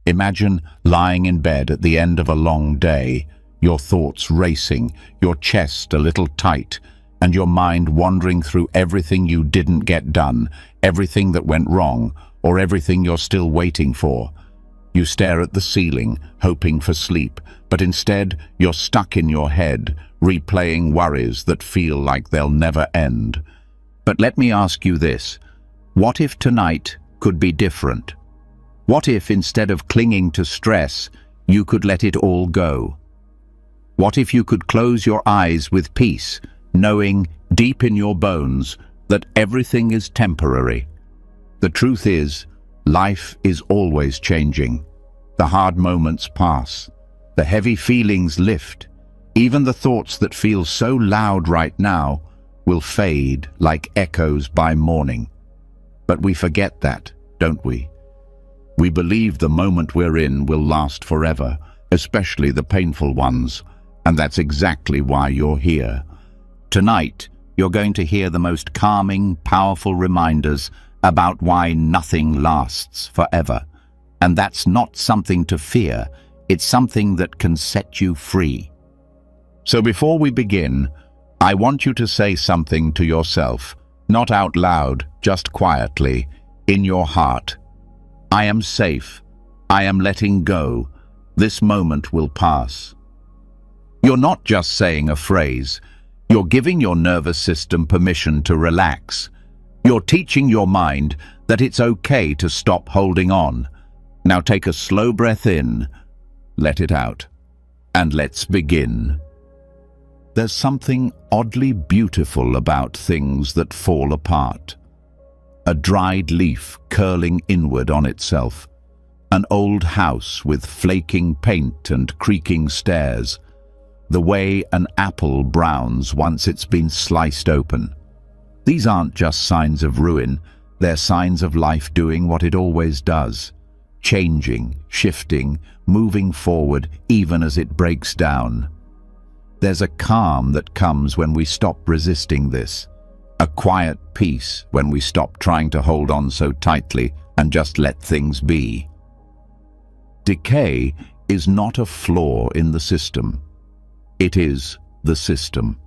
Imagine lying in bed at the end of a long day, your thoughts racing, your chest a little tight, and your mind wandering through everything you didn't get done, everything that went wrong, or everything you're still waiting for. You stare at the ceiling, hoping for sleep, but instead you're stuck in your head, replaying worries that feel like they'll never end. But let me ask you this: what if tonight could be different? What if instead of clinging to stress, you could let it all go? What if you could close your eyes with peace, knowing deep in your bones that everything is temporary? The truth is, life is always changing. The hard moments pass. The heavy feelings lift. Even the thoughts that feel so loud right now will fade like echoes by morning. But we forget that, don't we? We believe the moment we're in will last forever, especially the painful ones, and that's exactly why you're here. Tonight, you're going to hear the most calming, powerful reminders about why nothing lasts forever. And that's not something to fear, it's something that can set you free. So before we begin, I want you to say something to yourself, not out loud, just quietly, in your heart. I am safe. I am letting go. This moment will pass. You're not just saying a phrase. You're giving your nervous system permission to relax. You're teaching your mind that it's okay to stop holding on. Now take a slow breath in, let it out, and let's begin. There's something oddly beautiful about things that fall apart. A dried leaf curling inward on itself. An old house with flaking paint and creaking stairs. The way an apple browns once it's been sliced open. These aren't just signs of ruin, they're signs of life doing what it always does. Changing, shifting, moving forward even as it breaks down. There's a calm that comes when we stop resisting this. A quiet peace when we stop trying to hold on so tightly and just let things be. Decay is not a flaw in the system. It is the system.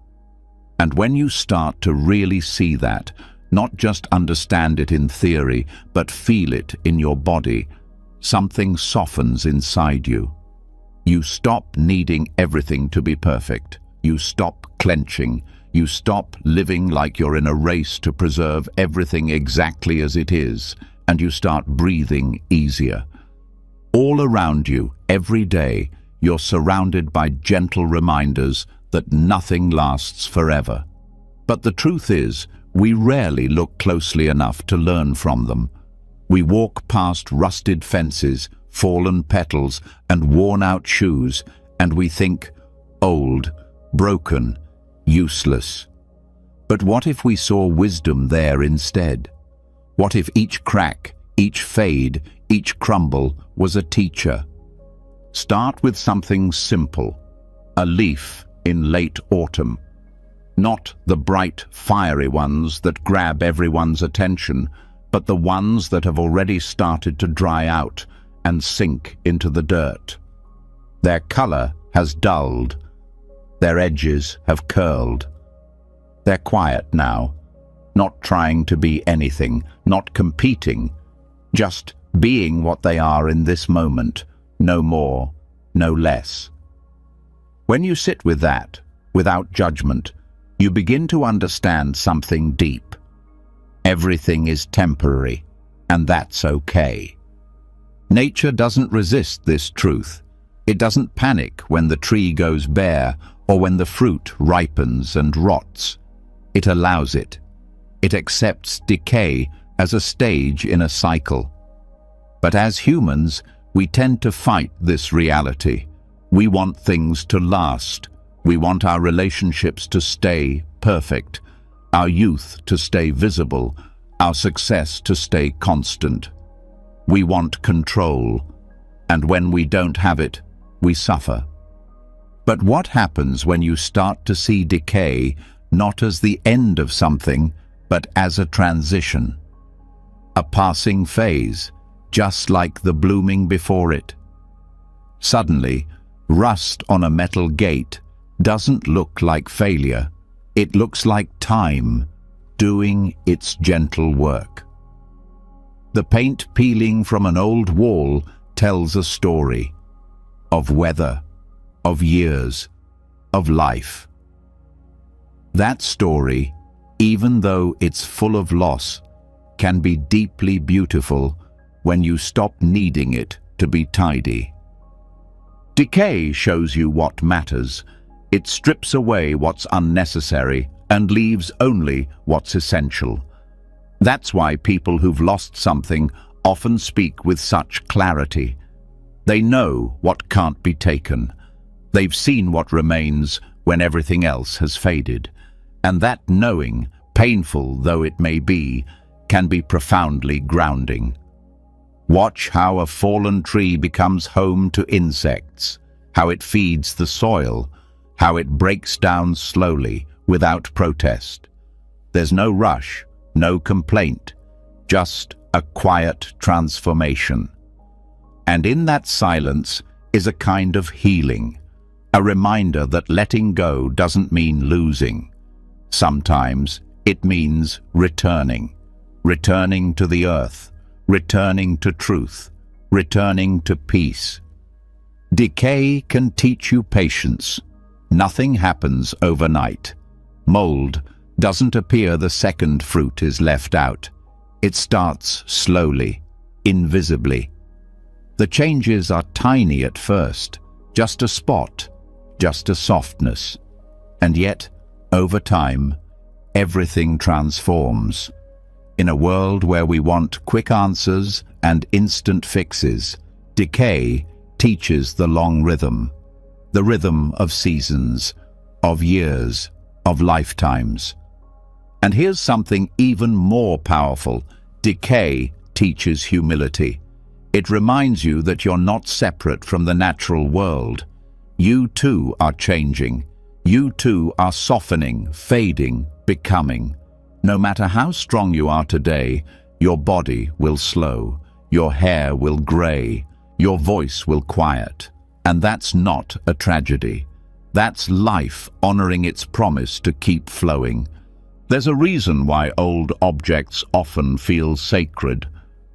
And when you start to really see that, not just understand it in theory, but feel it in your body, something softens inside you. You stop needing everything to be perfect. You stop clenching. You stop living like you're in a race to preserve everything exactly as it is, and you start breathing easier. All around you, every day, you're surrounded by gentle reminders that nothing lasts forever. But the truth is, we rarely look closely enough to learn from them. We walk past rusted fences, fallen petals, and worn-out shoes, and we think, old, broken, useless. But what if we saw wisdom there instead? What if each crack, each fade, each crumble was a teacher? Start with something simple, a leaf in late autumn. Not the bright, fiery ones that grab everyone's attention, but the ones that have already started to dry out and sink into the dirt. Their color has dulled. Their edges have curled. They're quiet now, not trying to be anything, not competing, just being what they are in this moment, no more, no less. When you sit with that, without judgment, you begin to understand something deep. Everything is temporary, and that's okay. Nature doesn't resist this truth. It doesn't panic when the tree goes bare or when the fruit ripens and rots. It allows it. It accepts decay as a stage in a cycle. But as humans, we tend to fight this reality. We want things to last. We want our relationships to stay perfect, our youth to stay visible, our success to stay constant. We want control, and when we don't have it, we suffer. But what happens when you start to see decay not as the end of something, but as a transition? A passing phase, just like the blooming before it. Suddenly, rust on a metal gate doesn't look like failure. It looks like time doing its gentle work. The paint peeling from an old wall tells a story of weather, of years, of life. That story, even though it's full of loss, can be deeply beautiful when you stop needing it to be tidy. Decay shows you what matters. It strips away what's unnecessary and leaves only what's essential. That's why people who've lost something often speak with such clarity. They know what can't be taken. They've seen what remains when everything else has faded. And that knowing, painful though it may be, can be profoundly grounding. Watch how a fallen tree becomes home to insects, how it feeds the soil, how it breaks down slowly, without protest. There's no rush, no complaint, just a quiet transformation. And in that silence is a kind of healing, a reminder that letting go doesn't mean losing. Sometimes it means returning to the earth, returning to truth, returning to peace. Decay can teach you patience. Nothing happens overnight. Mold doesn't appear the second fruit is left out. It starts slowly, invisibly. The changes are tiny at first, just a spot, just a softness. And yet, over time, everything transforms. In a world where we want quick answers and instant fixes, decay teaches the long rhythm, the rhythm of seasons, of years, of lifetimes. And here's something even more powerful. Decay teaches humility. It reminds you that you're not separate from the natural world. You too are changing. You too are softening, fading, becoming. No matter how strong you are today, your body will slow, your hair will gray, your voice will quiet. And that's not a tragedy. That's life honoring its promise to keep flowing. There's a reason why old objects often feel sacred.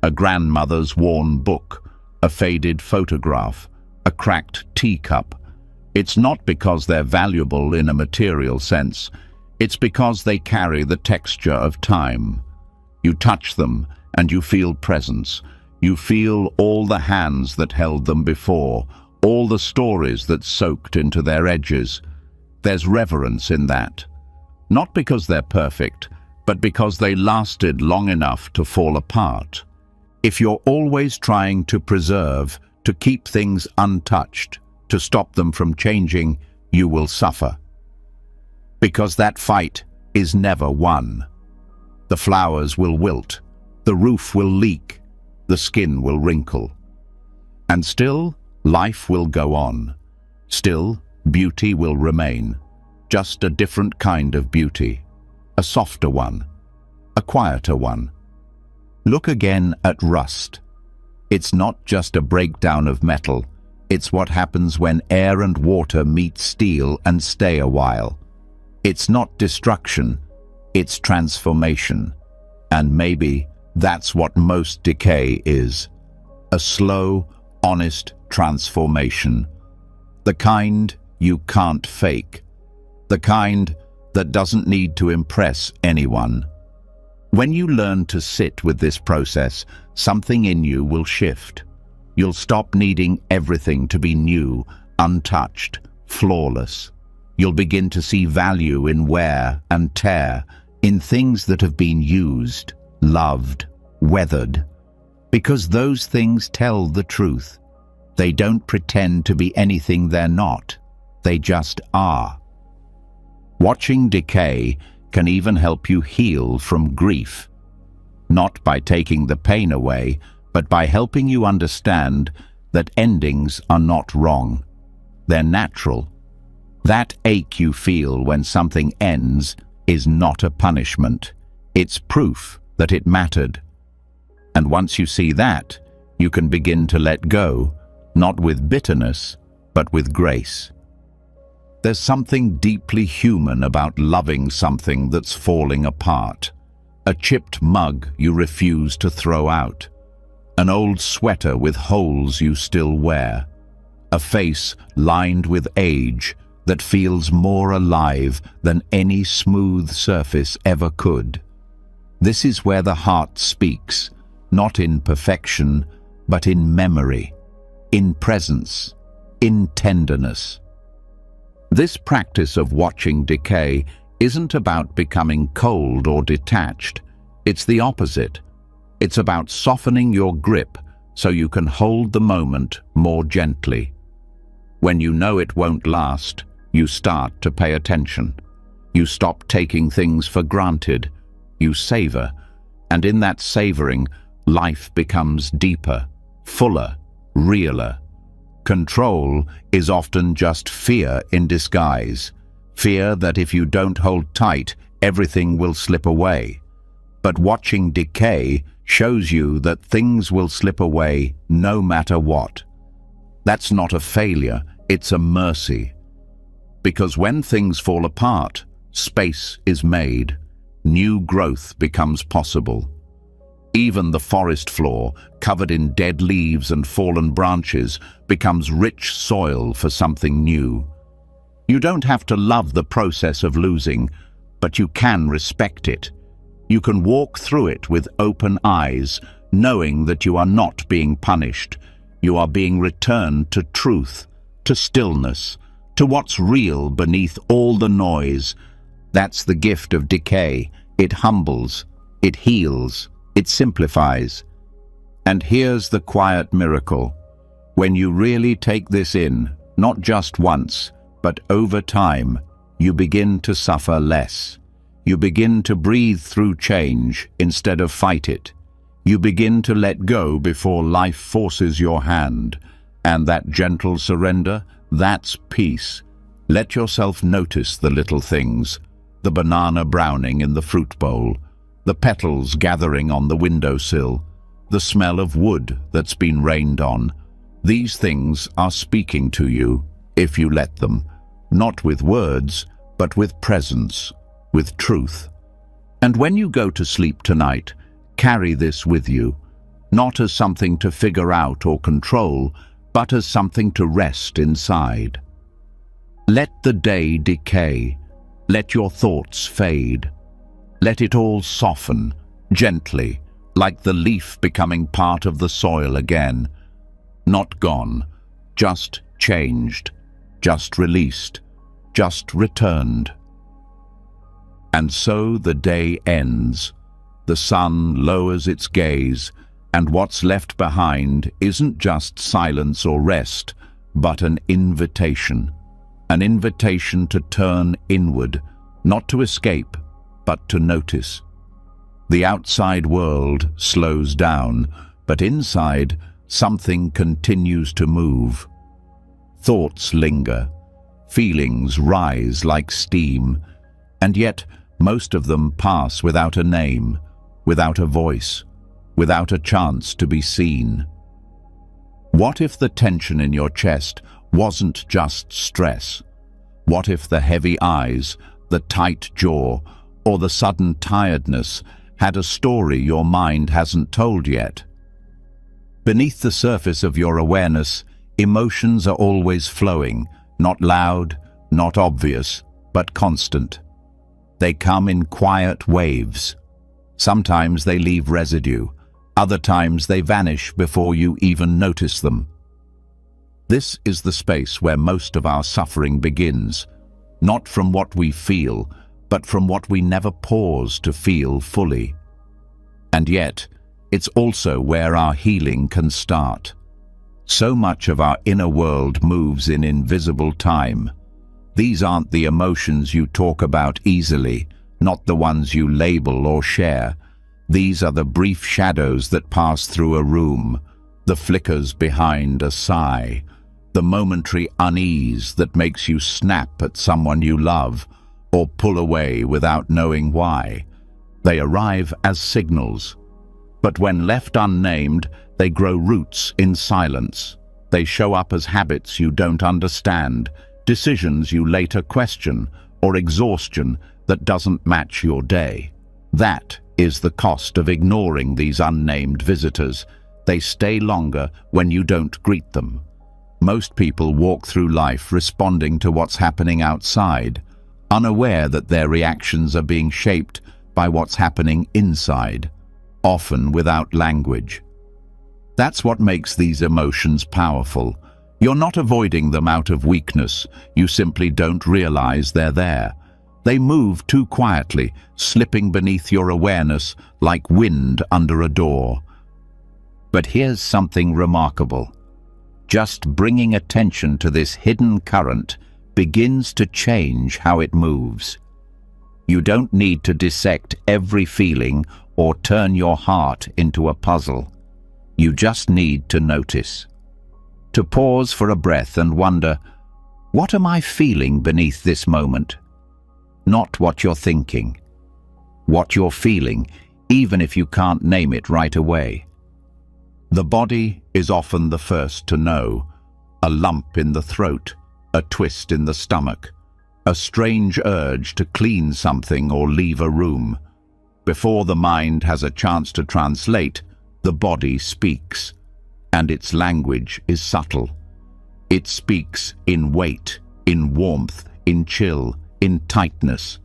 A grandmother's worn book, a faded photograph, a cracked teacup. It's not because they're valuable in a material sense. It's because they carry the texture of time. You touch them and you feel presence. You feel all the hands that held them before, all the stories that soaked into their edges. There's reverence in that. Not because they're perfect, but because they lasted long enough to fall apart. If you're always trying to preserve, to keep things untouched, to stop them from changing, you will suffer. Because that fight is never won. The flowers will wilt, the roof will leak, the skin will wrinkle. And still, life will go on. Still, beauty will remain. Just a different kind of beauty. A softer one. A quieter one. Look again at rust. It's not just a breakdown of metal. It's what happens when air and water meet steel and stay a while. It's not destruction. It's transformation. And maybe that's what most decay is. A slow, honest transformation. The kind you can't fake. The kind that doesn't need to impress anyone. When you learn to sit with this process, something in you will shift. You'll stop needing everything to be new, untouched, flawless. You'll begin to see value in wear and tear, in things that have been used, loved, weathered. Because those things tell the truth. They don't pretend to be anything they're not. They just are. Watching decay can even help you heal from grief. Not by taking the pain away, but by helping you understand that endings are not wrong. They're natural. That ache you feel when something ends is not a punishment. It's proof that it mattered. And once you see that, You can begin to let go, not with bitterness, but with grace. There's something deeply human about loving something that's falling apart. A chipped mug you refuse to throw out. An old sweater with holes you still wear. A face lined with age that feels more alive than any smooth surface ever could. This is where the heart speaks, not in perfection, but in memory, in presence, in tenderness. This practice of watching decay isn't about becoming cold or detached. It's the opposite. It's about softening your grip so you can hold the moment more gently. When you know it won't last, you start to pay attention. You stop taking things for granted. You savor, and in that savoring, life becomes deeper, fuller, realer. Control is often just fear in disguise. Fear that if you don't hold tight, everything will slip away. But watching decay shows you that things will slip away no matter what. That's not a failure, it's a mercy. Because when things fall apart, space is made. New growth becomes possible. Even the forest floor, covered in dead leaves and fallen branches, becomes rich soil for something new. You don't have to love the process of losing, but you can respect it. You can walk through it with open eyes, knowing that you are not being punished. You are being returned to truth, to stillness, to what's real beneath all the noise. That's the gift of decay. It humbles, it heals, it simplifies. And here's the quiet miracle. When you really take this in, not just once, but over time, you begin to suffer less. You begin to breathe through change instead of fight it. You begin to let go before life forces your hand. And that gentle surrender, that's peace. Let yourself notice the little things. The banana browning in the fruit bowl, the petals gathering on the windowsill, the smell of wood that's been rained on. These things are speaking to you, if you let them, not with words, but with presence, with truth. And when you go to sleep tonight, carry this with you, not as something to figure out or control, but as something to rest inside. Let the day decay. Let your thoughts fade. Let it all soften, gently, like the leaf becoming part of the soil again. Not gone, just changed, just released, just returned. And so the day ends. The sun lowers its gaze, and what's left behind isn't just silence or rest, but an invitation. An invitation to turn inward, not to escape, but to notice. The outside world slows down, but inside, something continues to move. Thoughts linger, feelings rise like steam, and yet most of them pass without a name, without a voice, without a chance to be seen. What if the tension in your chest wasn't just stress? What if the heavy eyes, the tight jaw, or the sudden tiredness had a story your mind hasn't told yet? Beneath the surface of your awareness, emotions are always flowing, not loud, not obvious, but constant. They come in quiet waves. Sometimes they leave residue, other times they vanish before you even notice them. This is the space where most of our suffering begins, not from what we feel, but from what we never pause to feel fully. And yet, it's also where our healing can start. So much of our inner world moves in invisible time. These aren't the emotions you talk about easily, not the ones you label or share. These are the brief shadows that pass through a room, the flickers behind a sigh, the momentary unease that makes you snap at someone you love or pull away without knowing why. They arrive as signals, but when left unnamed, They grow roots in silence. They show up as habits you don't understand, decisions you later question, or exhaustion that doesn't match your day. That is the cost of ignoring these unnamed visitors. They stay longer when you don't greet them. Most people walk through life responding to what's happening outside, unaware that their reactions are being shaped by what's happening inside, often without language. That's what makes these emotions powerful. You're not avoiding them out of weakness, you simply don't realize they're there. They move too quietly, slipping beneath your awareness like wind under a door. But here's something remarkable. Just bringing attention to this hidden current begins to change how it moves. You don't need to dissect every feeling or turn your heart into a puzzle. You just need to notice. To pause for a breath and wonder, what am I feeling beneath this moment? Not what you're thinking. What you're feeling, even if you can't name it right away. The body is often the first to know. A lump in the throat, a twist in the stomach, a strange urge to clean something or leave a room. Before the mind has a chance to translate, the body speaks, and its language is subtle. It speaks in weight, in warmth, in chill, in tightness.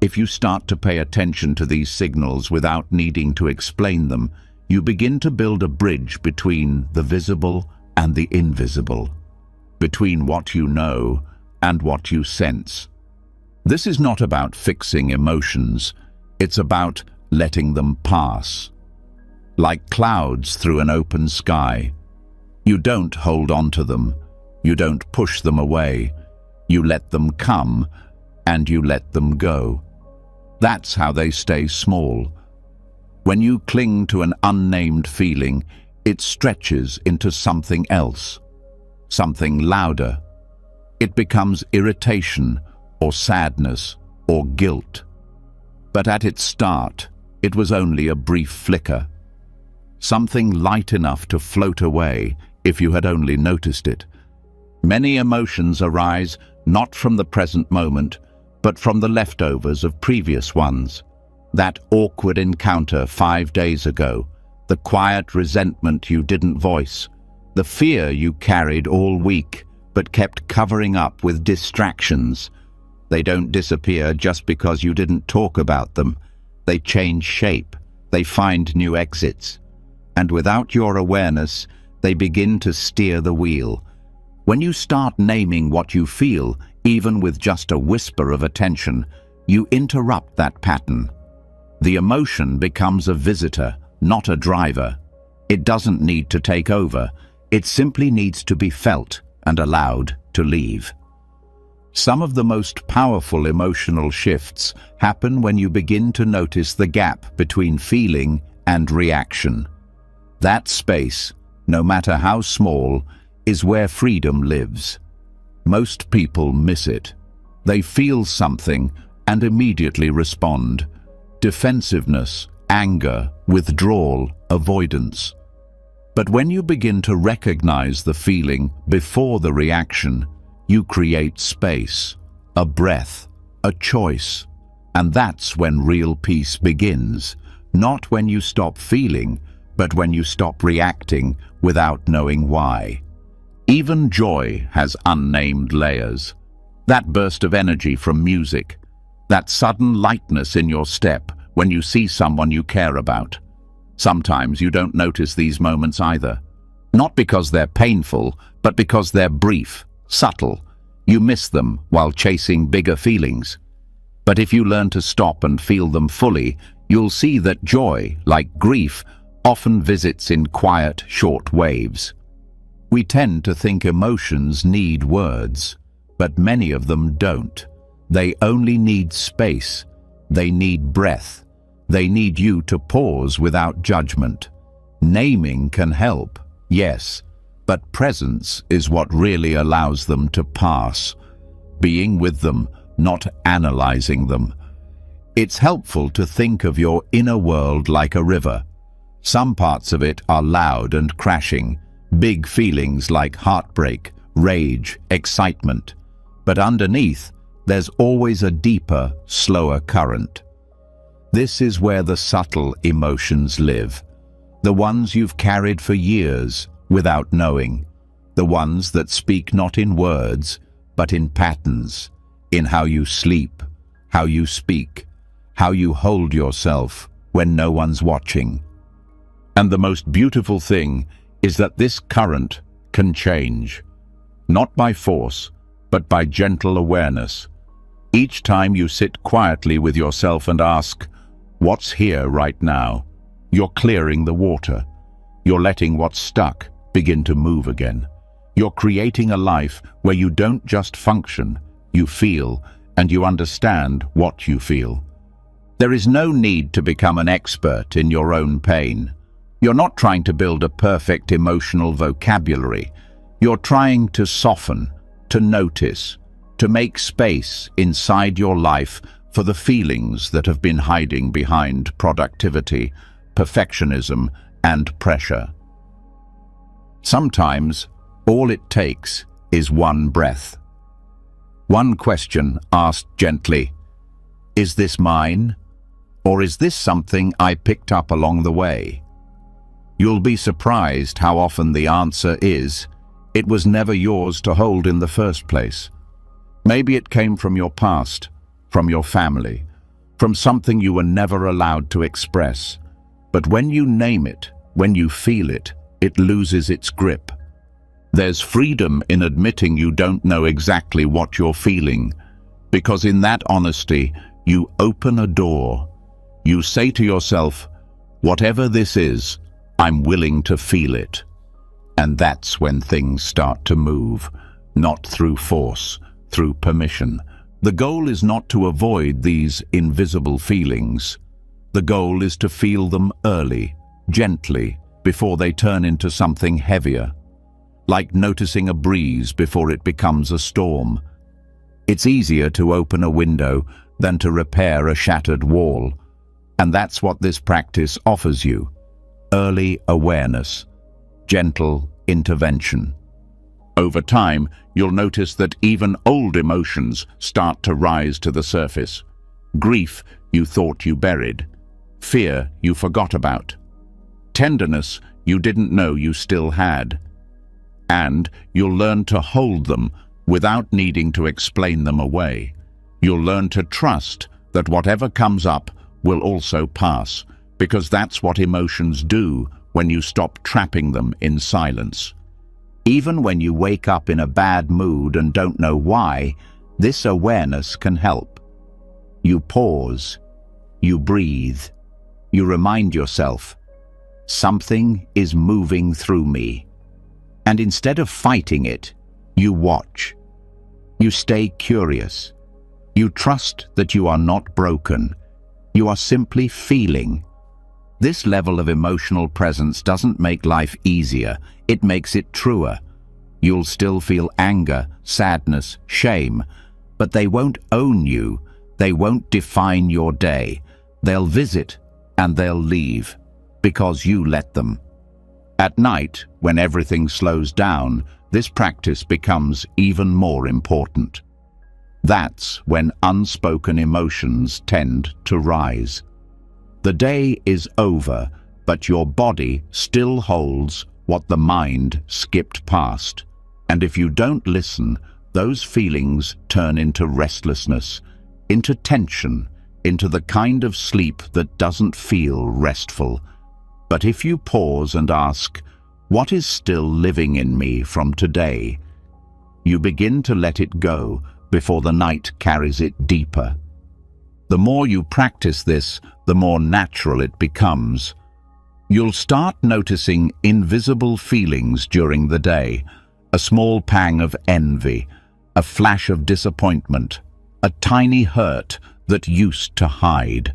If you start to pay attention to these signals without needing to explain them, you begin to build a bridge between the visible and the invisible, between what you know and what you sense. This is not about fixing emotions, it's about letting them pass. Like clouds through an open sky. You don't hold on to them, you don't push them away, you let them come and you let them go. That's how they stay small. When you cling to an unnamed feeling, it stretches into something else, something louder. It becomes irritation or sadness or guilt. But at its start, it was only a brief flicker. Something light enough to float away if you had only noticed it. Many emotions arise not from the present moment, but from the leftovers of previous ones. That awkward encounter 5 days ago, the quiet resentment you didn't voice, the fear you carried all week but kept covering up with distractions. They don't disappear just because you didn't talk about them. They change shape, they find new exits. And without your awareness, they begin to steer the wheel. When you start naming what you feel, even with just a whisper of attention, you interrupt that pattern. The emotion becomes a visitor, not a driver. It doesn't need to take over. It simply needs to be felt and allowed to leave. Some of the most powerful emotional shifts happen when you begin to notice the gap between feeling and reaction. That space, no matter how small, is where freedom lives. Most people miss it. They feel something and immediately respond. Defensiveness, anger, withdrawal, avoidance. But when you begin to recognize the feeling before the reaction, you create space, a breath, a choice. And that's when real peace begins. Not when you stop feeling, but when you stop reacting without knowing why. Even joy has unnamed layers. That burst of energy from music, that sudden lightness in your step when you see someone you care about. Sometimes you don't notice these moments either. Not because they're painful, but because they're brief, subtle. You miss them while chasing bigger feelings. But if you learn to stop and feel them fully, you'll see that joy, like grief, often visits in quiet, short waves. We tend to think emotions need words, but many of them don't. They only need space. They need breath. They need you to pause without judgment. Naming can help, yes, but presence is what really allows them to pass. Being with them, not analyzing them. It's helpful to think of your inner world like a river. Some parts of it are loud and crashing, big feelings like heartbreak, rage, excitement. But underneath, there's always a deeper, slower current. This is where the subtle emotions live, the ones you've carried for years without knowing, the ones that speak not in words, but in patterns, in how you sleep, how you speak, how you hold yourself when no one's watching. And the most beautiful thing is that this current can change, not by force, but by gentle awareness. Each time you sit quietly with yourself and ask, "What's here right now?" you're clearing the water. You're letting what's stuck begin to move again. You're creating a life where you don't just function, you feel, and you understand what you feel. There is no need to become an expert in your own pain. You're not trying to build a perfect emotional vocabulary. You're trying to soften, to notice, to make space inside your life for the feelings that have been hiding behind productivity, perfectionism, and pressure. Sometimes, all it takes is one breath. One question asked gently, "Is this mine? Or is this something I picked up along the way?" You'll be surprised how often the answer is, it was never yours to hold in the first place. Maybe it came from your past, from your family, from something you were never allowed to express. But when you name it, when you feel it, it loses its grip. There's freedom in admitting you don't know exactly what you're feeling, because in that honesty, you open a door. You say to yourself, "Whatever this is, I'm willing to feel it." And that's when things start to move, not through force, through permission. The goal is not to avoid these invisible feelings. The goal is to feel them early, gently, before they turn into something heavier, like noticing a breeze before it becomes a storm. It's easier to open a window than to repair a shattered wall, and that's what this practice offers you: early awareness, gentle intervention. Over time, you'll notice that even old emotions start to rise to the surface. Grief you thought you buried, fear you forgot about, tenderness you didn't know you still had. And you'll learn to hold them without needing to explain them away. You'll learn to trust that whatever comes up will also pass, because that's what emotions do when you stop trapping them in silence. Even when you wake up in a bad mood and don't know why, this awareness can help. You pause, you breathe, you remind yourself, something is moving through me. And instead of fighting it, you watch. You stay curious. You trust that you are not broken. You are simply feeling. This level of emotional presence doesn't make life easier, it makes it truer. You'll still feel anger, sadness, shame, but they won't own you, they won't define your day. They'll visit and they'll leave, because you let them. At night, when everything slows down, this practice becomes even more important. That's when unspoken emotions tend to rise. The day is over, but your body still holds what the mind skipped past. And if you don't listen, those feelings turn into restlessness, into tension, into the kind of sleep that doesn't feel restful. But if you pause and ask, what is still living in me from today? You begin to let it go before the night carries it deeper. The more you practice this, the more natural it becomes. You'll start noticing invisible feelings during the day, a small pang of envy, a flash of disappointment, a tiny hurt that used to hide.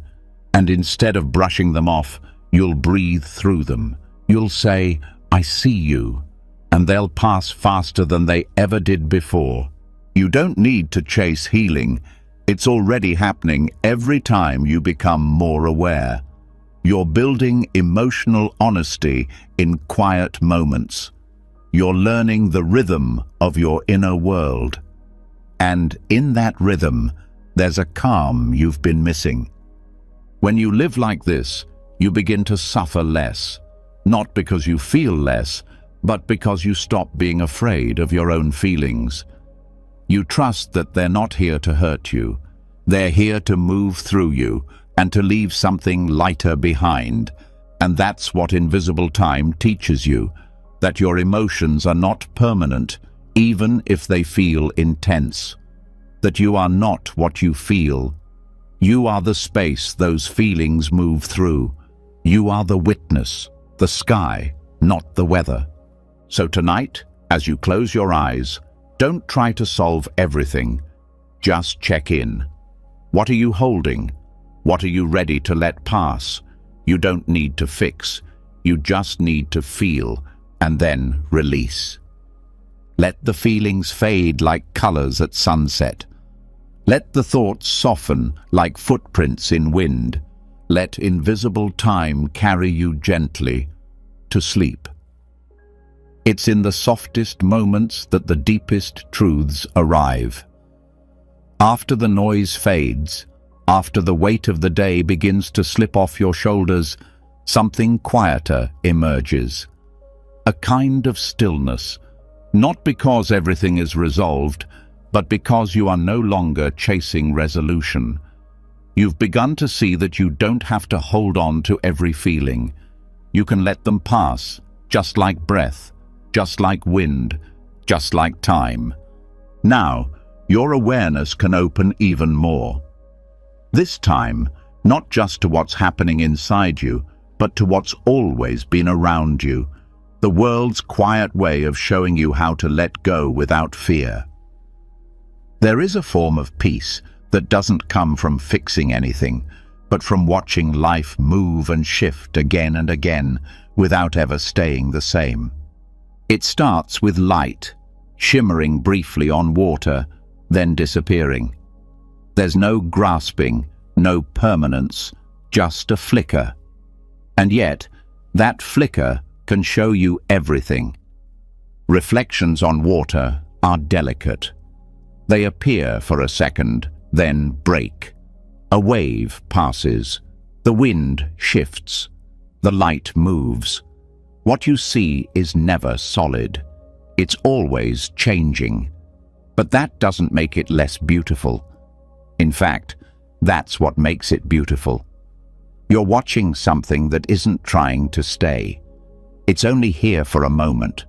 And instead of brushing them off, you'll breathe through them. You'll say, "I see you," and they'll pass faster than they ever did before. You don't need to chase healing. It's already happening every time you become more aware. You're building emotional honesty in quiet moments. You're learning the rhythm of your inner world. And in that rhythm, there's a calm you've been missing. When you live like this, you begin to suffer less, not because you feel less, but because you stop being afraid of your own feelings. You trust that they're not here to hurt you. They're here to move through you and to leave something lighter behind. And that's what invisible time teaches you, that your emotions are not permanent, even if they feel intense. That you are not what you feel. You are the space those feelings move through. You are the witness, the sky, not the weather. So tonight, as you close your eyes, don't try to solve everything. Just check in. What are you holding? What are you ready to let pass? You don't need to fix. You just need to feel and then release. Let the feelings fade like colors at sunset. Let the thoughts soften like footprints in wind. Let invisible time carry you gently to sleep. It's in the softest moments that the deepest truths arrive. After the noise fades, after the weight of the day begins to slip off your shoulders, something quieter emerges. A kind of stillness, not because everything is resolved, but because you are no longer chasing resolution. You've begun to see that you don't have to hold on to every feeling. You can let them pass, just like breath, just like wind, just like time. Now, your awareness can open even more. This time, not just to what's happening inside you, but to what's always been around you. The world's quiet way of showing you how to let go without fear. There is a form of peace that doesn't come from fixing anything, but from watching life move and shift again and again without ever staying the same. It starts with light, shimmering briefly on water, then disappearing. There's no grasping, no permanence, just a flicker. And yet, that flicker can show you everything. Reflections on water are delicate. They appear for a second, then break. A wave passes. The wind shifts. The light moves. What you see is never solid. It's always changing. But that doesn't make it less beautiful. In fact, that's what makes it beautiful. You're watching something that isn't trying to stay. It's only here for a moment.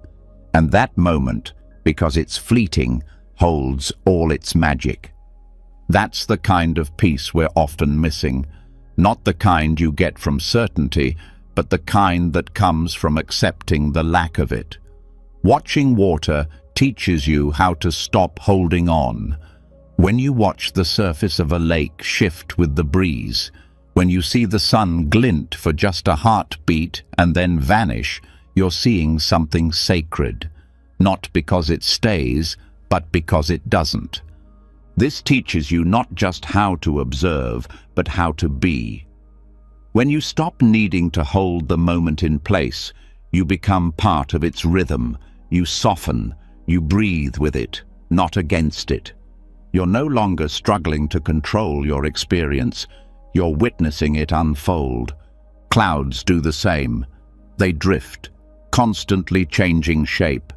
And that moment, because it's fleeting, holds all its magic. That's the kind of peace we're often missing. Not the kind you get from certainty, but the kind that comes from accepting the lack of it. Watching water teaches you how to stop holding on. When you watch the surface of a lake shift with the breeze, when you see the sun glint for just a heartbeat and then vanish, you're seeing something sacred. Not because it stays, but because it doesn't. This teaches you not just how to observe, but how to be. When you stop needing to hold the moment in place, you become part of its rhythm. You soften, you breathe with it, not against it. You're no longer struggling to control your experience. You're witnessing it unfold. Clouds do the same. They drift, constantly changing shape.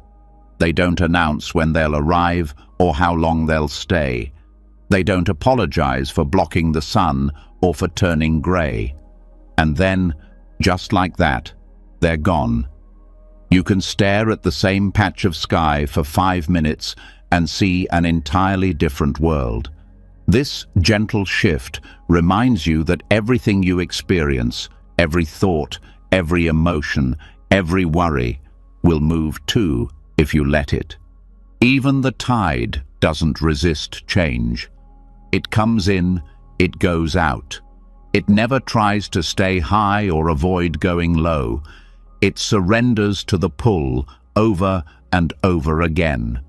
They don't announce when they'll arrive or how long they'll stay. They don't apologize for blocking the sun or for turning gray. And then, just like that, they're gone. You can stare at the same patch of sky for 5 minutes and see an entirely different world. This gentle shift reminds you that everything you experience, every thought, every emotion, every worry, will move too if you let it. Even the tide doesn't resist change. It comes in, it goes out. It never tries to stay high or avoid going low. It surrenders to the pull over and over again.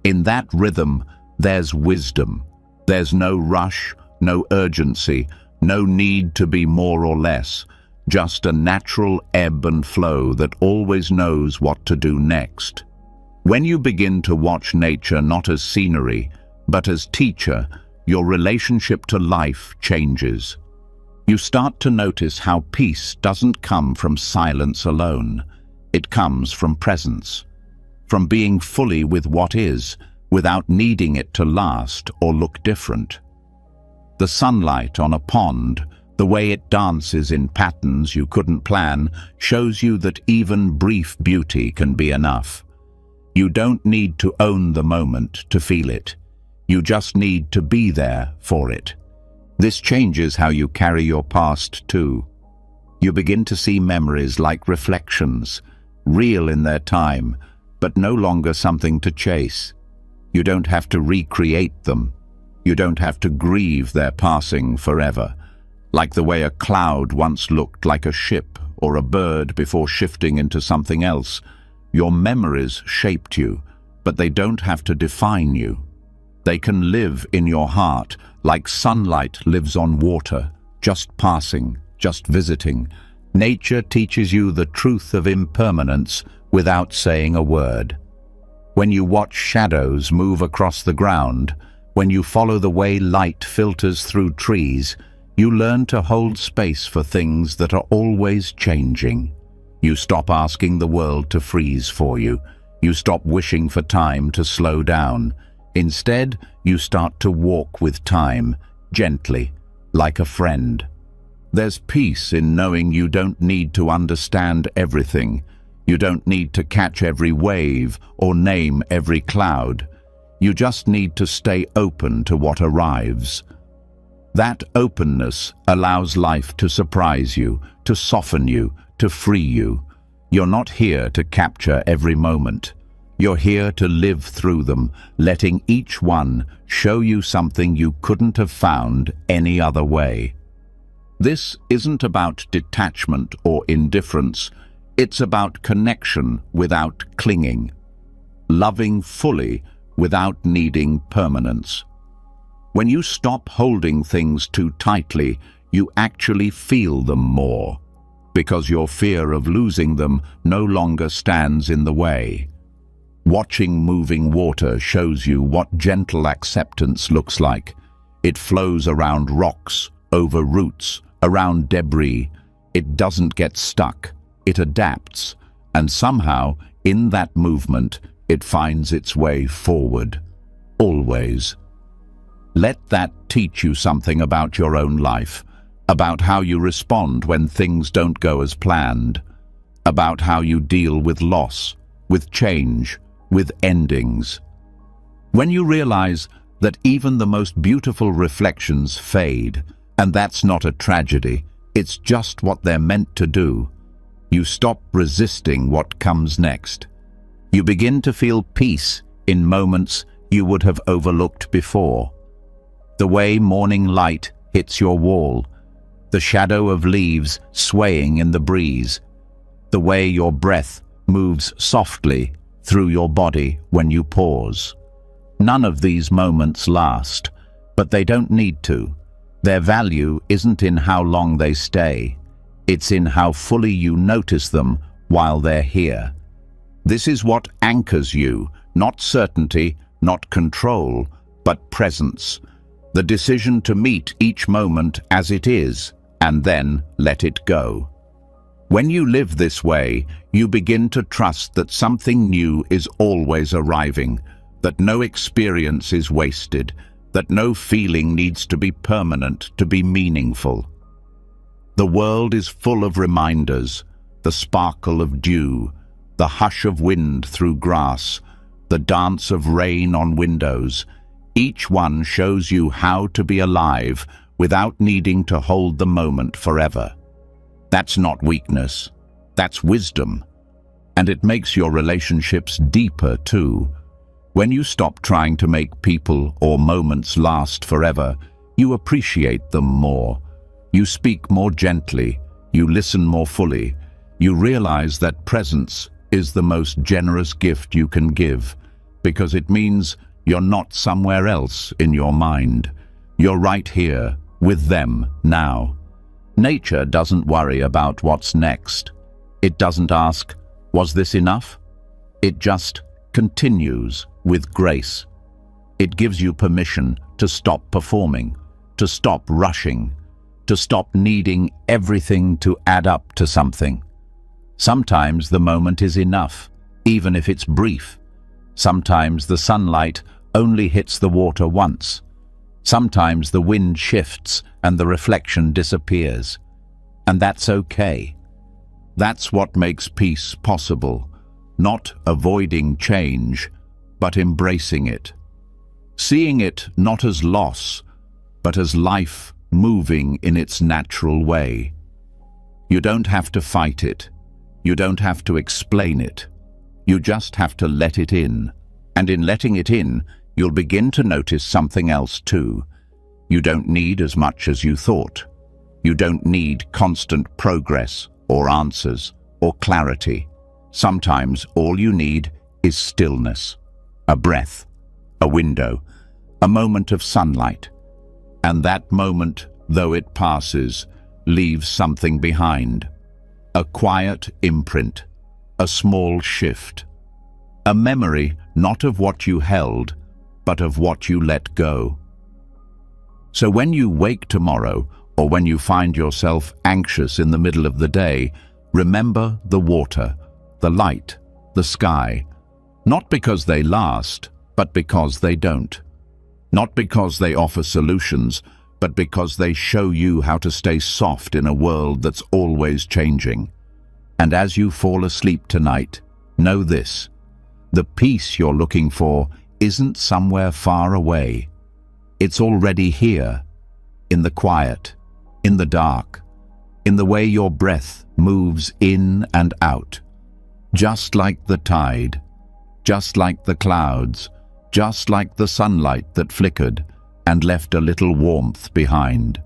In that rhythm, there's wisdom. There's no rush, no urgency, no need to be more or less, just a natural ebb and flow that always knows what to do next. When you begin to watch nature not as scenery, but as teacher, your relationship to life changes. You start to notice how peace doesn't come from silence alone. It comes from presence, from being fully with what is, without needing it to last or look different. The sunlight on a pond, the way it dances in patterns you couldn't plan, shows you that even brief beauty can be enough. You don't need to own the moment to feel it. You just need to be there for it. This changes how you carry your past too. You begin to see memories like reflections, real in their time, but no longer something to chase. You don't have to recreate them. You don't have to grieve their passing forever, like the way a cloud once looked like a ship or a bird before shifting into something else. Your memories shaped you, but they don't have to define you. They can live in your heart, like sunlight lives on water, just passing, just visiting. Nature teaches you the truth of impermanence without saying a word. When you watch shadows move across the ground, when you follow the way light filters through trees, you learn to hold space for things that are always changing. You stop asking the world to freeze for you. You stop wishing for time to slow down. Instead, you start to walk with time, gently, like a friend. There's peace in knowing you don't need to understand everything. You don't need to catch every wave or name every cloud. You just need to stay open to what arrives. That openness allows life to surprise you, to soften you, to free you. You're not here to capture every moment. You're here to live through them, letting each one show you something you couldn't have found any other way. This isn't about detachment or indifference. It's about connection without clinging, loving fully without needing permanence. When you stop holding things too tightly, you actually feel them more, because your fear of losing them no longer stands in the way. Watching moving water shows you what gentle acceptance looks like. It flows around rocks, over roots, around debris. It doesn't get stuck. It adapts, and somehow, in that movement, it finds its way forward. Always. Let that teach you something about your own life, about how you respond when things don't go as planned, about how you deal with loss, with change, with endings. When you realize that even the most beautiful reflections fade, and that's not a tragedy, it's just what they're meant to do, you stop resisting what comes next. You begin to feel peace in moments you would have overlooked before. The way morning light hits your wall, the shadow of leaves swaying in the breeze, the way your breath moves softly through your body when you pause. None of these moments last, but they don't need to. Their value isn't in how long they stay. It's in how fully you notice them while they're here. This is what anchors you, not certainty, not control, but presence. The decision to meet each moment as it is, and then let it go. When you live this way, you begin to trust that something new is always arriving, that no experience is wasted, that no feeling needs to be permanent to be meaningful. The world is full of reminders, the sparkle of dew, the hush of wind through grass, the dance of rain on windows. Each one shows you how to be alive without needing to hold the moment forever. That's not weakness, that's wisdom. And it makes your relationships deeper too. When you stop trying to make people or moments last forever, you appreciate them more. You speak more gently, you listen more fully. You realize that presence is the most generous gift you can give, because it means you're not somewhere else in your mind. You're right here with them now. Nature doesn't worry about what's next. It doesn't ask, was this enough? It just continues with grace. It gives you permission to stop performing, to stop rushing, to stop needing everything to add up to something. Sometimes the moment is enough, even if it's brief. Sometimes the sunlight only hits the water once. Sometimes the wind shifts and the reflection disappears. And that's okay. That's what makes peace possible, not avoiding change, but embracing it. Seeing it not as loss, but as life moving in its natural way. You don't have to fight it. You don't have to explain it. You just have to let it in. And in letting it in, you'll begin to notice something else too. You don't need as much as you thought. You don't need constant progress or answers or clarity. Sometimes all you need is stillness, a breath, a window, a moment of sunlight. And that moment, though it passes, leaves something behind. A quiet imprint, a small shift. A memory not of what you held, but of what you let go. So when you wake tomorrow, or when you find yourself anxious in the middle of the day, remember the water, the light, the sky. Not because they last, but because they don't. Not because they offer solutions, but because they show you how to stay soft in a world that's always changing. And as you fall asleep tonight, know this: the peace you're looking for isn't somewhere far away. It's already here, in the quiet, in the dark, in the way your breath moves in and out. Just like the tide, just like the clouds, just like the sunlight that flickered and left a little warmth behind.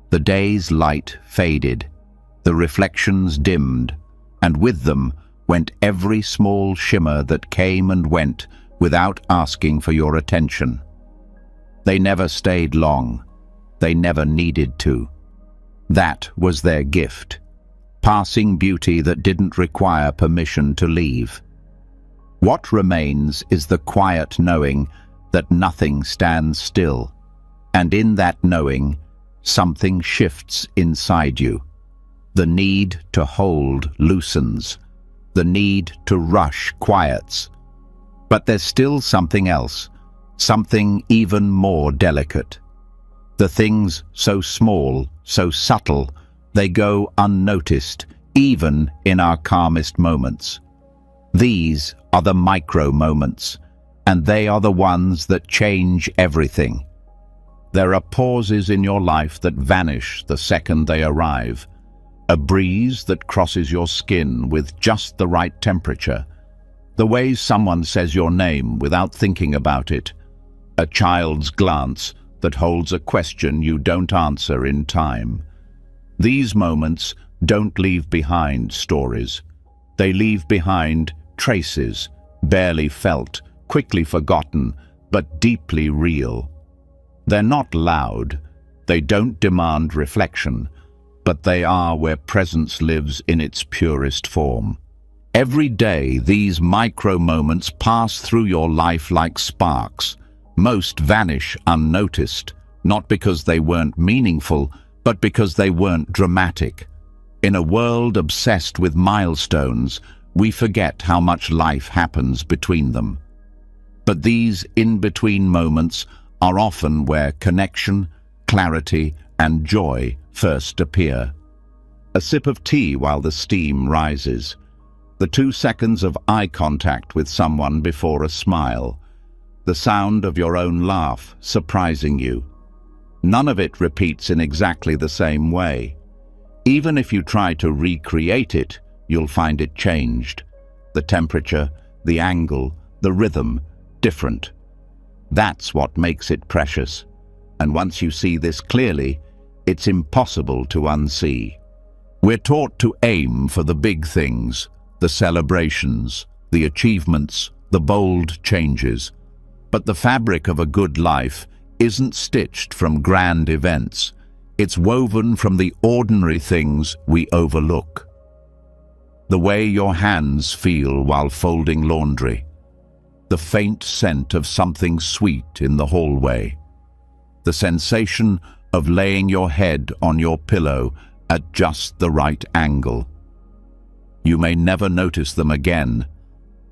The day's light faded, the reflections dimmed, and with them went every small shimmer that came and went without asking for your attention. They never stayed long. They never needed to. That was their gift, passing beauty that didn't require permission to leave. What remains is the quiet knowing that nothing stands still, and in that knowing, something shifts inside you. The need to hold loosens. The need to rush quiets. But there's still something else, something even more delicate. The things so small, so subtle, they go unnoticed, even in our calmest moments. These are the micro moments, and they are the ones that change everything. There are pauses in your life that vanish the second they arrive. A breeze that crosses your skin with just the right temperature. The way someone says your name without thinking about it. A child's glance that holds a question you don't answer in time. These moments don't leave behind stories. They leave behind traces, barely felt, quickly forgotten, but deeply real. They're not loud. They don't demand reflection. But they are where presence lives in its purest form. Every day, these micro moments pass through your life like sparks. Most vanish unnoticed, not because they weren't meaningful, but because they weren't dramatic. In a world obsessed with milestones, we forget how much life happens between them. But these in-between moments are often where connection, clarity, and joy first appear. A sip of tea while the steam rises. The 2 seconds of eye contact with someone before a smile. The sound of your own laugh surprising you. None of it repeats in exactly the same way. Even if you try to recreate it, you'll find it changed. The temperature, the angle, the rhythm, different. That's what makes it precious. And once you see this clearly, it's impossible to unsee. We're taught to aim for the big things, the celebrations, the achievements, the bold changes. But the fabric of a good life isn't stitched from grand events. It's woven from the ordinary things we overlook. The way your hands feel while folding laundry, the faint scent of something sweet in the hallway, the sensation of laying your head on your pillow at just the right angle. You may never notice them again,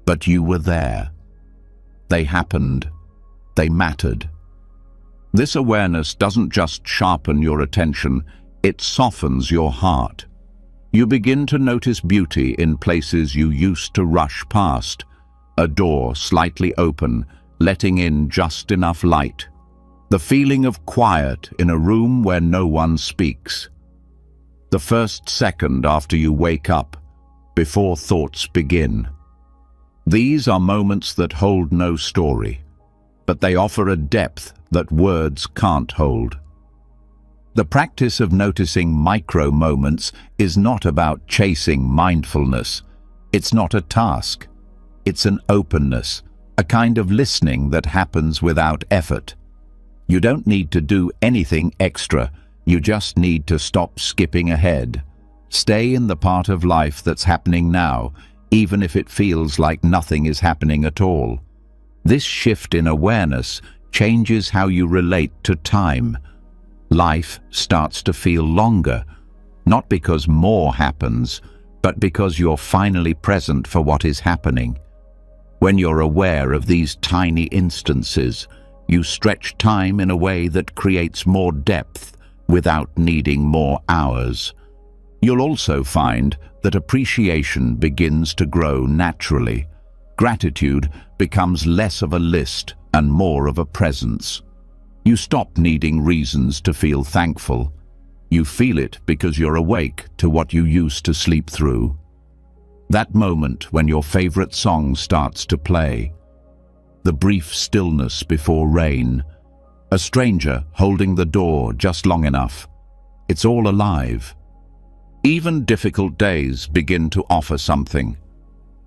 but you were there. They happened. They mattered. This awareness doesn't just sharpen your attention, it softens your heart. You begin to notice beauty in places you used to rush past, a door slightly open, letting in just enough light. The feeling of quiet in a room where no one speaks. The first second after you wake up, before thoughts begin. These are moments that hold no story, but they offer a depth that words can't hold. The practice of noticing micro moments is not about chasing mindfulness. It's not a task. It's an openness, a kind of listening that happens without effort. You don't need to do anything extra. You just need to stop skipping ahead. Stay in the part of life that's happening now, even if it feels like nothing is happening at all. This shift in awareness changes how you relate to time. Life starts to feel longer, not because more happens, but because you're finally present for what is happening. When you're aware of these tiny instances, you stretch time in a way that creates more depth without needing more hours. You'll also find that appreciation begins to grow naturally. Gratitude becomes less of a list and more of a presence. You stop needing reasons to feel thankful. You feel it because you're awake to what you used to sleep through. That moment when your favorite song starts to play. The brief stillness before rain. A stranger holding the door just long enough. It's all alive. Even difficult days begin to offer something.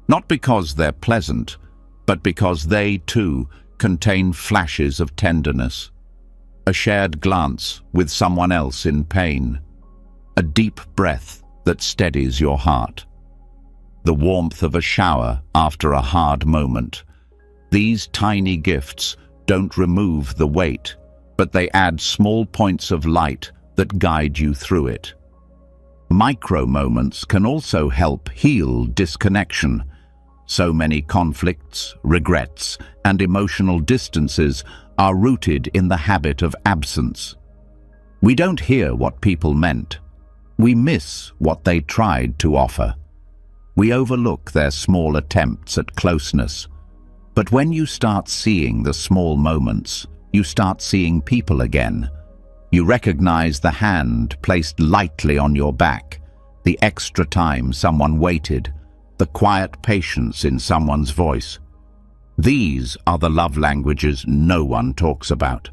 Not because they're pleasant, but because they, too, contain flashes of tenderness. A shared glance with someone else in pain. A deep breath that steadies your heart. The warmth of a shower after a hard moment. These tiny gifts don't remove the weight, but they add small points of light that guide you through it. Micro moments can also help heal disconnection. So many conflicts, regrets, and emotional distances are rooted in the habit of absence. We don't hear what people meant. We miss what they tried to offer. We overlook their small attempts at closeness. But when you start seeing the small moments, you start seeing people again. You recognize the hand placed lightly on your back, the extra time someone waited, the quiet patience in someone's voice. These are the love languages no one talks about.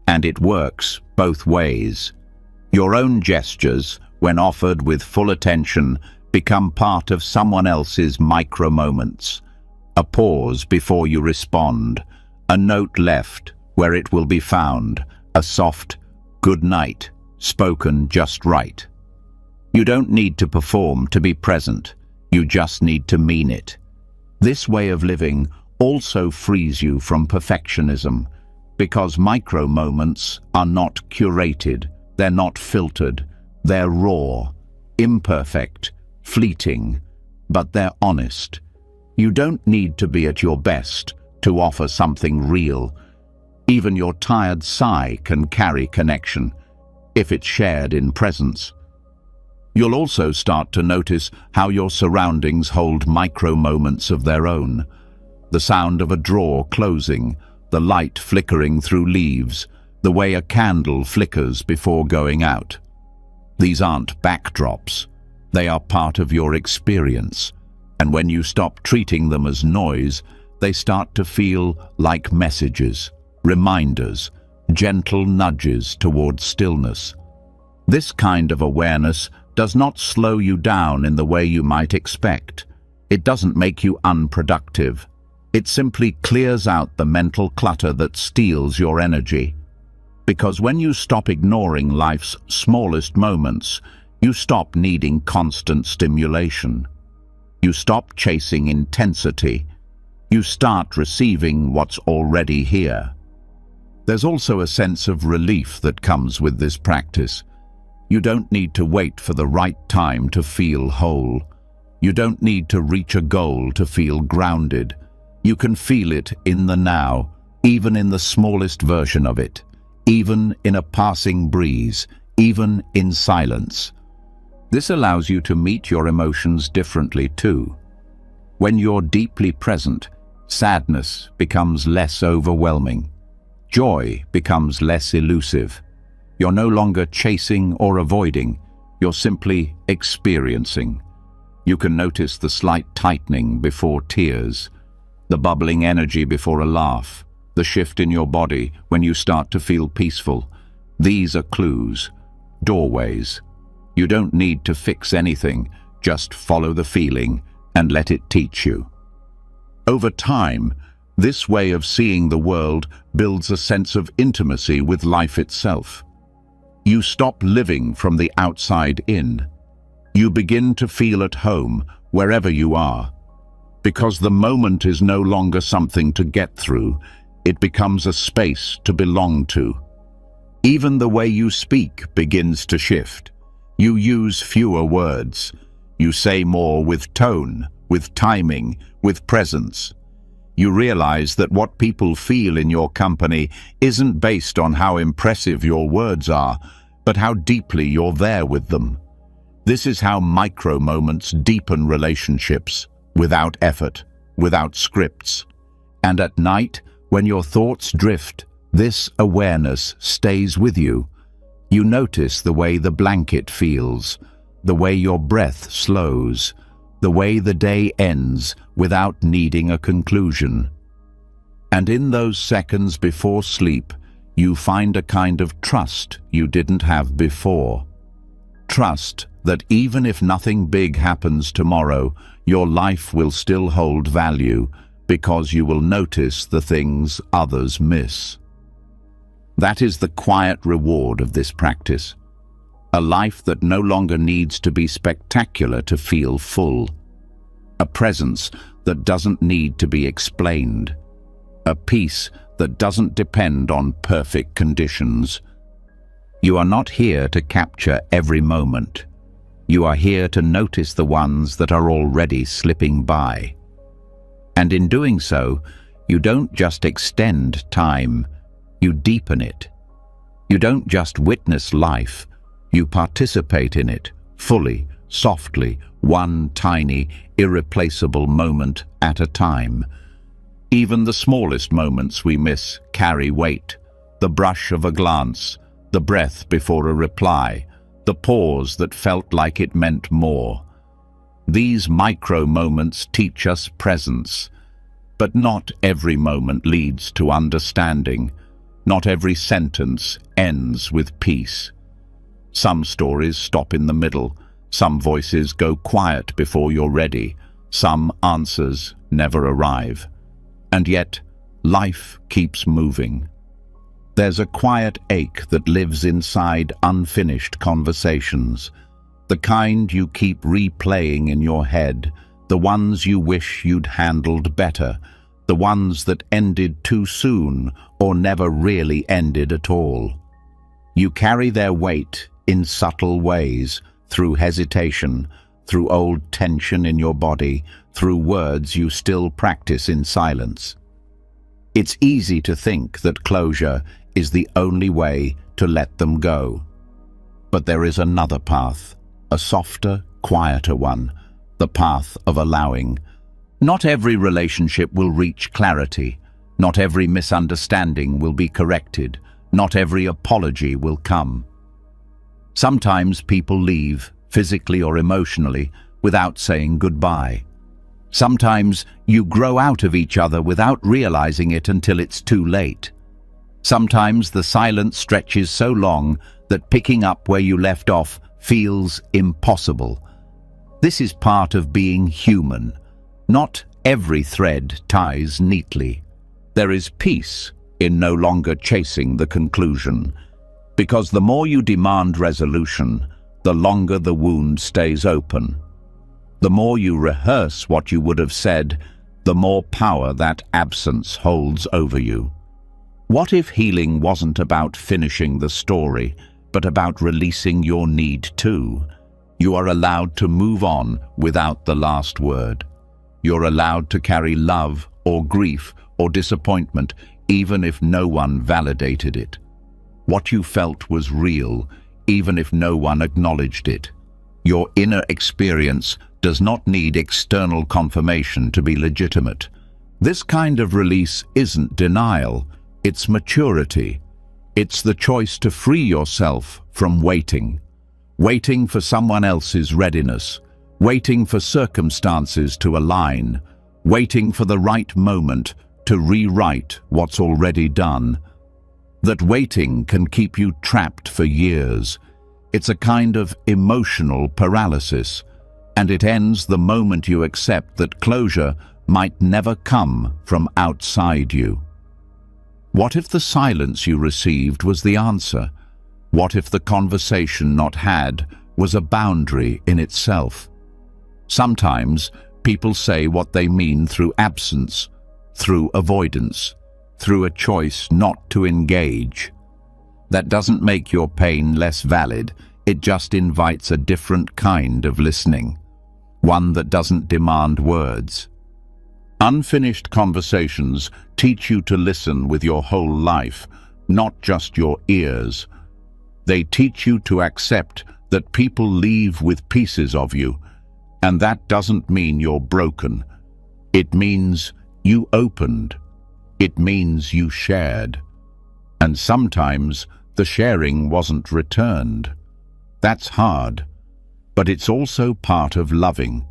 And it works both ways. Your own gestures, when offered with full attention, become part of someone else's micro moments. A pause before you respond, a note left where it will be found, a soft good night, spoken just right. You don't need to perform to be present, you just need to mean it. This way of living also frees you from perfectionism, because micro moments are not curated, they're not filtered, they're raw, imperfect, fleeting, but they're honest. You don't need to be at your best to offer something real. Even your tired sigh can carry connection, if it's shared in presence. You'll also start to notice how your surroundings hold micro moments of their own. The sound of a drawer closing, the light flickering through leaves, the way a candle flickers before going out. These aren't backdrops. They are part of your experience. And when you stop treating them as noise, they start to feel like messages, reminders, gentle nudges towards stillness. This kind of awareness does not slow you down in the way you might expect. It doesn't make you unproductive. It simply clears out the mental clutter that steals your energy. Because when you stop ignoring life's smallest moments, you stop needing constant stimulation. You stop chasing intensity. You start receiving what's already here. There's also a sense of relief that comes with this practice. You don't need to wait for the right time to feel whole. You don't need to reach a goal to feel grounded. You can feel it in the now, even in the smallest version of it, even in a passing breeze, even in silence. This allows you to meet your emotions differently too. When you're deeply present, sadness becomes less overwhelming. Joy becomes less elusive. You're no longer chasing or avoiding, you're simply experiencing. You can notice the slight tightening before tears, the bubbling energy before a laugh, the shift in your body when you start to feel peaceful. These are clues, doorways. You don't need to fix anything, just follow the feeling and let it teach you. Over time, this way of seeing the world builds a sense of intimacy with life itself. You stop living from the outside in. You begin to feel at home wherever you are. Because the moment is no longer something to get through, it becomes a space to belong to. Even the way you speak begins to shift. You use fewer words. You say more with tone, with timing, with presence. You realize that what people feel in your company isn't based on how impressive your words are, but how deeply you're there with them. This is how micro moments deepen relationships, without effort, without scripts. And at night, when your thoughts drift, this awareness stays with you. You notice the way the blanket feels, the way your breath slows, the way the day ends without needing a conclusion. And in those seconds before sleep, you find a kind of trust you didn't have before. Trust that even if nothing big happens tomorrow, your life will still hold value because you will notice the things others miss. That is the quiet reward of this practice. A life that no longer needs to be spectacular to feel full. A presence that doesn't need to be explained. A peace that doesn't depend on perfect conditions. You are not here to capture every moment. You are here to notice the ones that are already slipping by. And in doing so, you don't just extend time, you deepen it. You don't just witness life, you participate in it, fully, softly, one tiny, irreplaceable moment at a time. Even the smallest moments we miss carry weight. The brush of a glance, the breath before a reply, the pause that felt like it meant more. These micro moments teach us presence. But not every moment leads to understanding. Not every sentence ends with peace. Some stories stop in the middle. Some voices go quiet before you're ready. Some answers never arrive. And yet, life keeps moving. There's a quiet ache that lives inside unfinished conversations. The kind you keep replaying in your head. The ones you wish you'd handled better. The ones that ended too soon or never really ended at all. You carry their weight in subtle ways, through hesitation, through old tension in your body, through words you still practice in silence. It's easy to think that closure is the only way to let them go. But there is another path, a softer, quieter one, the path of allowing. Not every relationship will reach clarity. Not every misunderstanding will be corrected. Not every apology will come. Sometimes people leave, physically or emotionally, without saying goodbye. Sometimes you grow out of each other without realizing it until it's too late. Sometimes the silence stretches so long that picking up where you left off feels impossible. This is part of being human. Not every thread ties neatly. There is peace in no longer chasing the conclusion. Because the more you demand resolution, the longer the wound stays open. The more you rehearse what you would have said, the more power that absence holds over you. What if healing wasn't about finishing the story, but about releasing your need to? You are allowed to move on without the last word. You're allowed to carry love or grief or disappointment, even if no one validated it. What you felt was real, even if no one acknowledged it. Your inner experience does not need external confirmation to be legitimate. This kind of release isn't denial, it's maturity. It's the choice to free yourself from waiting. Waiting for someone else's readiness, waiting for circumstances to align, waiting for the right moment to rewrite what's already done. That waiting can keep you trapped for years. It's a kind of emotional paralysis, and it ends the moment you accept that closure might never come from outside you. What if the silence you received was the answer? What if the conversation not had was a boundary in itself? Sometimes people say what they mean through absence, through avoidance, through a choice not to engage. That doesn't make your pain less valid, it just invites a different kind of listening, one that doesn't demand words. Unfinished conversations teach you to listen with your whole life, not just your ears. They teach you to accept that people leave with pieces of you, and that doesn't mean you're broken. It means you opened. It means you shared. And sometimes the sharing wasn't returned. That's hard, but it's also part of loving.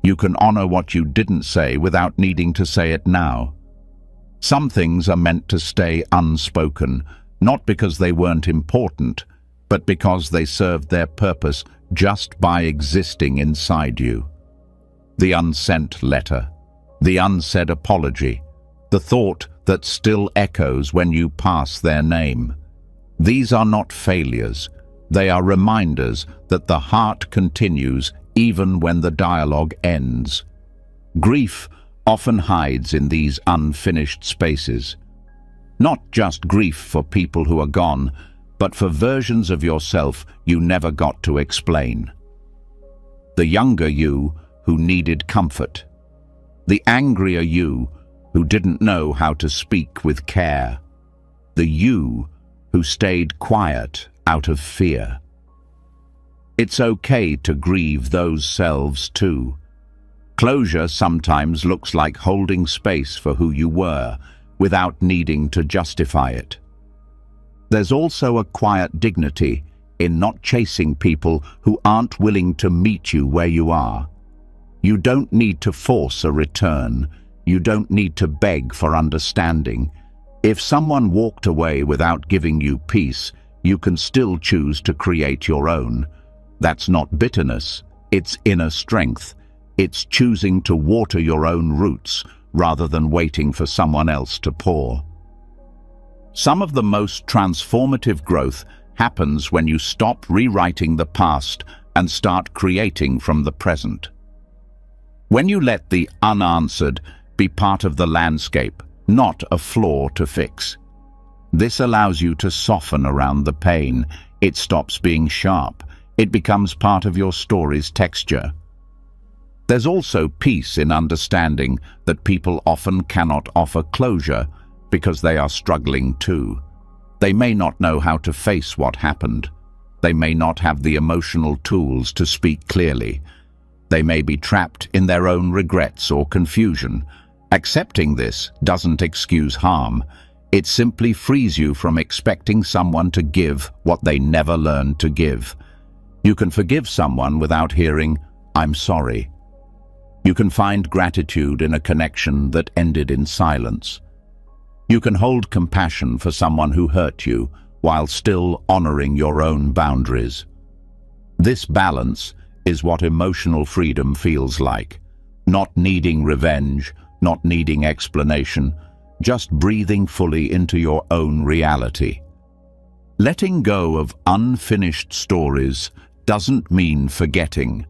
You can honor what you didn't say without needing to say it now. Some things are meant to stay unspoken, not because they weren't important, but because they served their purpose just by existing inside you. The unsent letter, the unsaid apology, the thought that still echoes when you pass their name. These are not failures. They are reminders that the heart continues even when the dialogue ends. Grief often hides in these unfinished spaces. Not just grief for people who are gone, but for versions of yourself you never got to explain. The younger you who needed comfort. The angrier you who didn't know how to speak with care. The you who stayed quiet out of fear. It's okay to grieve those selves too. Closure sometimes looks like holding space for who you were without needing to justify it. There's also a quiet dignity in not chasing people who aren't willing to meet you where you are. You don't need to force a return. You don't need to beg for understanding. If someone walked away without giving you peace, you can still choose to create your own. That's not bitterness, it's inner strength. It's choosing to water your own roots rather than waiting for someone else to pour. Some of the most transformative growth happens when you stop rewriting the past and start creating from the present. When you let the unanswered be part of the landscape, not a flaw to fix. This allows you to soften around the pain. It stops being sharp. It becomes part of your story's texture. There's also peace in understanding that people often cannot offer closure because they are struggling too. They may not know how to face what happened. They may not have the emotional tools to speak clearly. They may be trapped in their own regrets or confusion. Accepting this doesn't excuse harm. It simply frees you from expecting someone to give what they never learned to give. You can forgive someone without hearing, "I'm sorry." You can find gratitude in a connection that ended in silence. You can hold compassion for someone who hurt you while still honoring your own boundaries. This balance is what emotional freedom feels like. Not needing revenge, not needing explanation, just breathing fully into your own reality. Letting go of unfinished stories doesn't mean forgetting.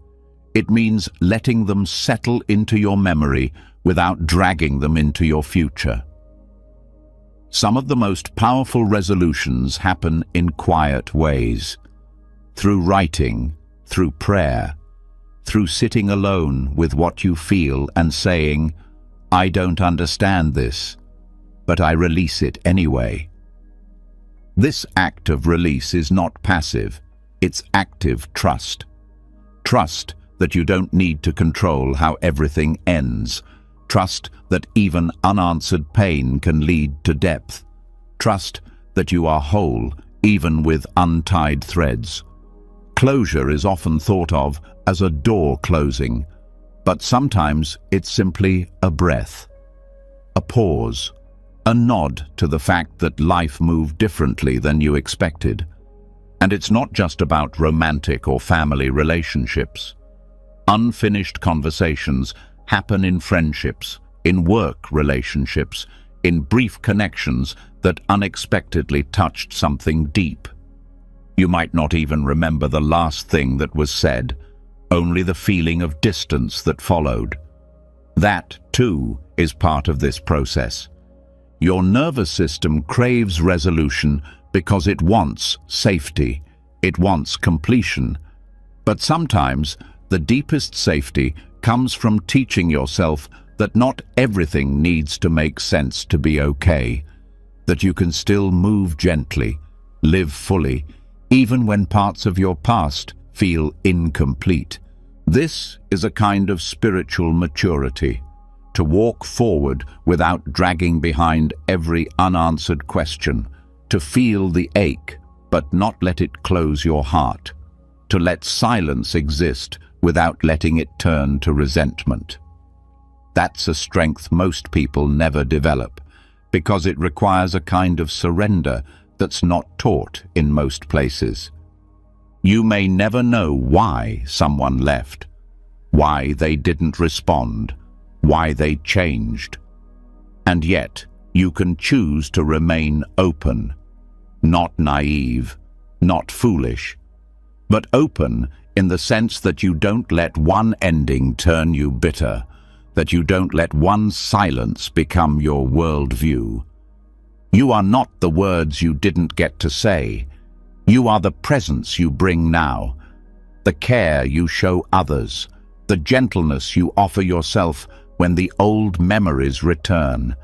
It means letting them settle into your memory without dragging them into your future. Some of the most powerful resolutions happen in quiet ways. Through writing, through prayer, through sitting alone with what you feel and saying, "I don't understand this, but I release it anyway." This act of release is not passive, it's active trust. Trust that you don't need to control how everything ends. Trust that even unanswered pain can lead to depth. Trust that you are whole, even with untied threads. Closure is often thought of as a door closing, but sometimes it's simply a breath, a pause, a nod to the fact that life moved differently than you expected. And it's not just about romantic or family relationships. Unfinished conversations happen in friendships, in work relationships, in brief connections that unexpectedly touched something deep. You might not even remember the last thing that was said, only the feeling of distance that followed. That, too, is part of this process. Your nervous system craves resolution because it wants safety, it wants completion. But sometimes the deepest safety comes from teaching yourself that not everything needs to make sense to be okay, that you can still move gently, live fully, even when parts of your past feel incomplete. This is a kind of spiritual maturity, to walk forward without dragging behind every unanswered question, to feel the ache but not let it close your heart, to let silence exist without letting it turn to resentment. That's a strength most people never develop, because it requires a kind of surrender that's not taught in most places. You may never know why someone left, why they didn't respond, why they changed. And yet, you can choose to remain open, not naive, not foolish, but open in the sense that you don't let one ending turn you bitter, that you don't let one silence become your worldview. You are not the words you didn't get to say. You are the presence you bring now, the care you show others, the gentleness you offer yourself when the old memories return.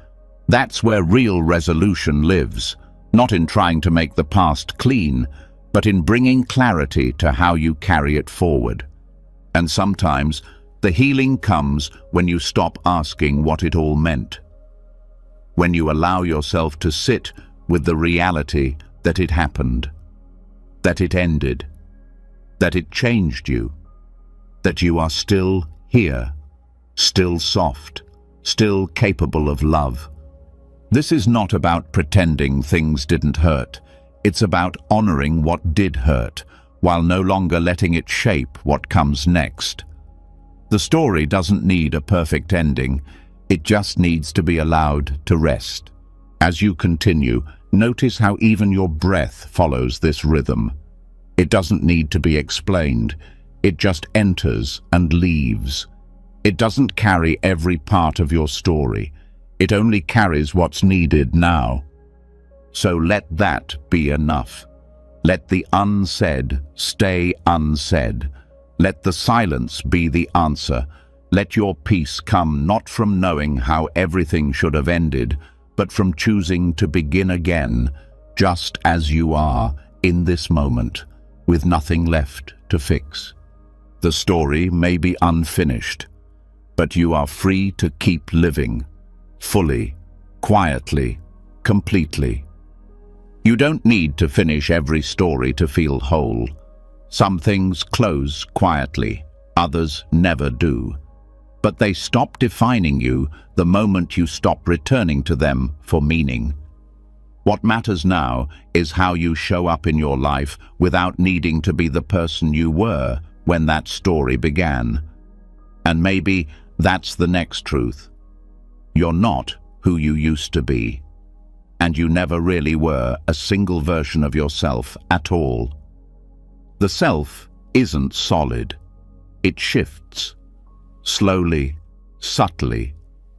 That's where real resolution lives, not in trying to make the past clean, but in bringing clarity to how you carry it forward. And sometimes the healing comes when you stop asking what it all meant, when you allow yourself to sit with the reality that it happened, that it ended, that it changed you, that you are still here, still soft, still capable of love. This is not about pretending things didn't hurt. It's about honoring what did hurt, while no longer letting it shape what comes next. The story doesn't need a perfect ending. It just needs to be allowed to rest. As you continue, notice how even your breath follows this rhythm. It doesn't need to be explained. It just enters and leaves. It doesn't carry every part of your story. It only carries what's needed now. So let that be enough. Let the unsaid stay unsaid. Let the silence be the answer. Let your peace come not from knowing how everything should have ended, but from choosing to begin again, just as you are, in this moment, with nothing left to fix. The story may be unfinished, but you are free to keep living, fully, quietly, completely. You don't need to finish every story to feel whole. Some things close quietly, others never do. But they stop defining you the moment you stop returning to them for meaning. What matters now is how you show up in your life without needing to be the person you were when that story began. And maybe that's the next truth. You're not who you used to be. And you never really were a single version of yourself at all. The self isn't solid. It shifts. Slowly, subtly,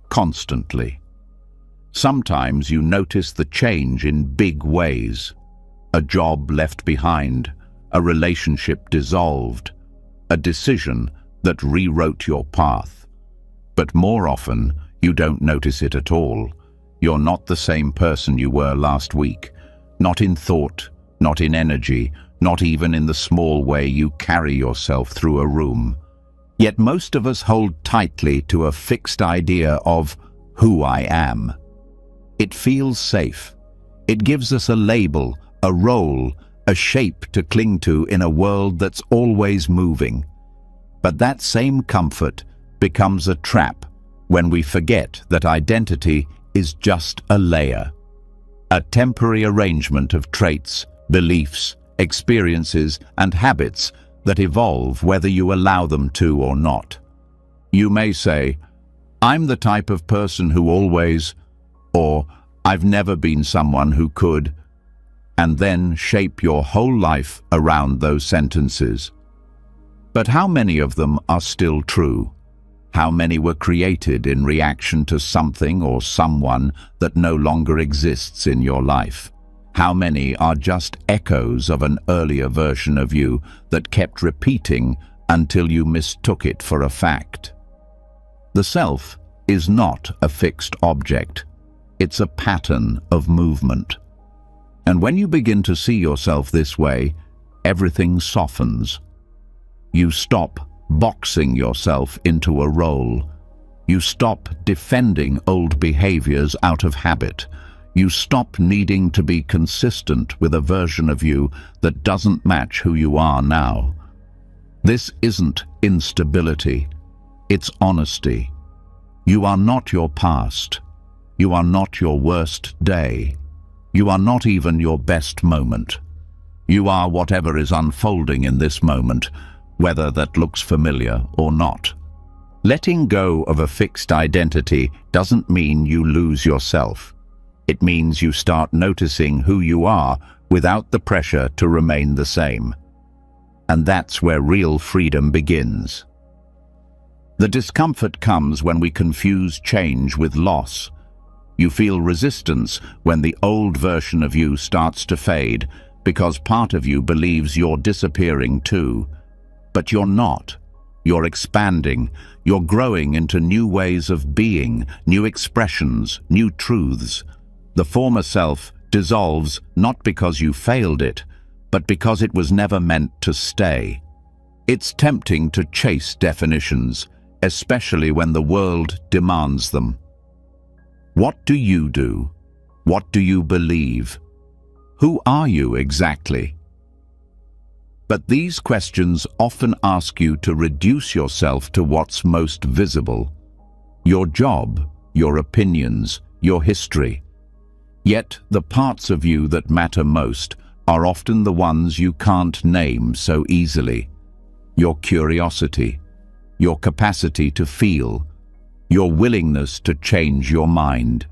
constantly. Sometimes you notice the change in big ways. A job left behind, a relationship dissolved, a decision that rewrote your path. But more often, you don't notice it at all. You're not the same person you were last week. Not in thought, not in energy, not even in the small way you carry yourself through a room. Yet most of us hold tightly to a fixed idea of who I am. It feels safe. It gives us a label, a role, a shape to cling to in a world that's always moving. But that same comfort becomes a trap when we forget that identity is just a layer, a temporary arrangement of traits, beliefs, experiences, and habits that evolve whether you allow them to or not. You may say, "I'm the type of person who always," or "I've never been someone who could," and then shape your whole life around those sentences. But how many of them are still true? How many were created in reaction to something or someone that no longer exists in your life? How many are just echoes of an earlier version of you that kept repeating until you mistook it for a fact? The self is not a fixed object. It's a pattern of movement. And when you begin to see yourself this way, everything softens. You stop boxing yourself into a role. You stop defending old behaviors out of habit. You stop needing to be consistent with a version of you that doesn't match who you are now. This isn't instability. It's honesty. You are not your past. You are not your worst day. You are not even your best moment. You are whatever is unfolding in this moment, whether that looks familiar or not. Letting go of a fixed identity doesn't mean you lose yourself. It means you start noticing who you are without the pressure to remain the same. And that's where real freedom begins. The discomfort comes when we confuse change with loss. You feel resistance when the old version of you starts to fade because part of you believes you're disappearing too. But you're not. You're expanding. You're growing into new ways of being, new expressions, new truths. The former self dissolves not because you failed it, but because it was never meant to stay. It's tempting to chase definitions, especially when the world demands them. What do you do? What do you believe? Who are you exactly? But these questions often ask you to reduce yourself to what's most visible: your job, your opinions, your history. Yet the parts of you that matter most are often the ones you can't name so easily. Your curiosity, your capacity to feel, your willingness to change your mind.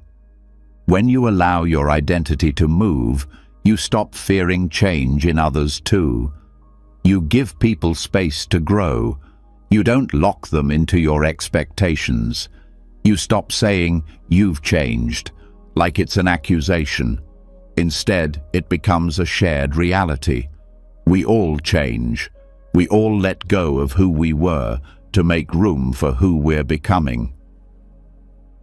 When you allow your identity to move, you stop fearing change in others too. You give people space to grow. You don't lock them into your expectations. You stop saying, "You've changed," like it's an accusation. Instead, it becomes a shared reality. We all change. We all let go of who we were to make room for who we're becoming.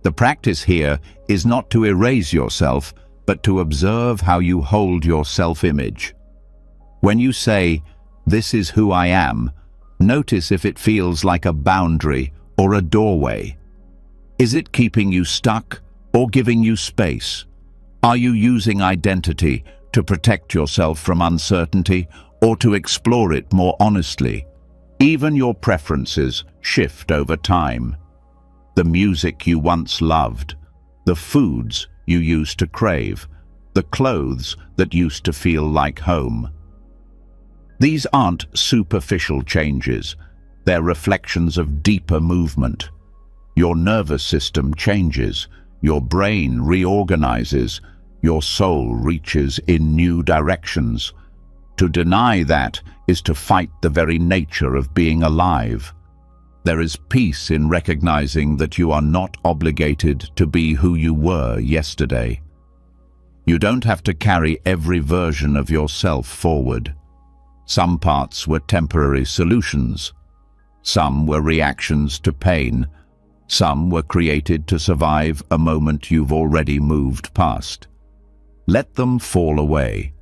The practice here is not to erase yourself, but to observe how you hold your self-image. When you say, "This is who I am," notice if it feels like a boundary or a doorway. Is it keeping you stuck or giving you space? Are you using identity to protect yourself from uncertainty or to explore it more honestly? Even your preferences shift over time. The music you once loved, the foods you used to crave, the clothes that used to feel like home. These aren't superficial changes. They're reflections of deeper movement. Your nervous system changes. your brain reorganizes, your soul reaches in new directions. To deny that is to fight the very nature of being alive. There is peace in recognizing that you are not obligated to be who you were yesterday. You don't have to carry every version of yourself forward. Some parts were temporary solutions. Some were reactions to pain. Some were created to survive a moment you've already moved past. Let them fall away.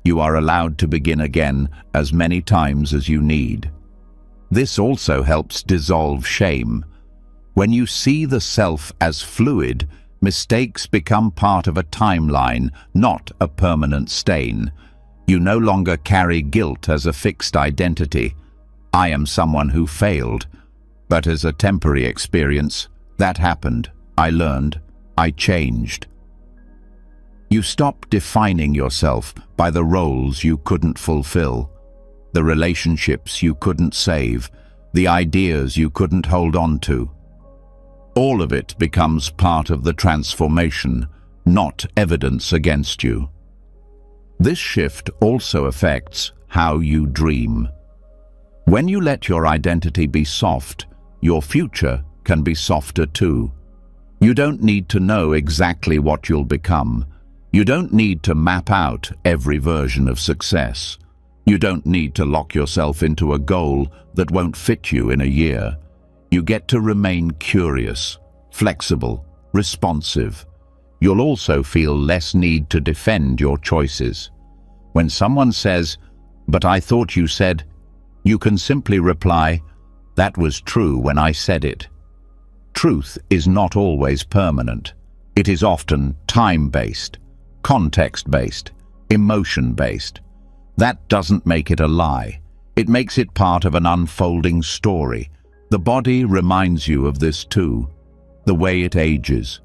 You are allowed to begin again as many times as you need. This also helps dissolve shame. When you see the self as fluid, mistakes become part of a timeline, not a permanent stain. You no longer carry guilt as a fixed identity. I am someone who failed, but as a temporary experience, that happened. I learned. I changed. You stop defining yourself by the roles you couldn't fulfill, the relationships you couldn't save, the ideas you couldn't hold on to. All of it becomes part of the transformation, not evidence against you. This shift also affects how you dream. When you let your identity be soft, your future can be softer too. You don't need to know exactly what you'll become. You don't need to map out every version of success. You don't need to lock yourself into a goal that won't fit you in a year. You get to remain curious, flexible, responsive. You'll also feel less need to defend your choices. When someone says, "But I thought you said," you can simply reply, "That was true when I said it." Truth is not always permanent. It is often time-based, context-based, emotion-based. That doesn't make it a lie. It makes it part of an unfolding story. The body reminds you of this too. The way it ages.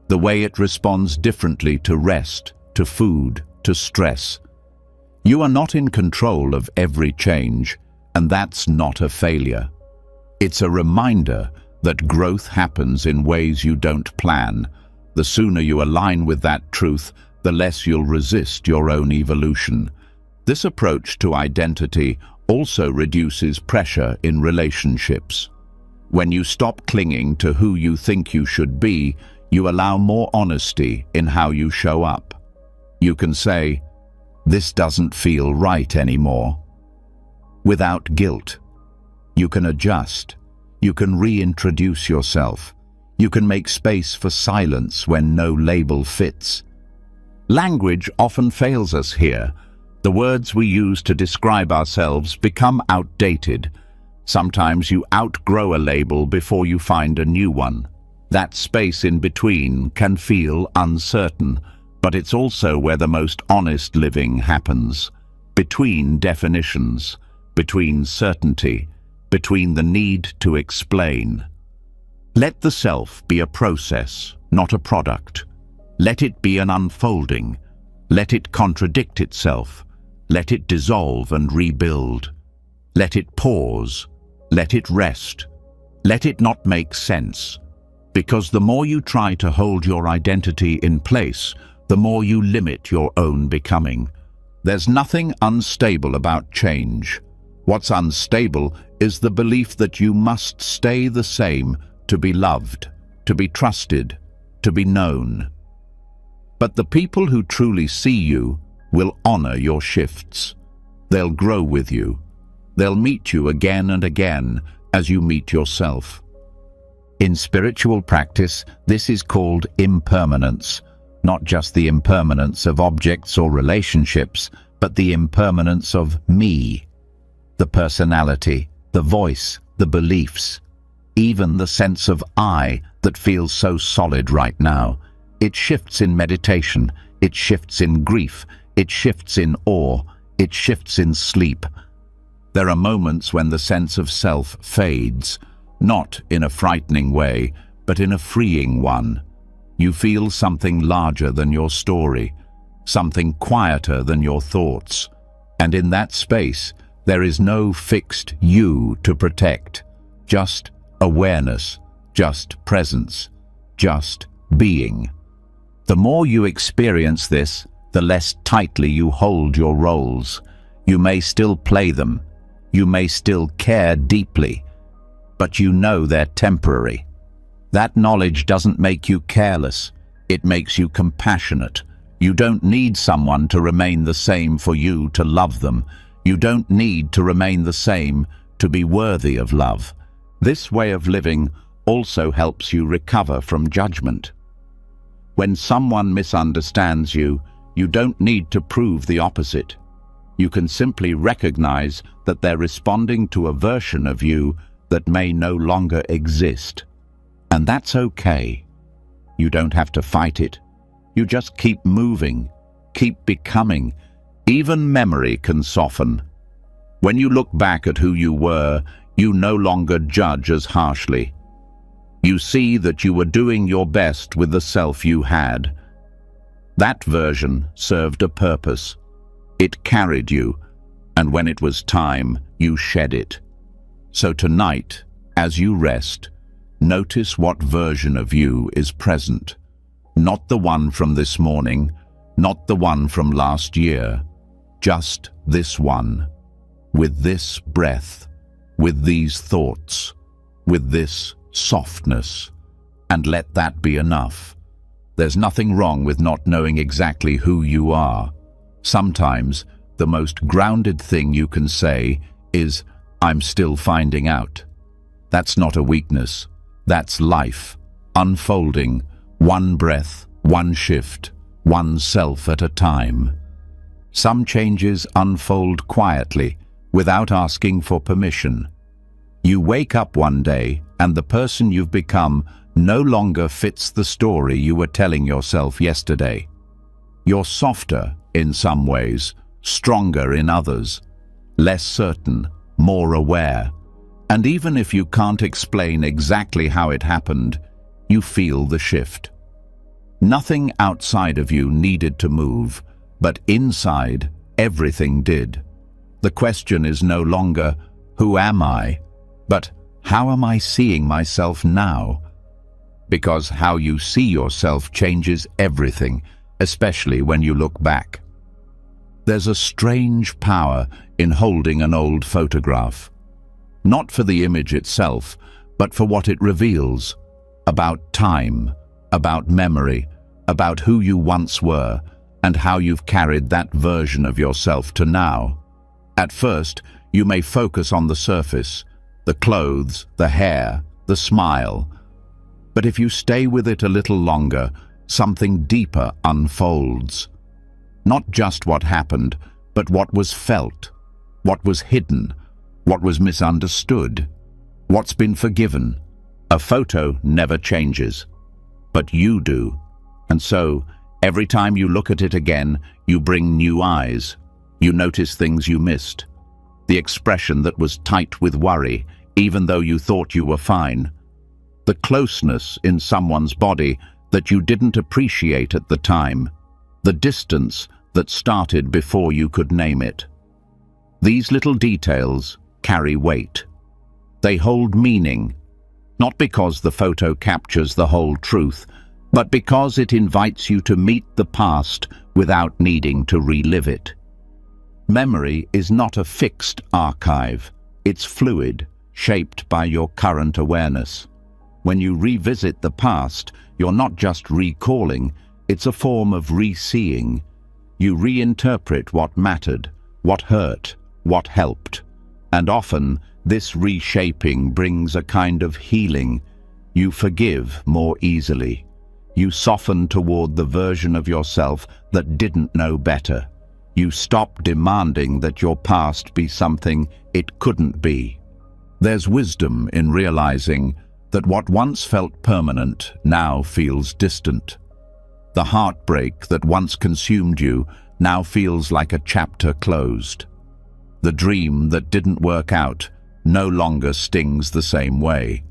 The way it responds differently to rest, to food, to stress. You are not in control of every change, and that's not a failure. It's a reminder that growth happens in ways you don't plan. The sooner you align with that truth, the less you'll resist your own evolution. This approach to identity also reduces pressure in relationships. When you stop clinging to who you think you should be, you allow more honesty in how you show up. You can say, "This doesn't feel right anymore," without guilt. You can adjust. You can reintroduce yourself. You can make space for silence when no label fits. Language often fails us here. The words we use to describe ourselves become outdated. Sometimes you outgrow a label before you find a new one. That space in between can feel uncertain, but it's also where the most honest living happens. Between definitions, between certainty, between the need to explain. Let the self be a process, not a product. Let it be an unfolding. Let it contradict itself. Let it dissolve and rebuild. Let it pause. Let it rest. Let it not make sense. Because the more you try to hold your identity in place, the more you limit your own becoming. There's nothing unstable about change. What's unstable is the belief that you must stay the same to be loved, to be trusted, to be known. But the people who truly see you will honor your shifts. They'll grow with you. They'll meet you again and again as you meet yourself. In spiritual practice, this is called impermanence, not just the impermanence of objects or relationships, but the impermanence of me, the personality, the voice, the beliefs, even the sense of I that feels so solid right now. It shifts in meditation, it shifts in grief, it shifts in awe, it shifts in sleep. There are moments when the sense of self fades, not in a frightening way, but in a freeing one. You feel something larger than your story, something quieter than your thoughts. And in that space, there is no fixed you to protect, just awareness, just presence, just being. The more you experience this, the less tightly you hold your roles. You may still play them. You may still care deeply, but you know they're temporary. That knowledge doesn't make you careless. It makes you compassionate. You don't need someone to remain the same for you to love them. You don't need to remain the same to be worthy of love. This way of living also helps you recover from judgment. When someone misunderstands you, you don't need to prove the opposite. You can simply recognize that they're responding to a version of you that may no longer exist. And that's okay. You don't have to fight it. You just keep moving, keep becoming. Even memory can soften. When you look back at who you were, you no longer judge as harshly. You see that you were doing your best with the self you had. That version served a purpose. It carried you, and when it was time, you shed it. So tonight, as you rest, notice what version of you is present. Not the one from this morning, not the one from last year, just this one, with this breath, with these thoughts, with this softness, and let that be enough. There's nothing wrong with not knowing exactly who you are. Sometimes the most grounded thing you can say is, "I'm still finding out." That's not a weakness. That's life, unfolding, one breath, one shift, one self at a time. Some changes unfold quietly, without asking for permission. You wake up one day and the person you've become no longer fits the story you were telling yourself yesterday. You're softer in some ways, stronger in others, less certain, more aware. And even if you can't explain exactly how it happened, you feel the shift. Nothing outside of you needed to move, but inside, everything did. The question is no longer, "Who am I?" but "How am I seeing myself now?" Because how you see yourself changes everything, especially when you look back. There's a strange power in holding an old photograph. Not for the image itself, but for what it reveals. About time, about memory, about who you once were, and how you've carried that version of yourself to now. At first, you may focus on the surface, the clothes, the hair, the smile. But if you stay with it a little longer, something deeper unfolds. Not just what happened, but what was felt, what was hidden, what was misunderstood, what's been forgiven. A photo never changes, but you do. And so, every time you look at it again, you bring new eyes. You notice things you missed. The expression that was tight with worry, even though you thought you were fine. The closeness in someone's body that you didn't appreciate at the time. The distance that started before you could name it. These little details carry weight. They hold meaning, not because the photo captures the whole truth, but because it invites you to meet the past without needing to relive it. Memory is not a fixed archive. It's fluid, shaped by your current awareness. When you revisit the past, you're not just recalling, it's a form of re-seeing. You reinterpret what mattered, what hurt, what helped. And often, this reshaping brings a kind of healing. You forgive more easily. You soften toward the version of yourself that didn't know better. You stop demanding that your past be something it couldn't be. There's wisdom in realizing that what once felt permanent now feels distant. The heartbreak that once consumed you now feels like a chapter closed. The dream that didn't work out no longer stings the same way.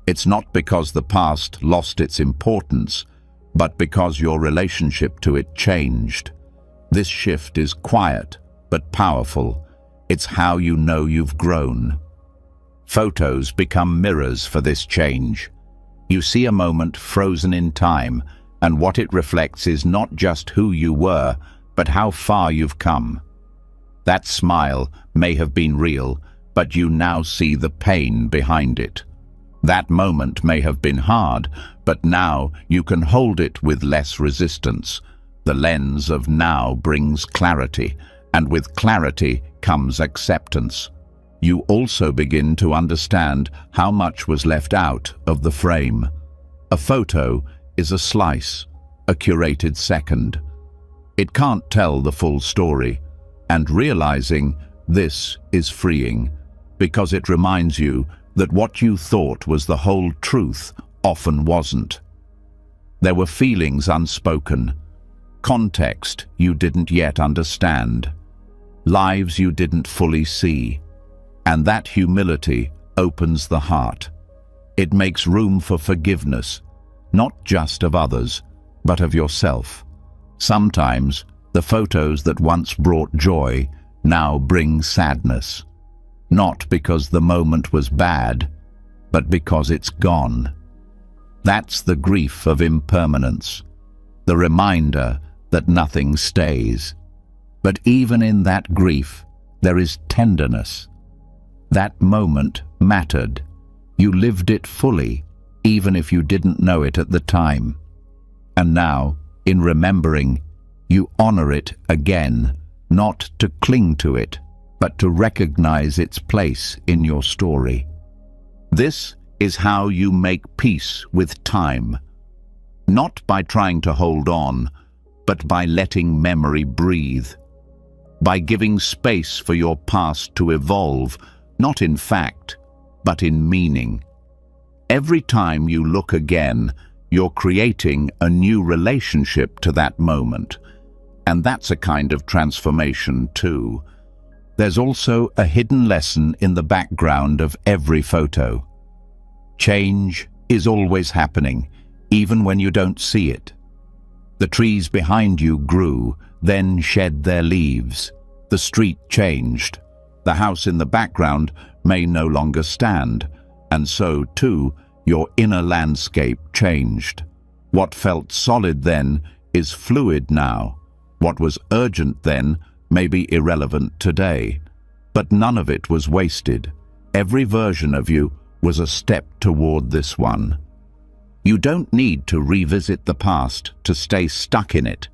It's not because the past lost its importance, but because your relationship to it changed. This shift is quiet but powerful. It's how you know you've grown. Photos become mirrors for this change. You see a moment frozen in time, and what it reflects is not just who you were, but how far you've come. That smile may have been real, but you now see the pain behind it. That moment may have been hard, but now you can hold it with less resistance. The lens of now brings clarity, and with clarity comes acceptance. You also begin to understand how much was left out of the frame. A photo is a slice, a curated second. It can't tell the full story, and realizing this is freeing, because it reminds you that what you thought was the whole truth often wasn't. There were feelings unspoken, context you didn't yet understand, lives you didn't fully see, and that humility opens the heart. It makes room for forgiveness, not just of others, but of yourself. Sometimes the photos that once brought joy now bring sadness, not because the moment was bad, but because it's gone. That's the grief of impermanence, the reminder that nothing stays. But even in that grief, there is tenderness. That moment mattered. You lived it fully, even if you didn't know it at the time. And now, in remembering, you honor it again, not to cling to it, but to recognize its place in your story. This is how you make peace with time, not by trying to hold on, but by letting memory breathe, by giving space for your past to evolve, not in fact, but in meaning. Every time you look again, you're creating a new relationship to that moment, and that's a kind of transformation too. There's also a hidden lesson in the background of every photo. Change is always happening, even when you don't see it. The trees behind you grew, then shed their leaves. The street changed. The house in the background may no longer stand, and so, too, your inner landscape changed. What felt solid then is fluid now. What was urgent then may be irrelevant today. But none of it was wasted. Every version of you was a step toward this one. You don't need to revisit the past to stay stuck in it.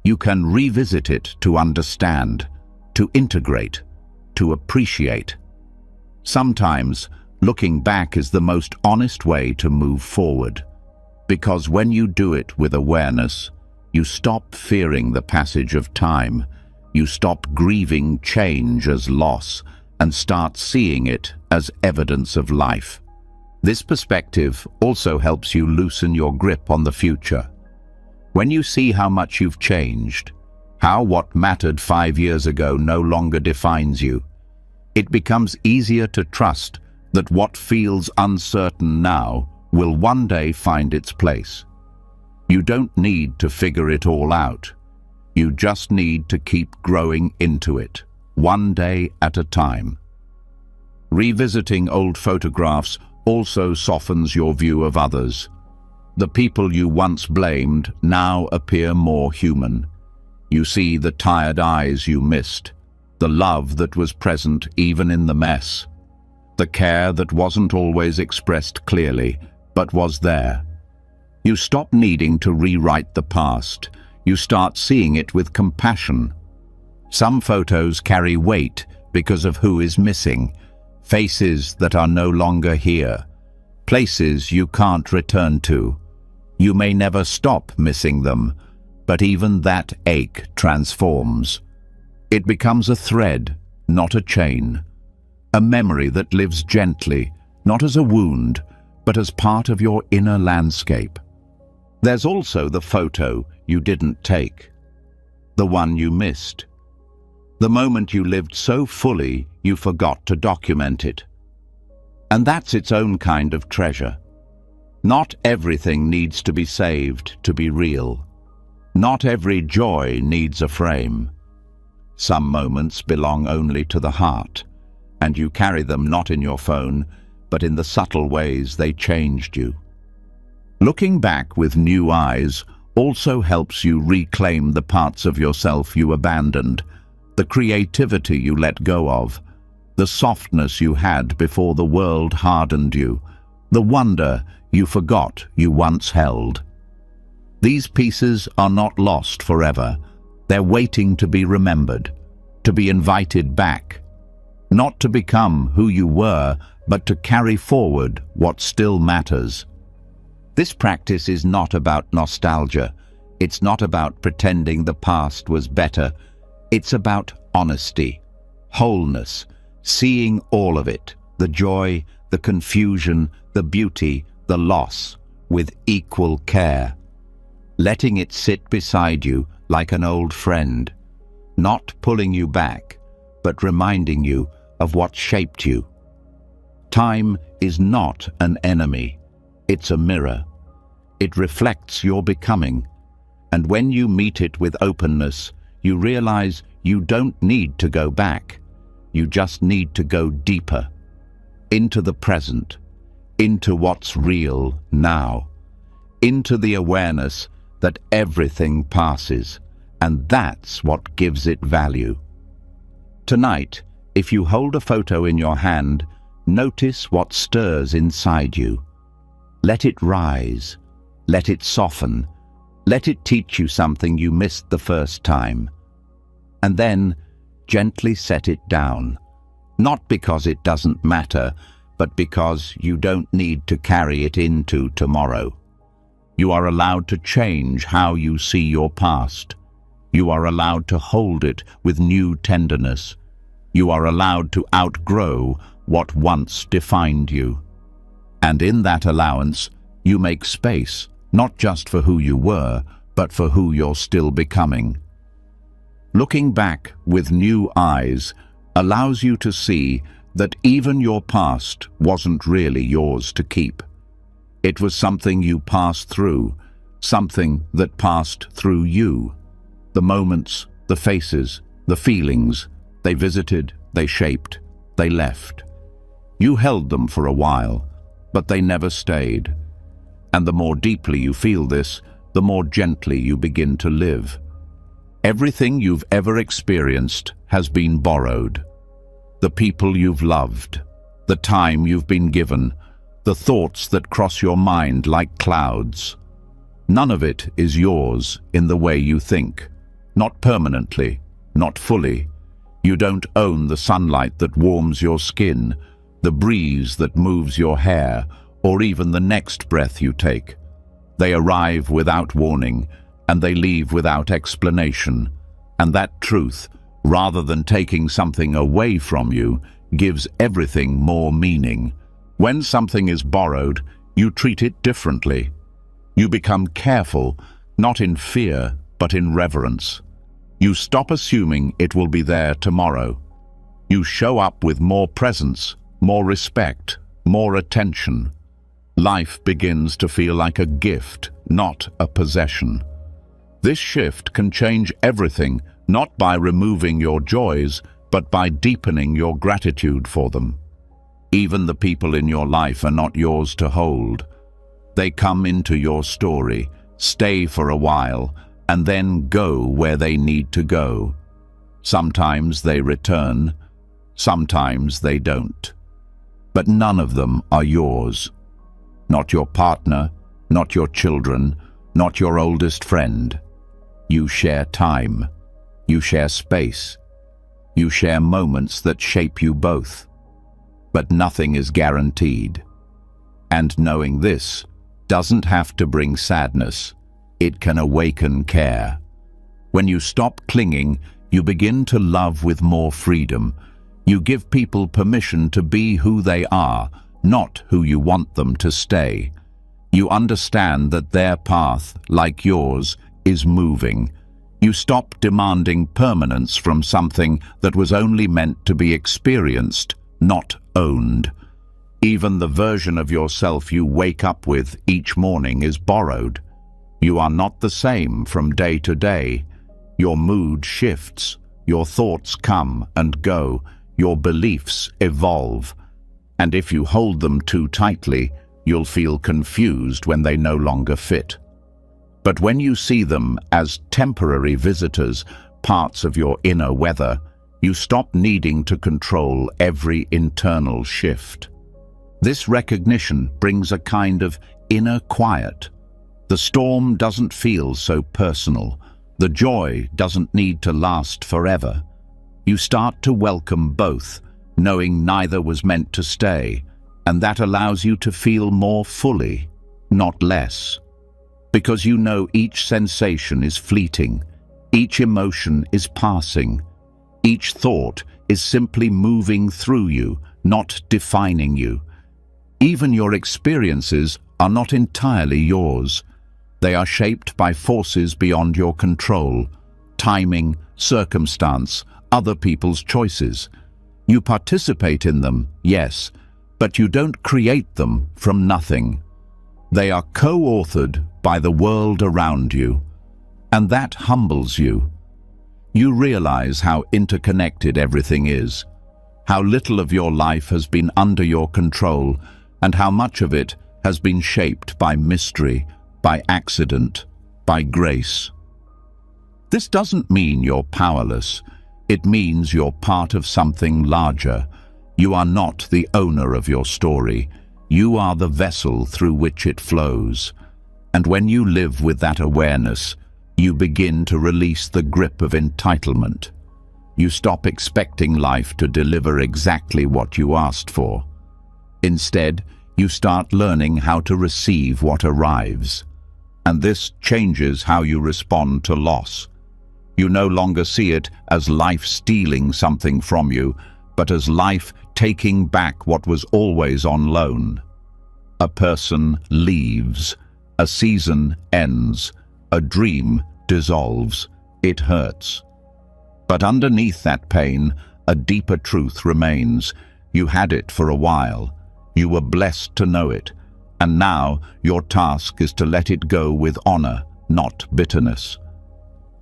You can revisit it to understand, to integrate, to appreciate. Sometimes, looking back is the most honest way to move forward, because when you do it with awareness, you stop fearing the passage of time, you stop grieving change as loss, and start seeing it as evidence of life. This perspective also helps you loosen your grip on the future. When you see how much you've changed, how what mattered 5 years ago no longer defines you, it becomes easier to trust that what feels uncertain now will one day find its place. You don't need to figure it all out. You just need to keep growing into it, one day at a time. Revisiting old photographs also softens your view of others. The people you once blamed now appear more human. You see the tired eyes you missed, the love that was present even in the mess, the care that wasn't always expressed clearly, but was there. You stop needing to rewrite the past. You start seeing it with compassion. Some photos carry weight because of who is missing, faces that are no longer here, places you can't return to. You may never stop missing them, but even that ache transforms. It becomes a thread, not a chain. A memory that lives gently, not as a wound, but as part of your inner landscape. There's also the photo you didn't take, the one you missed, the moment you lived so fully you forgot to document it. And that's its own kind of treasure. Not everything needs to be saved to be real. Not every joy needs a frame. Some moments belong only to the heart, and you carry them not in your phone, but in the subtle ways they changed you. Looking back with new eyes also helps you reclaim the parts of yourself you abandoned, the creativity you let go of, the softness you had before the world hardened you, the wonder you forgot you once held. These pieces are not lost forever. They're waiting to be remembered, to be invited back, not to become who you were, but to carry forward what still matters. This practice is not about nostalgia. It's not about pretending the past was better. It's about honesty, wholeness, seeing all of it, the joy, the confusion, the beauty, the loss, with equal care. Letting it sit beside you like an old friend, not pulling you back, but reminding you of what shaped you. Time is not an enemy. It's a mirror. It reflects your becoming. And when you meet it with openness, you realize you don't need to go back. You just need to go deeper, into the present, into what's real now, into the awareness that everything passes, and that's what gives it value. Tonight, if you hold a photo in your hand, notice what stirs inside you. Let it rise. Let it soften. Let it teach you something you missed the first time. And then, gently set it down. Not because it doesn't matter, but because you don't need to carry it into tomorrow. You are allowed to change how you see your past. You are allowed to hold it with new tenderness. You are allowed to outgrow what once defined you. And in that allowance, you make space, not just for who you were, but for who you're still becoming. Looking back with new eyes allows you to see that even your past wasn't really yours to keep. It was something you passed through, something that passed through you. The moments, the faces, the feelings, they visited, they shaped, they left. You held them for a while, but they never stayed. And the more deeply you feel this, the more gently you begin to live. Everything you've ever experienced has been borrowed. The people you've loved, the time you've been given, the thoughts that cross your mind like clouds. None of it is yours in the way you think. Not permanently, not fully. You don't own the sunlight that warms your skin, the breeze that moves your hair, or even the next breath you take. They arrive without warning, and they leave without explanation. And that truth, rather than taking something away from you, gives everything more meaning. When something is borrowed, you treat it differently. You become careful, not in fear, but in reverence. You stop assuming it will be there tomorrow. You show up with more presence, more respect, more attention. Life begins to feel like a gift, not a possession. This shift can change everything, not by removing your joys, but by deepening your gratitude for them. Even the people in your life are not yours to hold. They come into your story, stay for a while, and then go where they need to go. Sometimes they return, sometimes they don't. But none of them are yours. Not your partner, not your children, not your oldest friend. You share time. You share space. You share moments that shape you both. But nothing is guaranteed. And knowing this doesn't have to bring sadness. It can awaken care. When you stop clinging, you begin to love with more freedom. You give people permission to be who they are, not who you want them to stay. You understand that their path, like yours, is moving. You stop demanding permanence from something that was only meant to be experienced, not owned. Even the version of yourself you wake up with each morning is borrowed. You are not the same from day to day. Your mood shifts, your thoughts come and go, your beliefs evolve. And if you hold them too tightly, You'll feel confused when they no longer fit. But when you see them as temporary visitors, parts of your inner weather, you stop needing to control every internal shift. This recognition brings a kind of inner quiet. The storm doesn't feel so personal. The joy doesn't need to last forever. You start to welcome both, knowing neither was meant to stay, and that allows you to feel more fully, not less. Because you know each sensation is fleeting, each emotion is passing, each thought is simply moving through you, not defining you. Even your experiences are not entirely yours. They are shaped by forces beyond your control, timing, circumstance, other people's choices. You participate in them, yes, but you don't create them from nothing. They are co-authored by the world around you, and that humbles you. You realize how interconnected everything is, how little of your life has been under your control, and how much of it has been shaped by mystery, by accident, by grace. This doesn't mean you're powerless. It means you're part of something larger. You are not the owner of your story. You are the vessel through which it flows. And when you live with that awareness, you begin to release the grip of entitlement. You stop expecting life to deliver exactly what you asked for. Instead, you start learning how to receive what arrives. And this changes how you respond to loss. You no longer see it as life stealing something from you, but as life taking back what was always on loan. A person leaves, a season ends, a dream dissolves. It hurts. But underneath that pain, a deeper truth remains. You had it for a while. You were blessed to know it. And now your task is to let it go with honor, not bitterness.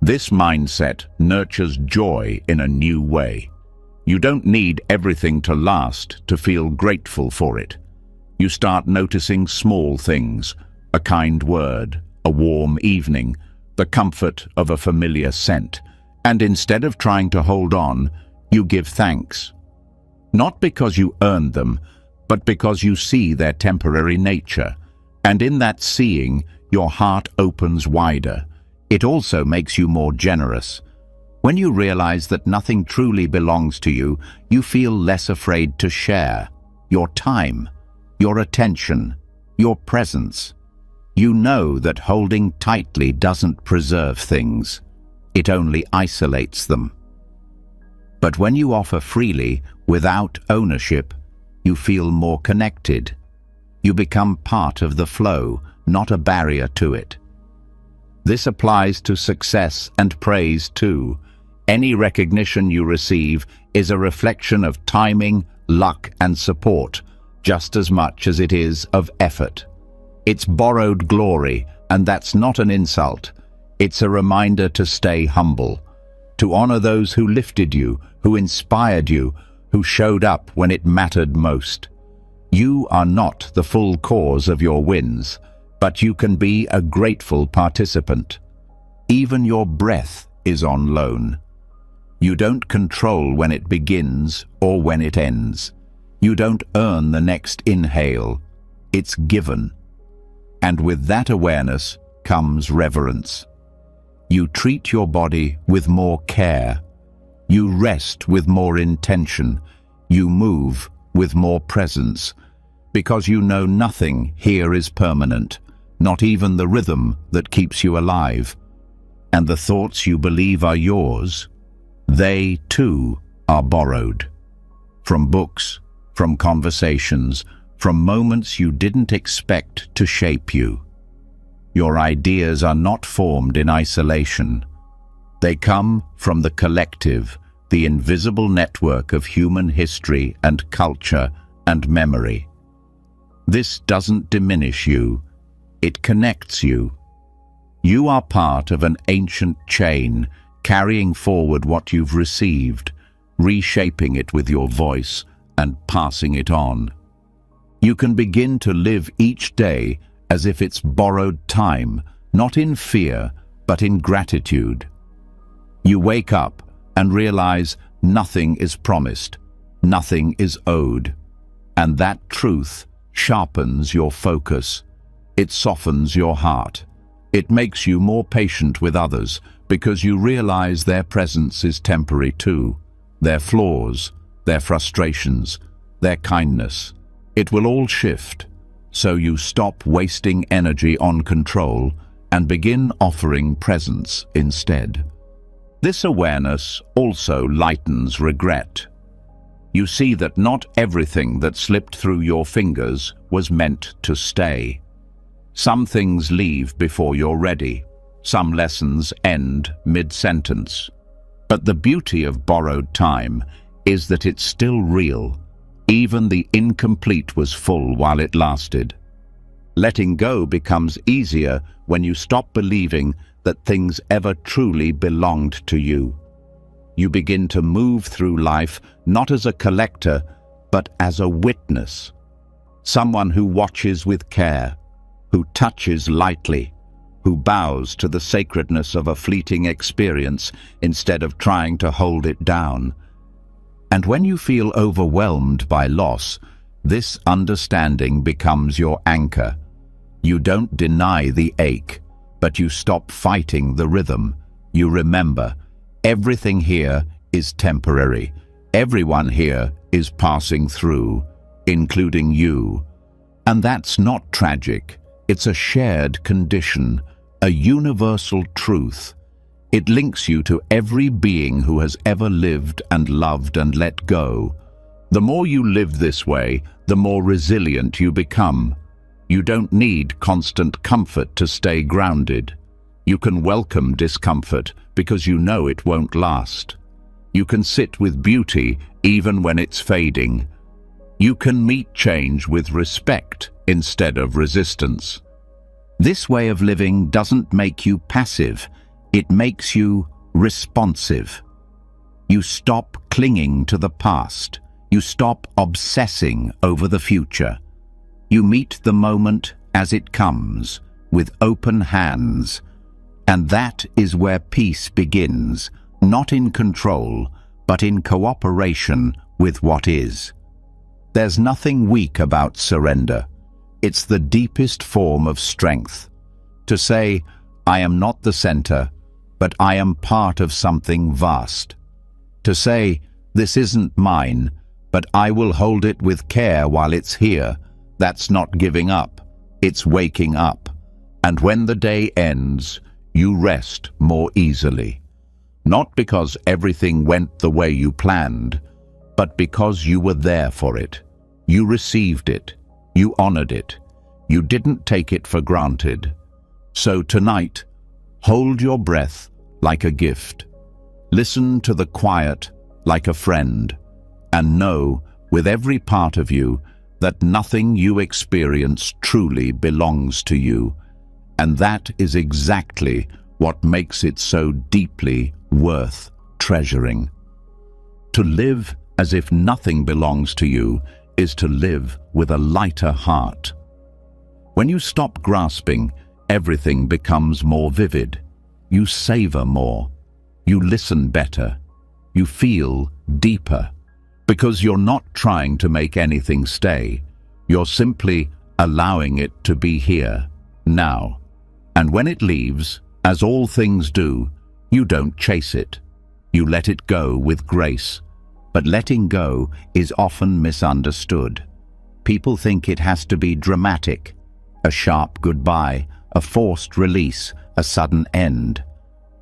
This mindset nurtures joy in a new way. You don't need everything to last to feel grateful for it. You start noticing small things, a kind word, a warm evening, the comfort of a familiar scent, and instead of trying to hold on, you give thanks. Not because you earned them, but because you see their temporary nature, and in that seeing, your heart opens wider. It also makes you more generous. When you realize that nothing truly belongs to you, you feel less afraid to share your time, your attention, your presence. You know that holding tightly doesn't preserve things. It only isolates them. But when you offer freely, without ownership, you feel more connected. You become part of the flow, not a barrier to it. This applies to success and praise too. Any recognition you receive is a reflection of timing, luck, and support, just as much as it is of effort. It's borrowed glory, and that's not an insult. It's a reminder to stay humble, to honor those who lifted you, who inspired you, who showed up when it mattered most. You are not the full cause of your wins, but you can be a grateful participant. Even your breath is on loan. You don't control when it begins or when it ends. You don't earn the next inhale. It's given. And with that awareness comes reverence. You treat your body with more care. You rest with more intention. You move with more presence. Because you know nothing here is permanent, not even the rhythm that keeps you alive. And the thoughts you believe are yours, they too are borrowed. From books, from conversations, from moments you didn't expect to shape you. Your ideas are not formed in isolation. They come from the collective, the invisible network of human history and culture and memory. This doesn't diminish you, it connects you. You are part of an ancient chain, carrying forward what you've received, reshaping it with your voice and passing it on. You can begin to live each day as if it's borrowed time, not in fear, but in gratitude. You wake up and realize nothing is promised, nothing is owed. And that truth sharpens your focus. It softens your heart. It makes you more patient with others because you realize their presence is temporary too. Their flaws, their frustrations, their kindness. It will all shift, so you stop wasting energy on control and begin offering presence instead. This awareness also lightens regret. You see that not everything that slipped through your fingers was meant to stay. Some things leave before you're ready. Some lessons end mid-sentence. But the beauty of borrowed time is that it's still real. Even the incomplete was full while it lasted. Letting go becomes easier when you stop believing that things ever truly belonged to you. You begin to move through life not as a collector, but as a witness. Someone who watches with care, who touches lightly, who bows to the sacredness of a fleeting experience instead of trying to hold it down. And when you feel overwhelmed by loss, this understanding becomes your anchor. You don't deny the ache, but you stop fighting the rhythm. You remember, everything here is temporary. Everyone here is passing through, including you. And that's not tragic. It's a shared condition, a universal truth. It links you to every being who has ever lived and loved and let go. The more you live this way, the more resilient you become. You don't need constant comfort to stay grounded. You can welcome discomfort because you know it won't last. You can sit with beauty even when it's fading. You can meet change with respect instead of resistance. This way of living doesn't make you passive. It makes you responsive. You stop clinging to the past. You stop obsessing over the future. You meet the moment as it comes, with open hands. And that is where peace begins, not in control, but in cooperation with what is. There's nothing weak about surrender. It's the deepest form of strength. To say, I am not the center, but I am part of something vast. To say, this isn't mine, but I will hold it with care while it's here. That's not giving up, it's waking up. And when the day ends, you rest more easily. Not because everything went the way you planned, but because you were there for it. You received it. You honored it. You didn't take it for granted. So tonight, hold your breath like a gift. Listen to the quiet like a friend. And know, with every part of you, that nothing you experience truly belongs to you. And that is exactly what makes it so deeply worth treasuring. To live as if nothing belongs to you is to live with a lighter heart. When you stop grasping, everything becomes more vivid. You savor more. You listen better. You feel deeper. Because you're not trying to make anything stay. You're simply allowing it to be here, now. And when it leaves, as all things do, you don't chase it. You let it go with grace. But letting go is often misunderstood. People think it has to be dramatic. A sharp goodbye, a forced release, a sudden end.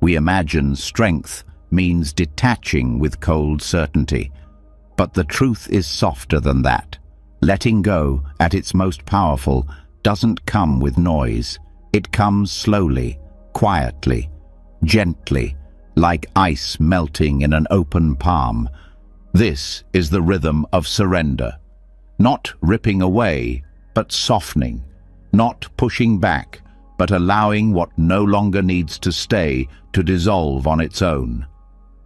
We imagine strength means detaching with cold certainty. But the truth is softer than that. Letting go, at its most powerful, doesn't come with noise. It comes slowly, quietly, gently, like ice melting in an open palm. This is the rhythm of surrender. Not ripping away, but softening. Not pushing back, but allowing what no longer needs to stay to dissolve on its own.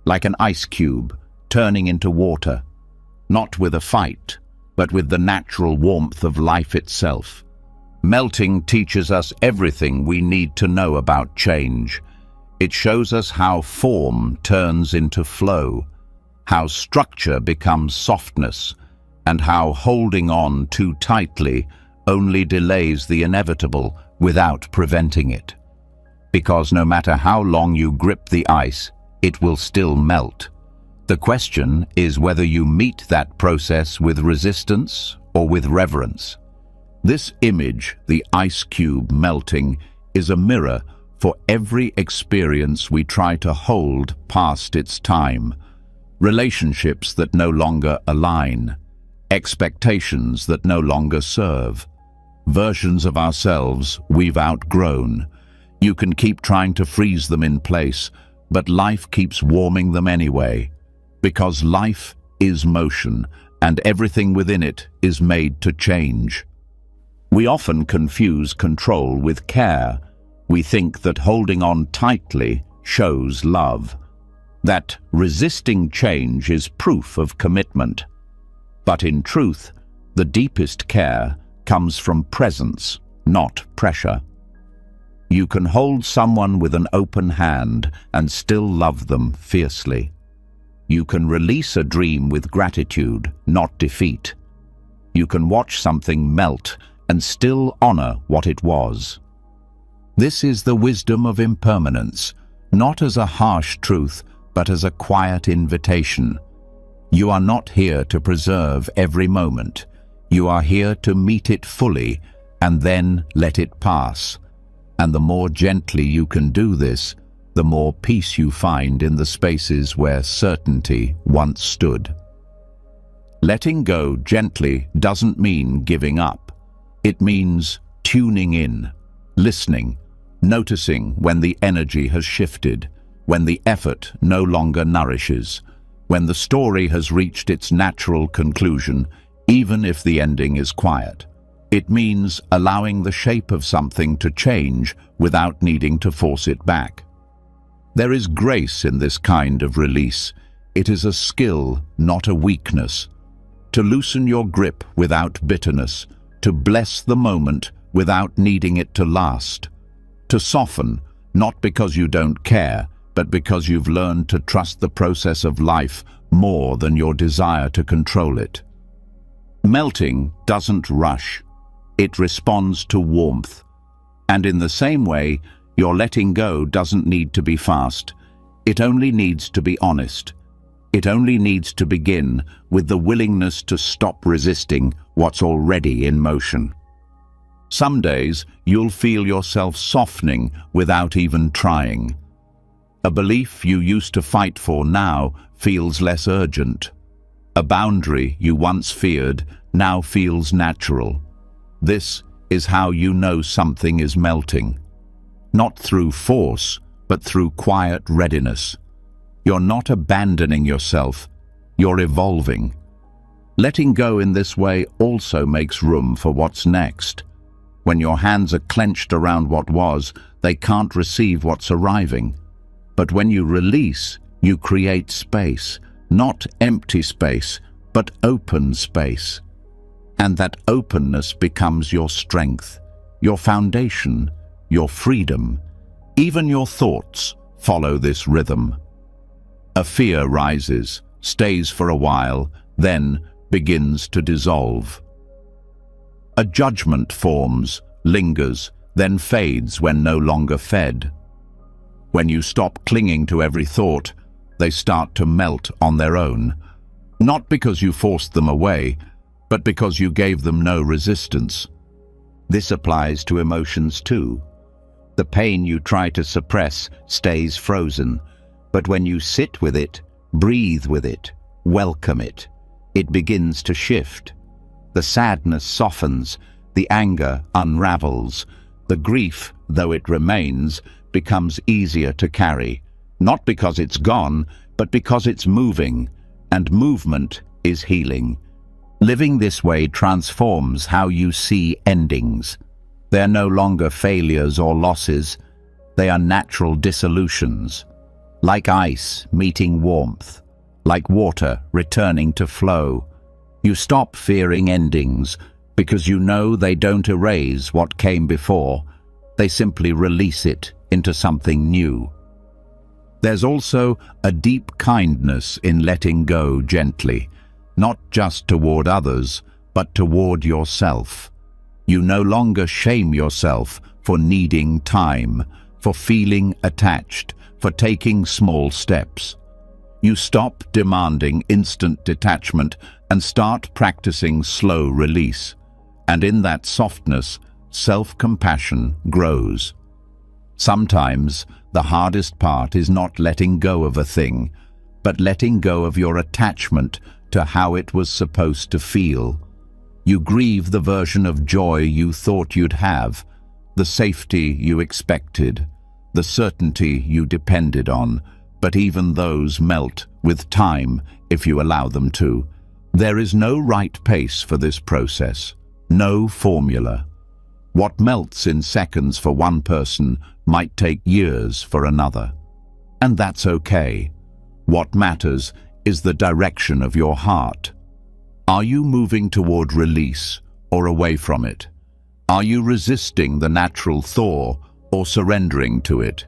Like an ice cube turning into water. Not with a fight, but with the natural warmth of life itself. Melting teaches us everything we need to know about change. It shows us how form turns into flow, how structure becomes softness, and how holding on too tightly only delays the inevitable without preventing it. Because no matter how long you grip the ice, it will still melt. The question is whether you meet that process with resistance or with reverence. This image, the ice cube melting, is a mirror for every experience we try to hold past its time. Relationships that no longer align, expectations that no longer serve, versions of ourselves we've outgrown. You can keep trying to freeze them in place, but life keeps warming them anyway. Because life is motion, and everything within it is made to change. We often confuse control with care. We think that holding on tightly shows love, that resisting change is proof of commitment. But in truth, the deepest care comes from presence, not pressure. You can hold someone with an open hand and still love them fiercely. You can release a dream with gratitude, not defeat. You can watch something melt and still honor what it was. This is the wisdom of impermanence, not as a harsh truth, but as a quiet invitation. You are not here to preserve every moment. You are here to meet it fully and then let it pass. And the more gently you can do this, the more peace you find in the spaces where certainty once stood. Letting go gently doesn't mean giving up. It means tuning in, listening, noticing when the energy has shifted, when the effort no longer nourishes, when the story has reached its natural conclusion, even if the ending is quiet. It means allowing the shape of something to change without needing to force it back. There is grace in this kind of release. It is a skill, not a weakness. To loosen your grip without bitterness, to bless the moment without needing it to last. To soften, not because you don't care, but because you've learned to trust the process of life more than your desire to control it. Melting doesn't rush. It responds to warmth. And in the same way, your letting go doesn't need to be fast. It only needs to be honest. It only needs to begin with the willingness to stop resisting what's already in motion. Some days, you'll feel yourself softening without even trying. A belief you used to fight for now feels less urgent. A boundary you once feared now feels natural. This is how you know something is melting. Not through force, but through quiet readiness. You're not abandoning yourself, you're evolving. Letting go in this way also makes room for what's next. When your hands are clenched around what was, they can't receive what's arriving. But when you release, you create space, not empty space, but open space. And that openness becomes your strength, your foundation, your freedom. Even your thoughts follow this rhythm. A fear rises, stays for a while, then begins to dissolve. A judgment forms, lingers, then fades when no longer fed. When you stop clinging to every thought, they start to melt on their own. Not because you forced them away, but because you gave them no resistance. This applies to emotions too. The pain you try to suppress stays frozen, but when you sit with it, breathe with it, welcome it, it begins to shift. The sadness softens, the anger unravels, the grief, though it remains, becomes easier to carry, not because it's gone, but because it's moving, and movement is healing. Living this way transforms how you see endings. They're no longer failures or losses. They are natural dissolutions. Like ice meeting warmth. Like water returning to flow. You stop fearing endings because you know they don't erase what came before. They simply release it into something new. There's also a deep kindness in letting go gently, not just toward others, but toward yourself. You no longer shame yourself for needing time, for feeling attached, for taking small steps. You stop demanding instant detachment and start practicing slow release. And in that softness, self-compassion grows. Sometimes the hardest part is not letting go of a thing, but letting go of your attachment to how it was supposed to feel. You grieve the version of joy you thought you'd have, the safety you expected, the certainty you depended on, but even those melt with time if you allow them to. There is no right pace for this process, no formula. What melts in seconds for one person might take years for another. And that's okay. What matters is the direction of your heart. Are you moving toward release or away from it? Are you resisting the natural thaw or surrendering to it?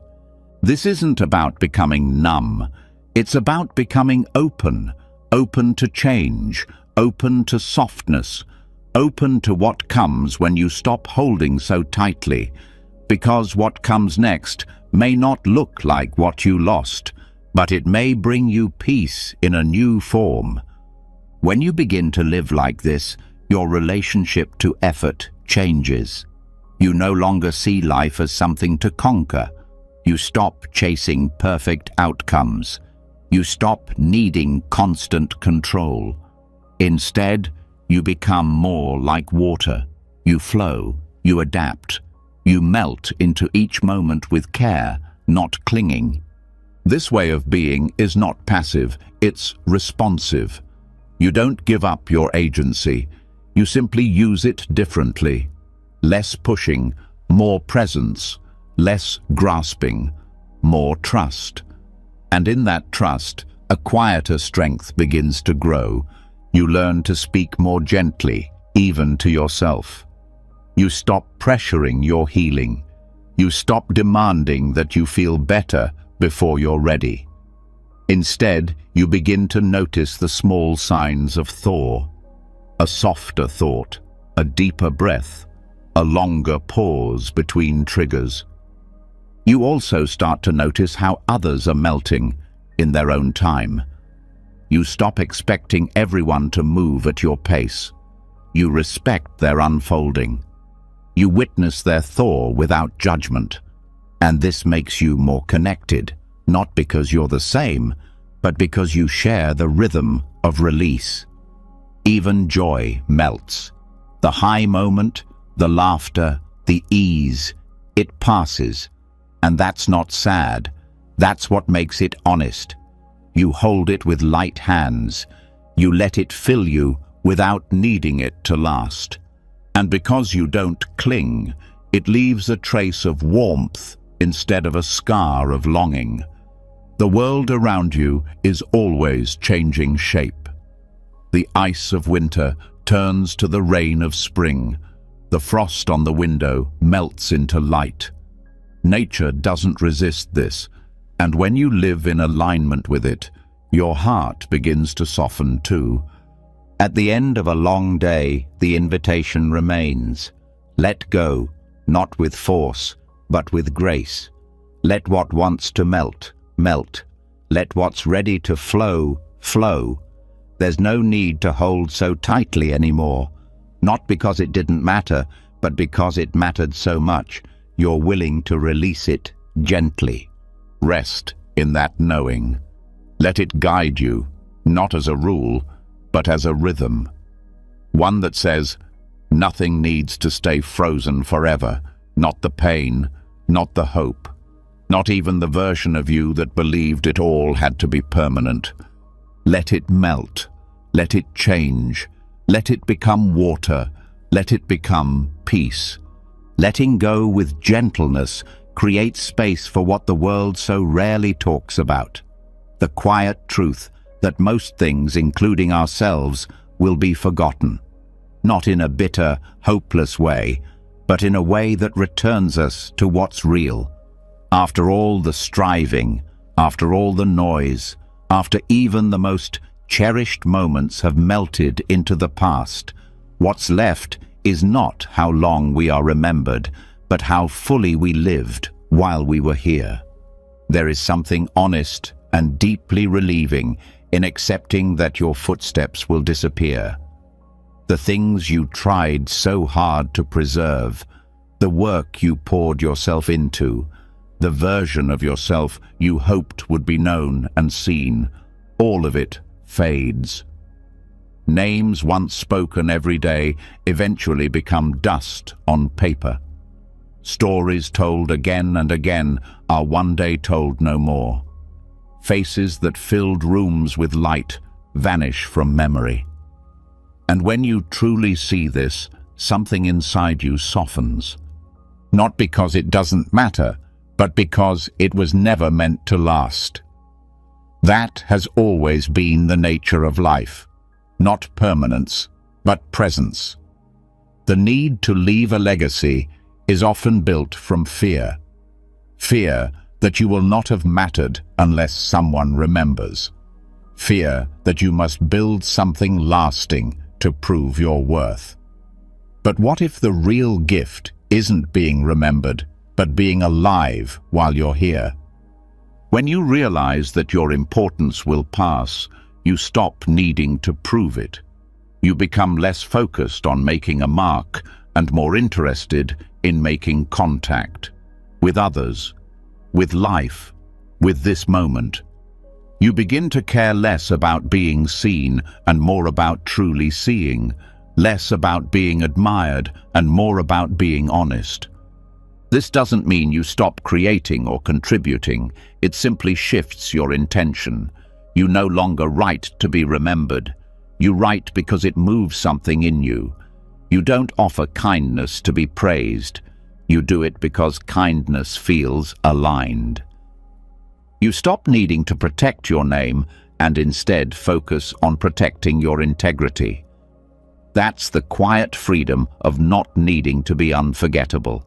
This isn't about becoming numb. It's about becoming open, open to change, open to softness, open to what comes when you stop holding so tightly, because what comes next may not look like what you lost, but it may bring you peace in a new form. When you begin to live like this, your relationship to effort changes. You no longer see life as something to conquer. You stop chasing perfect outcomes. You stop needing constant control. Instead, you become more like water. You flow, you adapt, you melt into each moment with care, not clinging. This way of being is not passive, it's responsive. You don't give up your agency, you simply use it differently. Less pushing, more presence, less grasping, more trust. And in that trust, a quieter strength begins to grow. You learn to speak more gently, even to yourself. You stop pressuring your healing. You stop demanding that you feel better before you're ready. Instead, you begin to notice the small signs of thaw. A softer thought, a deeper breath, a longer pause between triggers. You also start to notice how others are melting in their own time. You stop expecting everyone to move at your pace. You respect their unfolding. You witness their thaw without judgment. And this makes you more connected, not because you're the same, but because you share the rhythm of release. Even joy melts. The high moment, the laughter, the ease, it passes. And that's not sad. That's what makes it honest. You hold it with light hands. You let it fill you without needing it to last. And because you don't cling, it leaves a trace of warmth instead of a scar of longing. The world around you is always changing shape. The ice of winter turns to the rain of spring. The frost on the window melts into light. Nature doesn't resist this, and when you live in alignment with it, your heart begins to soften too. At the end of a long day, the invitation remains. Let go, not with force, but with grace. Let what wants to melt, melt. Let what's ready to flow, flow. There's no need to hold so tightly anymore. Not because it didn't matter, but because it mattered so much. You're willing to release it gently. Rest in that knowing. Let it guide you, not as a rule, but as a rhythm. One that says, nothing needs to stay frozen forever. Not the pain, not the hope. Not even the version of you that believed it all had to be permanent. Let it melt. Let it change. Let it become water. Let it become peace. Letting go with gentleness creates space for what the world so rarely talks about. The quiet truth that most things, including ourselves, will be forgotten. Not in a bitter, hopeless way, but in a way that returns us to what's real. After all the striving, after all the noise, after even the most cherished moments have melted into the past, what's left is not how long we are remembered, but how fully we lived while we were here. There is something honest and deeply relieving in accepting that your footsteps will disappear. The things you tried so hard to preserve, the work you poured yourself into, the version of yourself you hoped would be known and seen, all of it fades. Names once spoken every day eventually become dust on paper. Stories told again and again are one day told no more. Faces that filled rooms with light vanish from memory. And when you truly see this, something inside you softens. Not because it doesn't matter, but because it was never meant to last. That has always been the nature of life. Not permanence, but presence. The need to leave a legacy is often built from fear. Fear that you will not have mattered unless someone remembers. Fear that you must build something lasting to prove your worth. But what if the real gift isn't being remembered, but being alive while you're here? When you realize that your importance will pass, you stop needing to prove it. You become less focused on making a mark and more interested in making contact with others, with life, with this moment. You begin to care less about being seen and more about truly seeing, less about being admired and more about being honest. This doesn't mean you stop creating or contributing, it simply shifts your intention. You no longer write to be remembered. You write because it moves something in you. You don't offer kindness to be praised. You do it because kindness feels aligned. You stop needing to protect your name and instead focus on protecting your integrity. That's the quiet freedom of not needing to be unforgettable.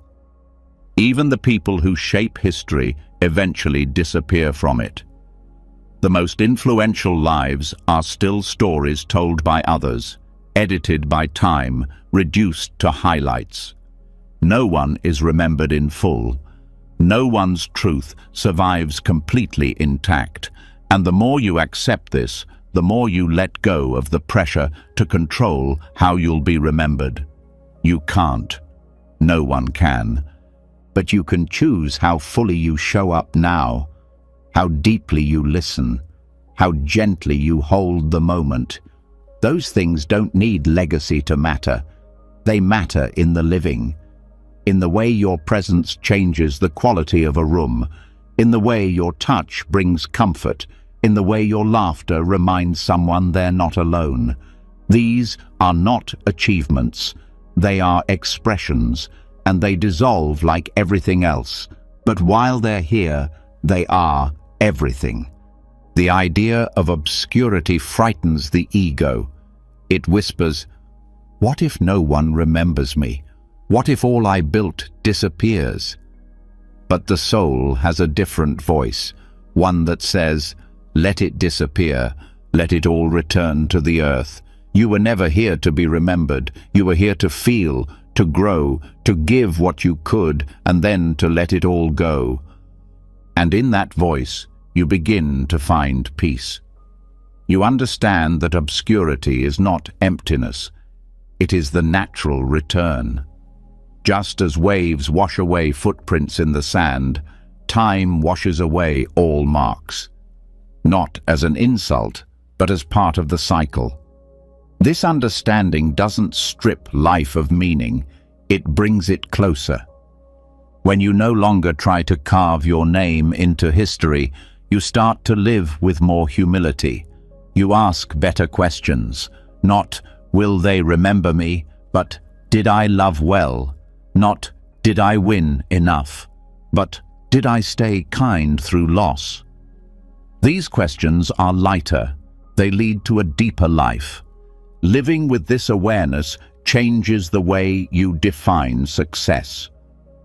Even the people who shape history eventually disappear from it. The most influential lives are still stories told by others, edited by time, reduced to highlights. No one is remembered in full. No one's truth survives completely intact, and the more you accept this, the more you let go of the pressure to control how you'll be remembered. You can't. No one can. But you can choose how fully you show up now, how deeply you listen, how gently you hold the moment. Those things don't need legacy to matter. They matter in the living. In the way your presence changes the quality of a room, in the way your touch brings comfort, in the way your laughter reminds someone they're not alone. These are not achievements, they are expressions, and they dissolve like everything else. But while they're here, they are everything. The idea of obscurity frightens the ego. It whispers, "What if no one remembers me? What if all I built disappears?" But the soul has a different voice, one that says, "Let it disappear, let it all return to the earth. You were never here to be remembered. You were here to feel, to grow, to give what you could, and then to let it all go." And in that voice, you begin to find peace. You understand that obscurity is not emptiness. It is the natural return. Just as waves wash away footprints in the sand, time washes away all marks. Not as an insult, but as part of the cycle. This understanding doesn't strip life of meaning, it brings it closer. When you no longer try to carve your name into history, you start to live with more humility. You ask better questions, not "Will they remember me?" but "Did I love well?" Not "Did I win enough?" but "Did I stay kind through loss?" These questions are lighter. They lead to a deeper life. Living with this awareness changes the way you define success.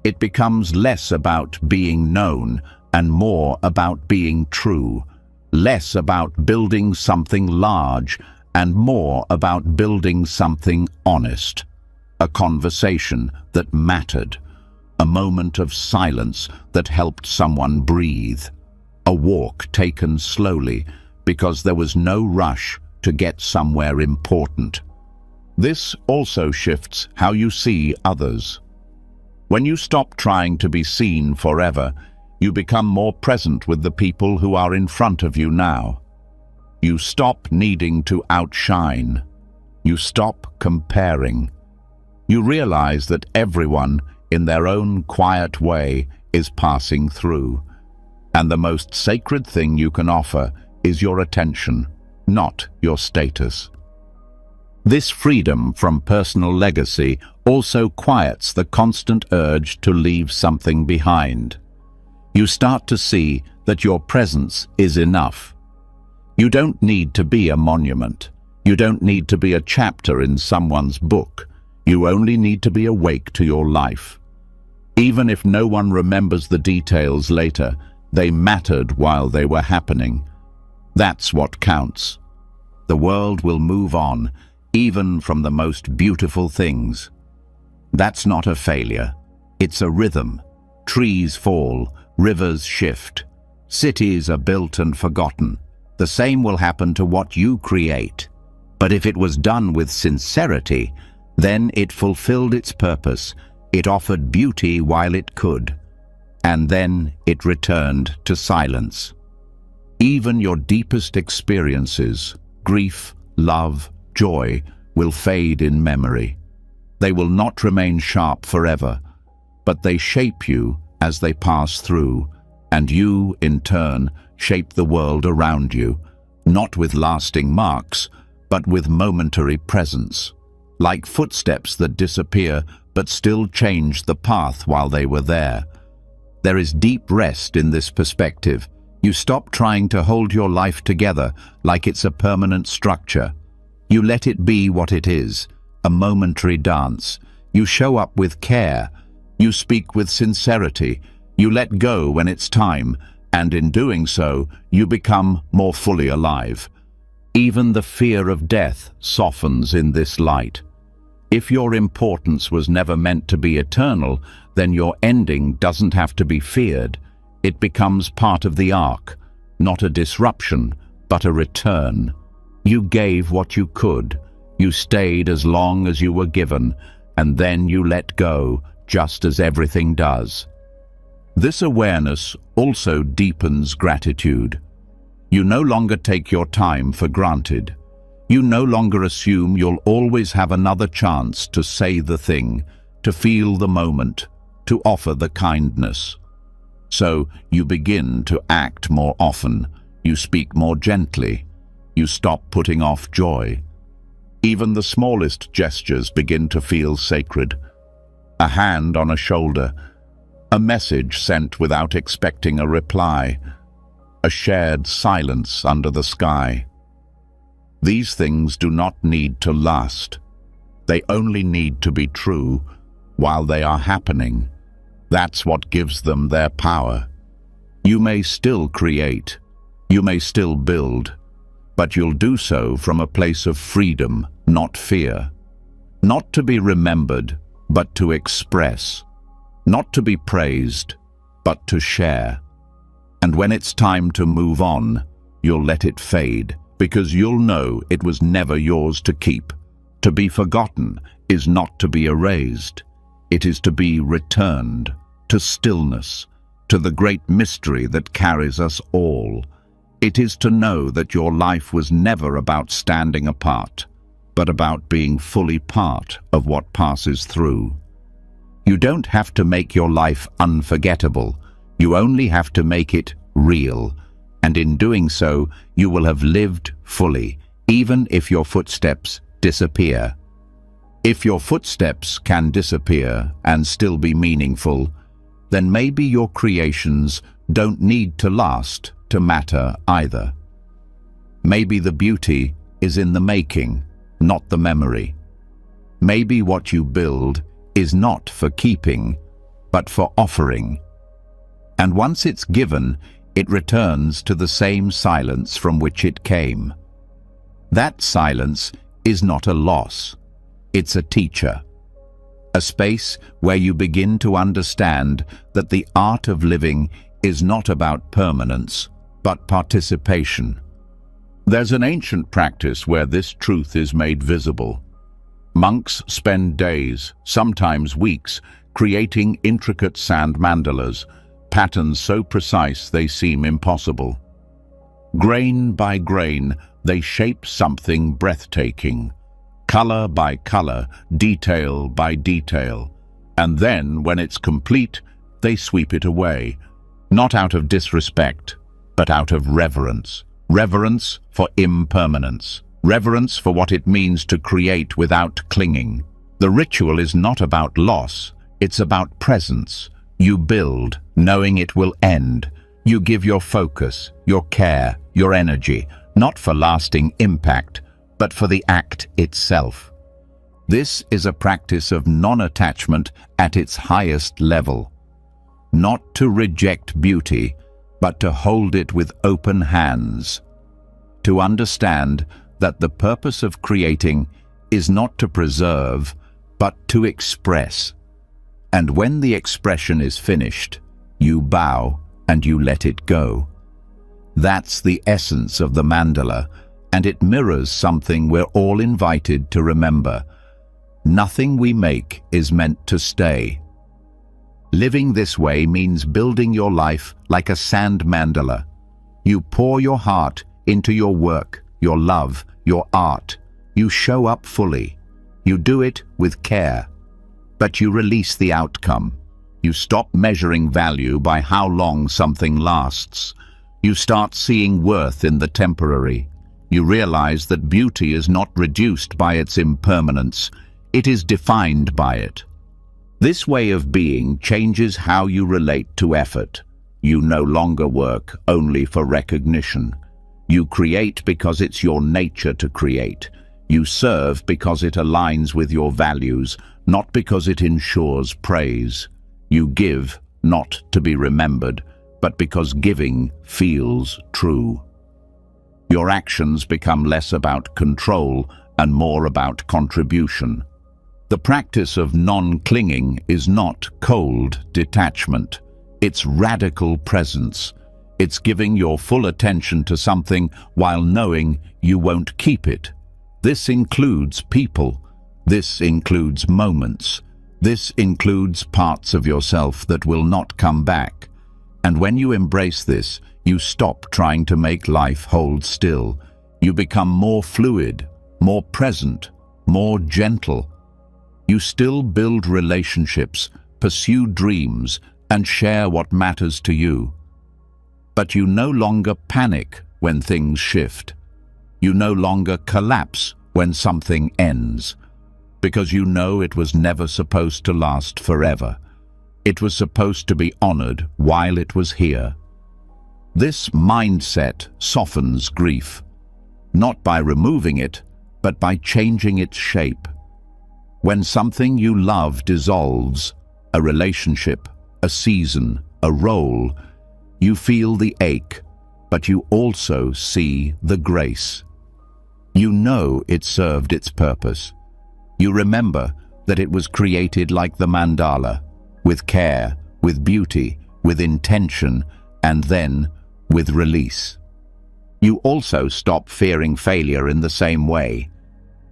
It becomes less about being known and more about being true, less about building something large and more about building something honest. A conversation that mattered, a moment of silence that helped someone breathe, a walk taken slowly because there was no rush to get somewhere important. This also shifts how you see others. When you stop trying to be seen forever, you become more present with the people who are in front of you now. You stop needing to outshine. You stop comparing. You realize that everyone, in their own quiet way, is passing through. And the most sacred thing you can offer is your attention, not your status. This freedom from personal legacy also quiets the constant urge to leave something behind. You start to see that your presence is enough. You don't need to be a monument. You don't need to be a chapter in someone's book. You only need to be awake to your life. Even if no one remembers the details later, they mattered while they were happening. That's what counts. The world will move on, even from the most beautiful things. That's not a failure. It's a rhythm. Trees fall, rivers shift. Cities are built and forgotten. The same will happen to what you create. But if it was done with sincerity, then it fulfilled its purpose. It offered beauty while it could. And then it returned to silence. Even your deepest experiences, grief, love, joy, will fade in memory. They will not remain sharp forever, but they shape you as they pass through, and you, in turn, shape the world around you, not with lasting marks, but with momentary presence, like footsteps that disappear but still change the path while they were there. There is deep rest in this perspective. You stop trying to hold your life together like it's a permanent structure. You let it be what it is, a momentary dance. You show up with care. You speak with sincerity. You let go when it's time, and in doing so, you become more fully alive. Even the fear of death softens in this light. If your importance was never meant to be eternal, then your ending doesn't have to be feared. It becomes part of the arc, not a disruption, but a return. You gave what you could. You stayed as long as you were given, and then you let go, just as everything does. This awareness also deepens gratitude. You no longer take your time for granted. You no longer assume you'll always have another chance to say the thing, to feel the moment, to offer the kindness. So you begin to act more often. You speak more gently. You stop putting off joy. Even the smallest gestures begin to feel sacred. A hand on a shoulder, a message sent without expecting a reply, a shared silence under the sky. These things do not need to last. They only need to be true while they are happening. That's what gives them their power. You may still create, you may still build, but you'll do so from a place of freedom, not fear. Not to be remembered, but to express. Not to be praised, but to share. And when it's time to move on, you'll let it fade, because you'll know it was never yours to keep. To be forgotten is not to be erased. It is to be returned to stillness, to the great mystery that carries us all. It is to know that your life was never about standing apart, but about being fully part of what passes through. You don't have to make your life unforgettable. You only have to make it real. And in doing so, you will have lived fully, even if your footsteps disappear. If your footsteps can disappear and still be meaningful, then maybe your creations don't need to last to matter either. Maybe the beauty is in the making, not the memory. Maybe what you build is not for keeping, but for offering. And once it's given, it returns to the same silence from which it came. That silence is not a loss. It's a teacher. A space where you begin to understand that the art of living is not about permanence, but participation. There's an ancient practice where this truth is made visible. Monks spend days, sometimes weeks, creating intricate sand mandalas, patterns so precise they seem impossible. Grain by grain, they shape something breathtaking. Color by color, detail by detail. And then, when it's complete, they sweep it away, not out of disrespect, but out of reverence. Reverence for impermanence. Reverence for what it means to create without clinging. The ritual is not about loss, it's about presence. You build, knowing it will end. You give your focus, your care, your energy, not for lasting impact, but for the act itself. This is a practice of non-attachment at its highest level. Not to reject beauty, but to hold it with open hands. To understand that the purpose of creating is not to preserve, but to express. And when the expression is finished, you bow and you let it go. That's the essence of the mandala, and it mirrors something we're all invited to remember. Nothing we make is meant to stay. Living this way means building your life like a sand mandala. You pour your heart into your work, your love, your art. You show up fully. You do it with care. But you release the outcome. You stop measuring value by how long something lasts. You start seeing worth in the temporary. You realize that beauty is not reduced by its impermanence. It is defined by it. This way of being changes how you relate to effort. You no longer work only for recognition. You create because it's your nature to create. You serve because it aligns with your values, not because it ensures praise. You give not to be remembered, but because giving feels true. Your actions become less about control and more about contribution. The practice of non-clinging is not cold detachment. It's radical presence. It's giving your full attention to something while knowing you won't keep it. This includes people. This includes moments. This includes parts of yourself that will not come back. And when you embrace this, you stop trying to make life hold still. You become more fluid, more present, more gentle. You still build relationships, pursue dreams, and share what matters to you. But you no longer panic when things shift. You no longer collapse when something ends, because you know it was never supposed to last forever. It was supposed to be honored while it was here. This mindset softens grief, not by removing it, but by changing its shape. When something you love dissolves, a relationship, a season, a role, you feel the ache, but you also see the grace. You know it served its purpose. You remember that it was created like the mandala, with care, with beauty, with intention, and then with release. You also stop fearing failure in the same way.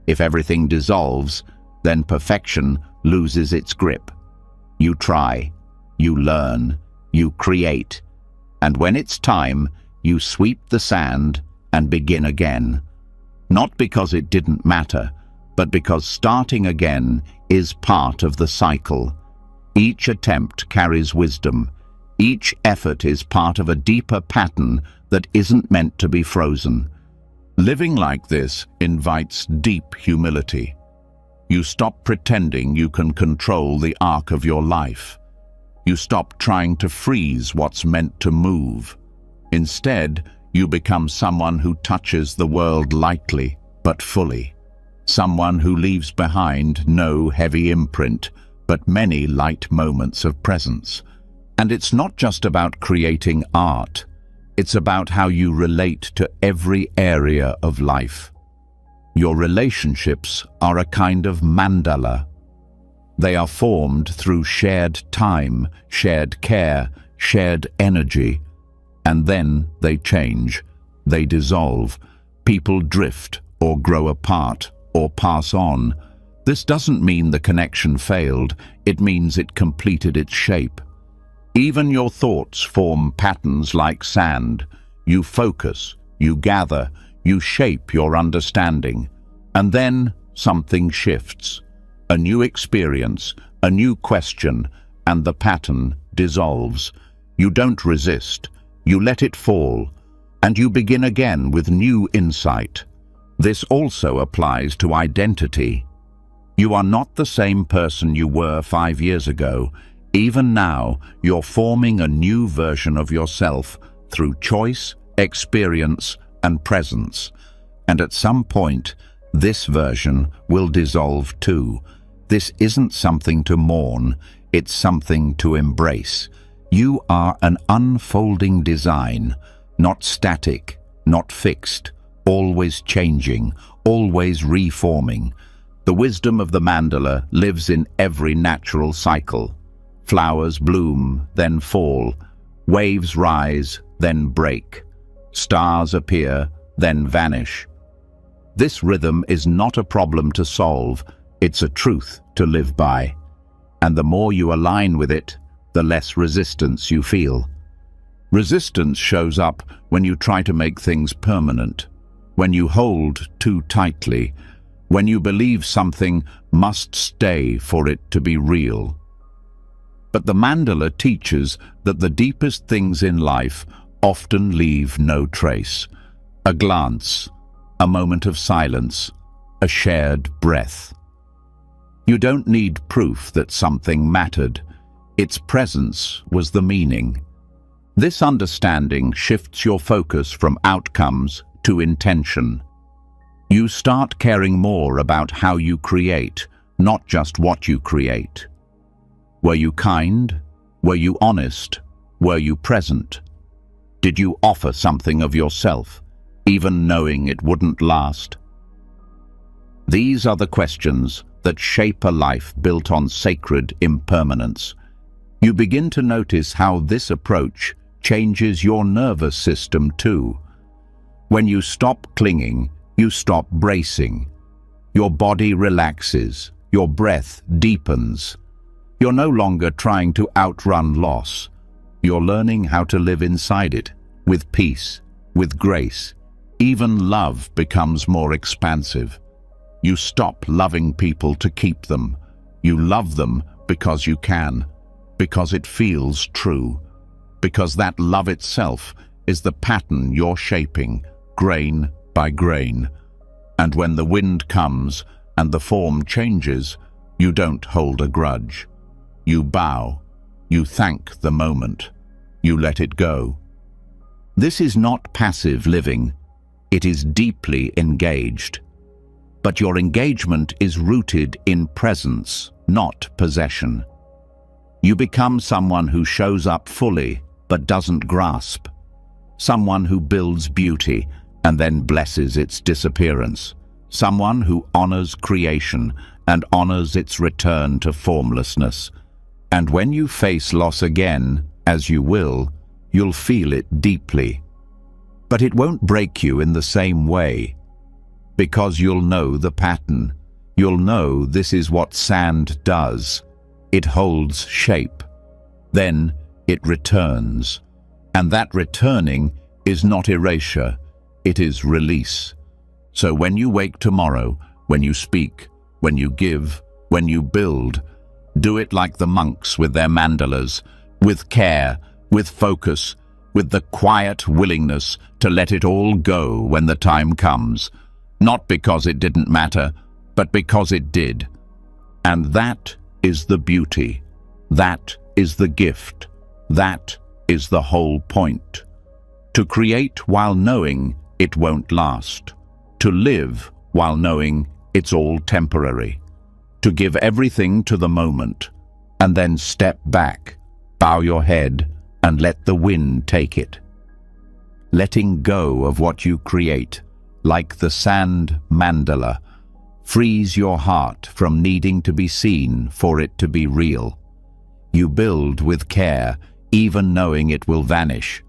If everything dissolves, then perfection loses its grip. You try, you learn, you create, and when it's time, you sweep the sand and begin again. Not because it didn't matter, but because starting again is part of the cycle. Each attempt carries wisdom. Each effort is part of a deeper pattern that isn't meant to be frozen. Living like this invites deep humility. You stop pretending you can control the arc of your life. You stop trying to freeze what's meant to move. Instead, you become someone who touches the world lightly but fully. Someone who leaves behind no heavy imprint, but many light moments of presence. And it's not just about creating art. It's about how you relate to every area of life. Your relationships are a kind of mandala. They are formed through shared time, shared care, shared energy. And then they change, they dissolve. People drift or grow apart or pass on. This doesn't mean the connection failed, it means it completed its shape. Even your thoughts form patterns like sand. You focus, you gather, you shape your understanding. And then something shifts. A new experience, a new question, and the pattern dissolves. You don't resist, you let it fall, and you begin again with new insight. This also applies to identity. You are not the same person you were 5 years ago. Even now, you're forming a new version of yourself through choice, experience, and presence. And at some point, this version will dissolve too. This isn't something to mourn, it's something to embrace. You are an unfolding design, not static, not fixed, always changing, always reforming. The wisdom of the mandala lives in every natural cycle. Flowers bloom, then fall. Waves rise, then break. Stars appear, then vanish. This rhythm is not a problem to solve, it's a truth to live by. And the more you align with it, the less resistance you feel. Resistance shows up when you try to make things permanent, when you hold too tightly, when you believe something must stay for it to be real. But the mandala teaches that the deepest things in life often leave no trace. A glance, a moment of silence, a shared breath. You don't need proof that something mattered. Its presence was the meaning. This understanding shifts your focus from outcomes to intention. You start caring more about how you create, not just what you create. Were you kind? Were you honest? Were you present? Did you offer something of yourself, even knowing it wouldn't last? These are the questions that shape a life built on sacred impermanence. You begin to notice how this approach changes your nervous system too. When you stop clinging, you stop bracing. Your body relaxes, your breath deepens. You're no longer trying to outrun loss. You're learning how to live inside it, with peace, with grace. Even love becomes more expansive. You stop loving people to keep them. You love them because you can, because it feels true, because that love itself is the pattern you're shaping, grain by grain. And when the wind comes and the form changes, you don't hold a grudge. You bow, you thank the moment, you let it go. This is not passive living, it is deeply engaged. But your engagement is rooted in presence, not possession. You become someone who shows up fully but doesn't grasp. Someone who builds beauty and then blesses its disappearance. Someone who honors creation and honors its return to formlessness. And when you face loss again, as you will, you'll feel it deeply. But it won't break you in the same way, because you'll know the pattern. You'll know this is what sand does. It holds shape. Then it returns. And that returning is not erasure, it is release. So when you wake tomorrow, when you speak, when you give, when you build, do it like the monks with their mandalas, with care, with focus, with the quiet willingness to let it all go when the time comes. Not because it didn't matter, but because it did. And that is the beauty. That is the gift. That is the whole point. To create while knowing it won't last. To live while knowing it's all temporary. To give everything to the moment, and then step back, bow your head, and let the wind take it. Letting go of what you create, like the sand mandala, frees your heart from needing to be seen for it to be real. You build with care, even knowing it will vanish.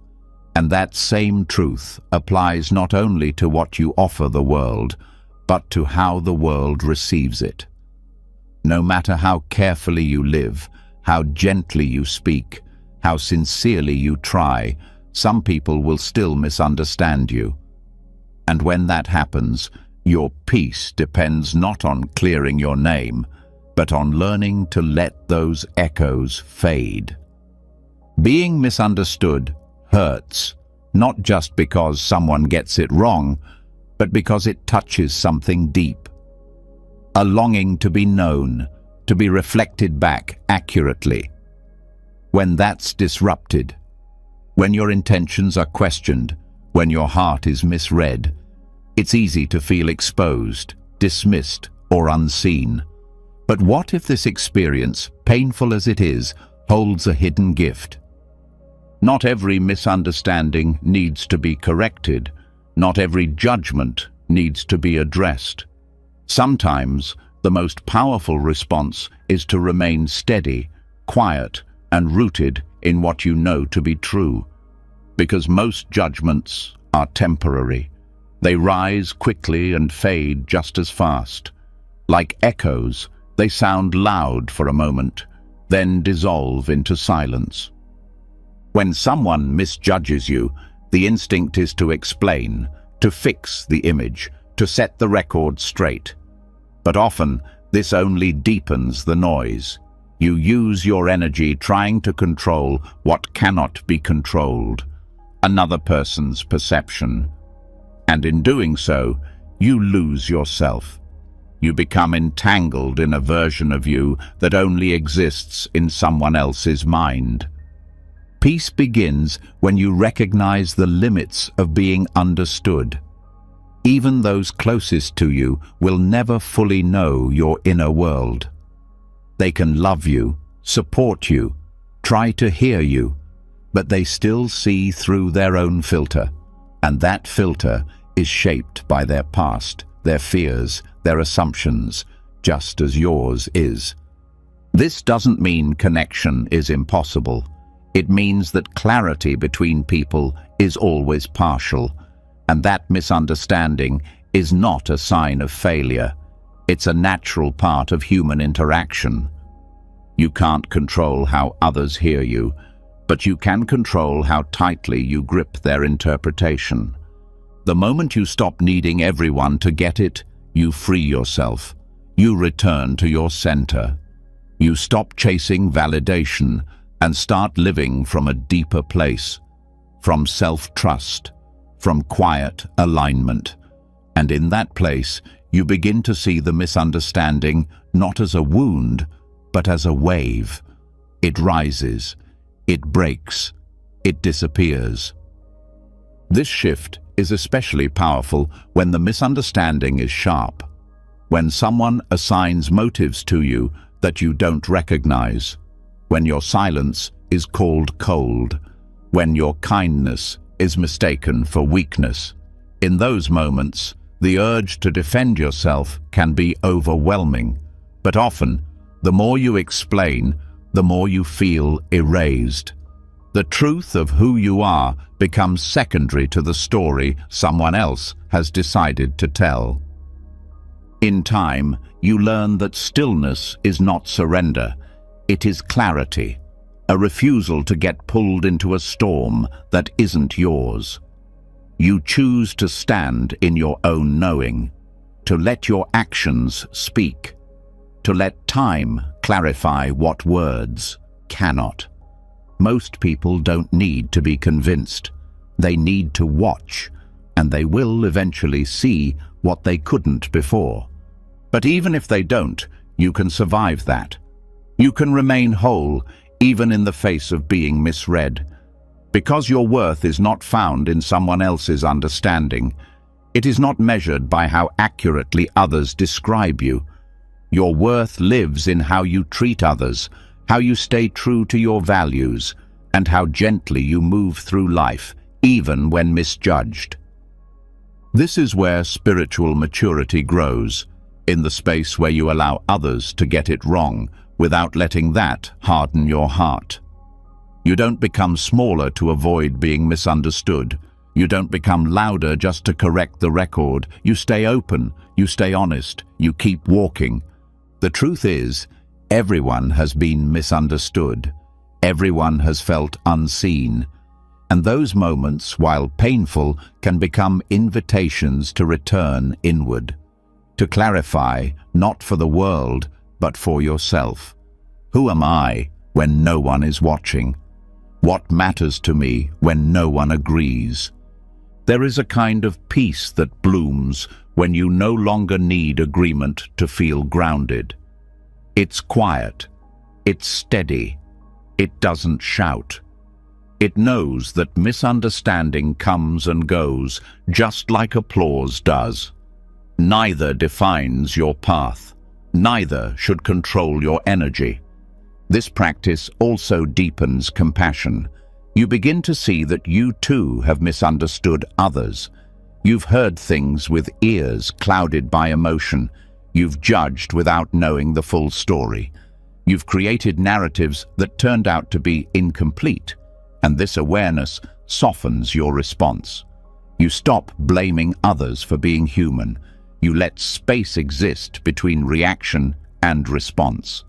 And that same truth applies not only to what you offer the world, but to how the world receives it. No matter how carefully you live, how gently you speak, how sincerely you try, some people will still misunderstand you. And when that happens, your peace depends not on clearing your name, but on learning to let those echoes fade. Being misunderstood hurts, not just because someone gets it wrong, but because it touches something deep. A longing to be known, to be reflected back accurately. When that's disrupted, when your intentions are questioned, when your heart is misread, it's easy to feel exposed, dismissed, or unseen. But what if this experience, painful as it is, holds a hidden gift? Not every misunderstanding needs to be corrected. Not every judgment needs to be addressed. Sometimes, the most powerful response is to remain steady, quiet, and rooted in what you know to be true. Because most judgments are temporary. They rise quickly and fade just as fast. Like echoes, they sound loud for a moment, then dissolve into silence. When someone misjudges you, the instinct is to explain, to fix the image, to set the record straight. But often, this only deepens the noise. You use your energy trying to control what cannot be controlled, another person's perception. And in doing so, you lose yourself. You become entangled in a version of you that only exists in someone else's mind. Peace begins when you recognize the limits of being understood. Even those closest to you will never fully know your inner world. They can love you, support you, try to hear you, but they still see through their own filter, and that filter is shaped by their past, their fears, their assumptions, just as yours is. This doesn't mean connection is impossible. It means that clarity between people is always partial, and that misunderstanding is not a sign of failure. It's a natural part of human interaction. You can't control how others hear you, but you can control how tightly you grip their interpretation. The moment you stop needing everyone to get it, you free yourself. You return to your center. You stop chasing validation and start living from a deeper place, from self-trust, from quiet alignment. And in that place, you begin to see the misunderstanding not as a wound, but as a wave. It rises, it breaks, it disappears. This shift is especially powerful when the misunderstanding is sharp, when someone assigns motives to you that you don't recognize, when your silence is called cold, when your kindness is mistaken for weakness. In those moments, the urge to defend yourself can be overwhelming, but often, the more you explain, the more you feel erased. The truth of who you are becomes secondary to the story someone else has decided to tell. In time, you learn that stillness is not surrender. It is clarity, a refusal to get pulled into a storm that isn't yours. You choose to stand in your own knowing, to let your actions speak, to let time clarify what words cannot. Most people don't need to be convinced. They need to watch, and they will eventually see what they couldn't before. But even if they don't, you can survive that. You can remain whole, even in the face of being misread. Because your worth is not found in someone else's understanding, It is not measured by how accurately others describe you. Your worth lives in how you treat others, how you stay true to your values, and how gently you move through life, even when misjudged. This is where spiritual maturity grows, in the space where you allow others to get it wrong, without letting that harden your heart. You don't become smaller to avoid being misunderstood. You don't become louder just to correct the record. You stay open, you stay honest, you keep walking. The truth is, everyone has been misunderstood. Everyone has felt unseen. And those moments, while painful, can become invitations to return inward. To clarify, not for the world, but for yourself. Who am I when no one is watching? What matters to me when no one agrees? There is a kind of peace that blooms when you no longer need agreement to feel grounded. It's quiet. It's steady. It doesn't shout. It knows that misunderstanding comes and goes, just like applause does. Neither defines your path. Neither should control your energy. This practice also deepens compassion. You begin to see that you too have misunderstood others. You've heard things with ears clouded by emotion. You've judged without knowing the full story. You've created narratives that turned out to be incomplete, and this awareness softens your response. You stop blaming others for being human. You let space exist between reaction and response.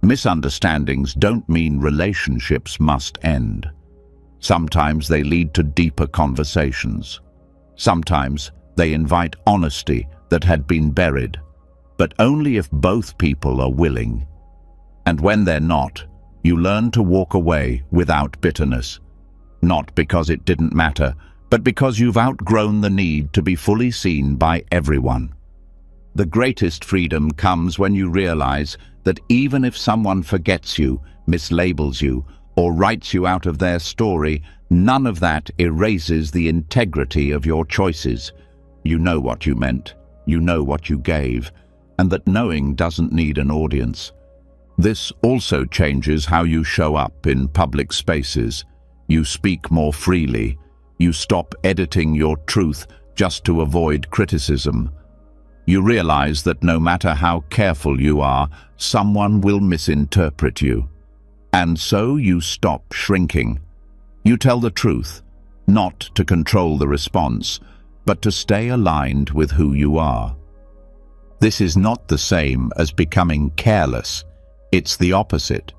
Misunderstandings don't mean relationships must end. Sometimes they lead to deeper conversations. Sometimes they invite honesty that had been buried, but only if both people are willing. And when they're not, you learn to walk away without bitterness. Not because it didn't matter, but because you've outgrown the need to be fully seen by everyone. The greatest freedom comes when you realize that even if someone forgets you, mislabels you, or writes you out of their story, none of that erases the integrity of your choices. You know what you meant, you know what you gave, and that knowing doesn't need an audience. This also changes how you show up in public spaces. You speak more freely. You stop editing your truth just to avoid criticism. You realize that no matter how careful you are, someone will misinterpret you. And so you stop shrinking. You tell the truth, not to control the response, but to stay aligned with who you are. This is not the same as becoming careless. It's the opposite.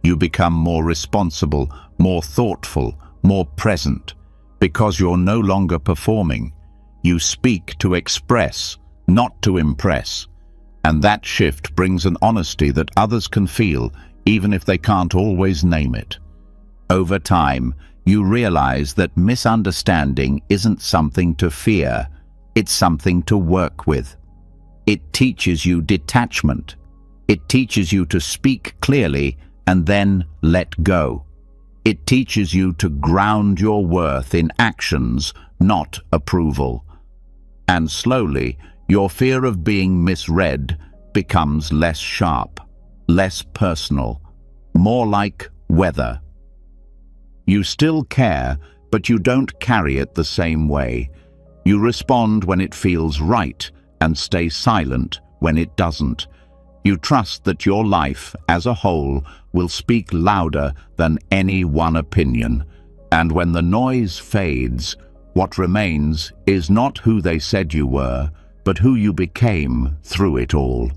You become more responsible, more thoughtful, more present, because you're no longer performing. You speak to express, not to impress. And that shift brings an honesty that others can feel, even if they can't always name it. Over time, you realize that misunderstanding isn't something to fear, it's something to work with. It teaches you detachment. It teaches you to speak clearly and then let go. It teaches you to ground your worth in actions, not approval. And slowly, your fear of being misread becomes less sharp, less personal, more like weather. You still care, but you don't carry it the same way. You respond when it feels right and stay silent when it doesn't. You trust that your life, as a whole, will speak louder than any one opinion. And when the noise fades, what remains is not who they said you were, but who you became through it all.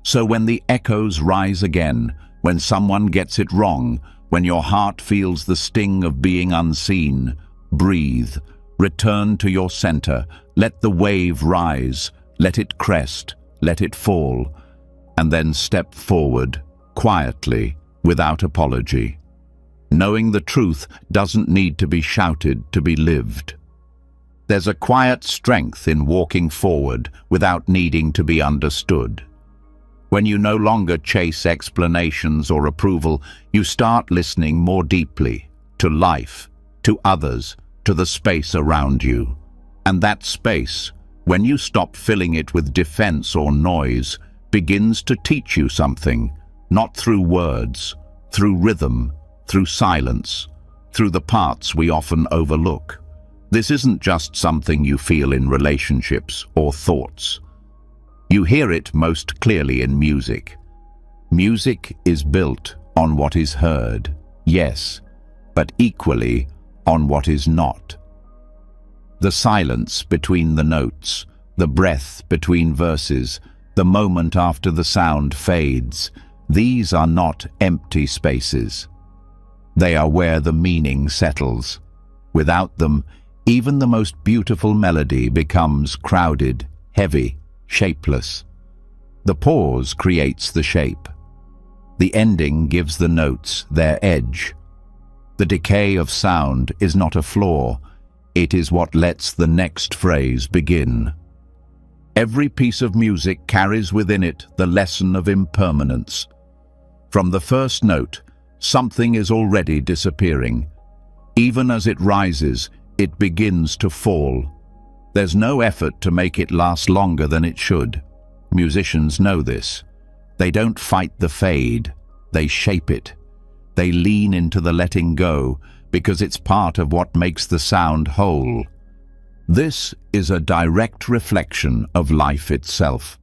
So when the echoes rise again, when someone gets it wrong, when your heart feels the sting of being unseen, breathe, return to your center, let the wave rise, let it crest, let it fall, and then step forward, quietly, without apology. Knowing the truth doesn't need to be shouted to be lived. There's a quiet strength in walking forward without needing to be understood. When you no longer chase explanations or approval, you start listening more deeply to life, to others, to the space around you. And that space, when you stop filling it with defense or noise, begins to teach you something, not through words, through rhythm, through silence, through the parts we often overlook. This isn't just something you feel in relationships or thoughts. You hear it most clearly in music. Music is built on what is heard, yes, but equally on what is not. The silence between the notes, the breath between verses, the moment after the sound fades, these are not empty spaces. They are where the meaning settles. Without them, even the most beautiful melody becomes crowded, heavy, shapeless. The pause creates the shape. The ending gives the notes their edge. The decay of sound is not a flaw, it is what lets the next phrase begin. Every piece of music carries within it the lesson of impermanence. From the first note, something is already disappearing. Even as it rises, it begins to fall. There's no effort to make it last longer than it should. Musicians know this. They don't fight the fade, they shape it. They lean into the letting go because it's part of what makes the sound whole. This is a direct reflection of life itself.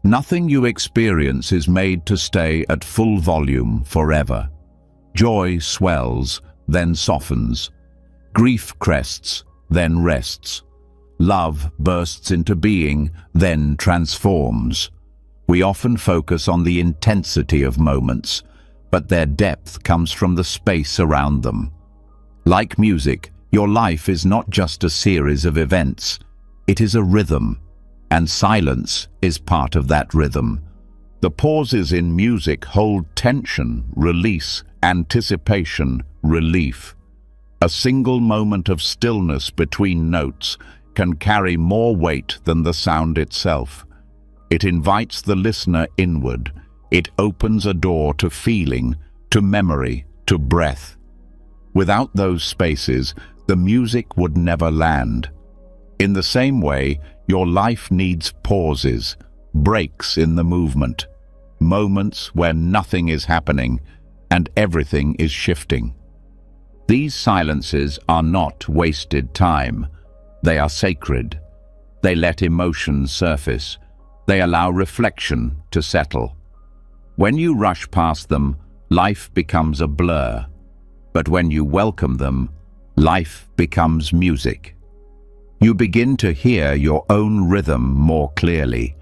Nothing you experience is made to stay at full volume forever. Joy swells, then softens. Grief crests, then rests. Love bursts into being, then transforms. We often focus on the intensity of moments, but their depth comes from the space around them. Like music, your life is not just a series of events, it is a rhythm, and silence is part of that rhythm. The pauses in music hold tension, release, anticipation, relief. A single moment of stillness between notes can carry more weight than the sound itself. It invites the listener inward. It opens a door to feeling, to memory, to breath. Without those spaces, the music would never land. In the same way, your life needs pauses, breaks in the movement, moments where nothing is happening and everything is shifting. These silences are not wasted time. They are sacred. They let emotions surface. They allow reflection to settle. When you rush past them, life becomes a blur. But when you welcome them, life becomes music. You begin to hear your own rhythm more clearly.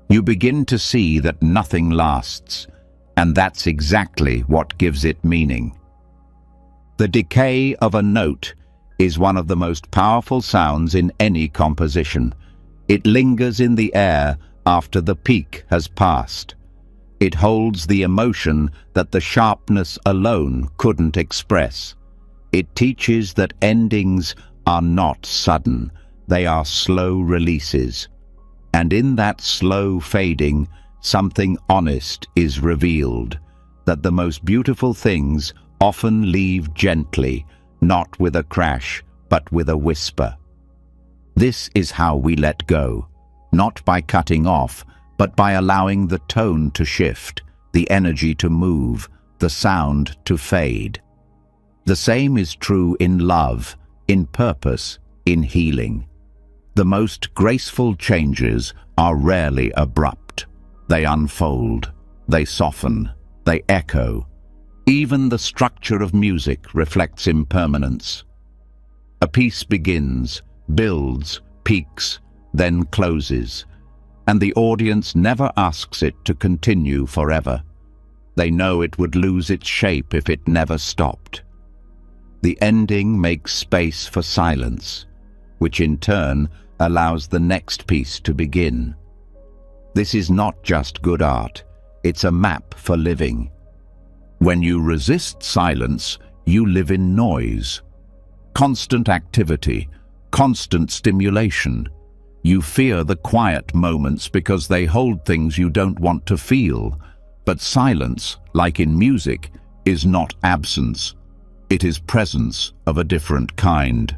You begin to see that nothing lasts, and that's exactly what gives it meaning. The decay of a note is one of the most powerful sounds in any composition. It lingers in the air after the peak has passed. It holds the emotion that the sharpness alone couldn't express. It teaches that endings are not sudden, they are slow releases. And in that slow fading, something honest is revealed, that the most beautiful things often leave gently, not with a crash, but with a whisper. This is how we let go, not by cutting off, but by allowing the tone to shift, the energy to move, the sound to fade. The same is true in love, in purpose, in healing. The most graceful changes are rarely abrupt. They unfold, they soften, they echo. Even the structure of music reflects impermanence. A piece begins, builds, peaks, then closes, and the audience never asks it to continue forever. They know it would lose its shape if it never stopped. The ending makes space for silence, which in turn allows the next piece to begin. This is not just good art, it's a map for living. When you resist silence, you live in noise. Constant activity, constant stimulation. You fear the quiet moments because they hold things you don't want to feel. But silence, like in music, is not absence. It is presence of a different kind.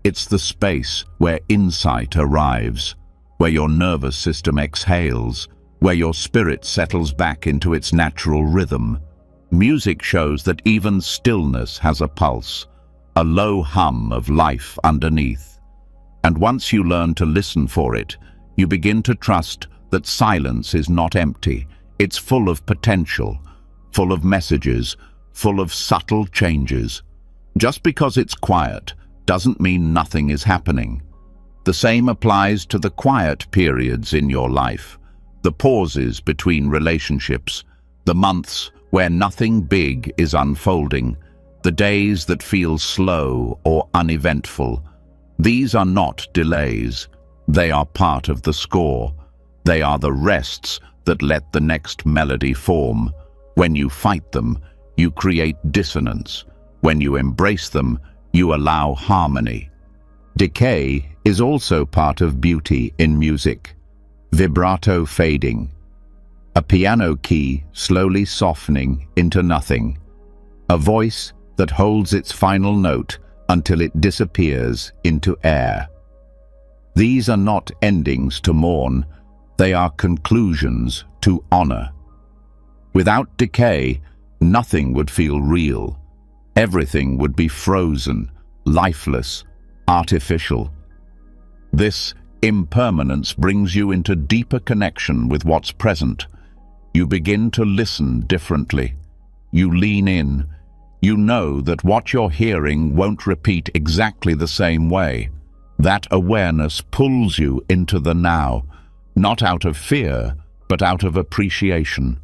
It's the space where insight arrives, where your nervous system exhales, where your spirit settles back into its natural rhythm. Music shows that even stillness has a pulse, a low hum of life underneath. And once you learn to listen for it, you begin to trust that silence is not empty. It's full of potential, full of messages, full of subtle changes. Just because it's quiet doesn't mean nothing is happening. The same applies to the quiet periods in your life, the pauses between relationships, the months where nothing big is unfolding, the days that feel slow or uneventful. These are not delays. They are part of the score. They are the rests that let the next melody form. When you fight them, you create dissonance. When you embrace them, you allow harmony. Decay is also part of beauty in music. Vibrato fading. A piano key slowly softening into nothing. A voice that holds its final note until it disappears into air. These are not endings to mourn. They are conclusions to honor. Without decay, nothing would feel real. Everything would be frozen, lifeless, artificial. This impermanence brings you into deeper connection with what's present. You begin to listen differently. You lean in. You know that what you're hearing won't repeat exactly the same way. That awareness pulls you into the now, not out of fear, but out of appreciation.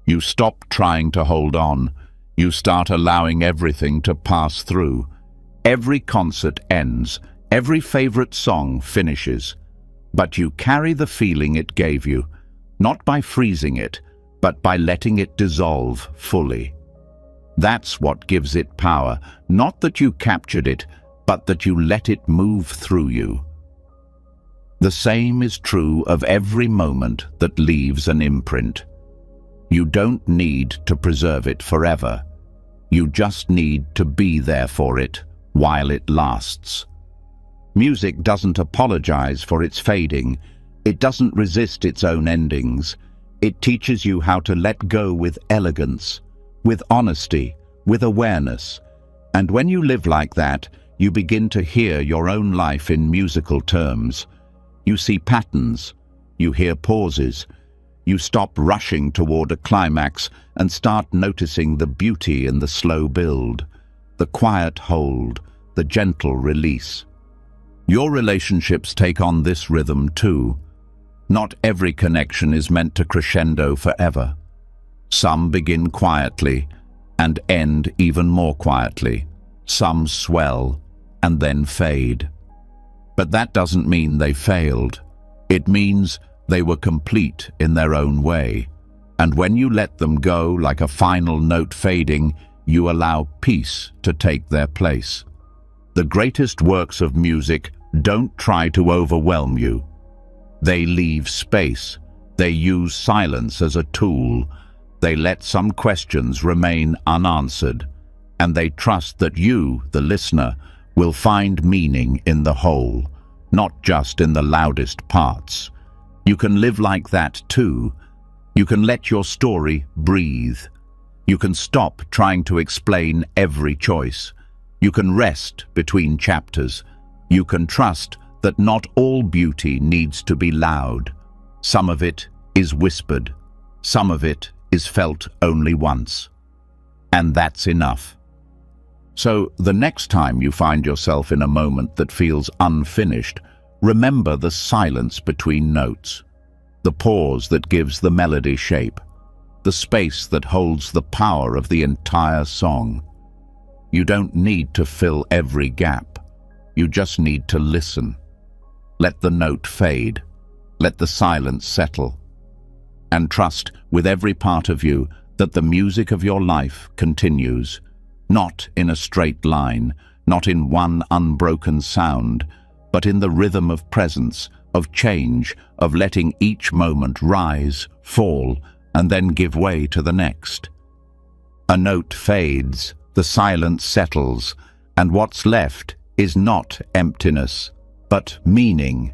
You stop trying to hold on. You start allowing everything to pass through. Every concert ends. Every favorite song finishes. But you carry the feeling it gave you, not by freezing it, but by letting it dissolve fully. That's what gives it power, not that you captured it, but that you let it move through you. The same is true of every moment that leaves an imprint. You don't need to preserve it forever. You just need to be there for it while it lasts. Music doesn't apologize for its fading. It doesn't resist its own endings. It teaches you how to let go with elegance, with honesty, with awareness. And when you live like that, you begin to hear your own life in musical terms. You see patterns. You hear pauses. You stop rushing toward a climax and start noticing the beauty in the slow build, the quiet hold, the gentle release. Your relationships take on this rhythm too. Not every connection is meant to crescendo forever. Some begin quietly and end even more quietly. Some swell and then fade. But that doesn't mean they failed. It means they were complete in their own way. And when you let them go like a final note fading, you allow peace to take their place. The greatest works of music don't try to overwhelm you. They leave space. They use silence as a tool. They let some questions remain unanswered. And they trust that you, the listener, will find meaning in the whole, not just in the loudest parts. You can live like that too. You can let your story breathe. You can stop trying to explain every choice. You can rest between chapters. You can trust that not all beauty needs to be loud. Some of it is whispered. Some of it is felt only once. And that's enough. So the next time you find yourself in a moment that feels unfinished, remember the silence between notes, the pause that gives the melody shape, the space that holds the power of the entire song. You don't need to fill every gap. You just need to listen. Let the note fade. Let the silence settle. And trust with every part of you that the music of your life continues, not in a straight line, not in one unbroken sound, but in the rhythm of presence, of change, of letting each moment rise, fall, and then give way to the next. A note fades, the silence settles, and what's left is not emptiness, but meaning.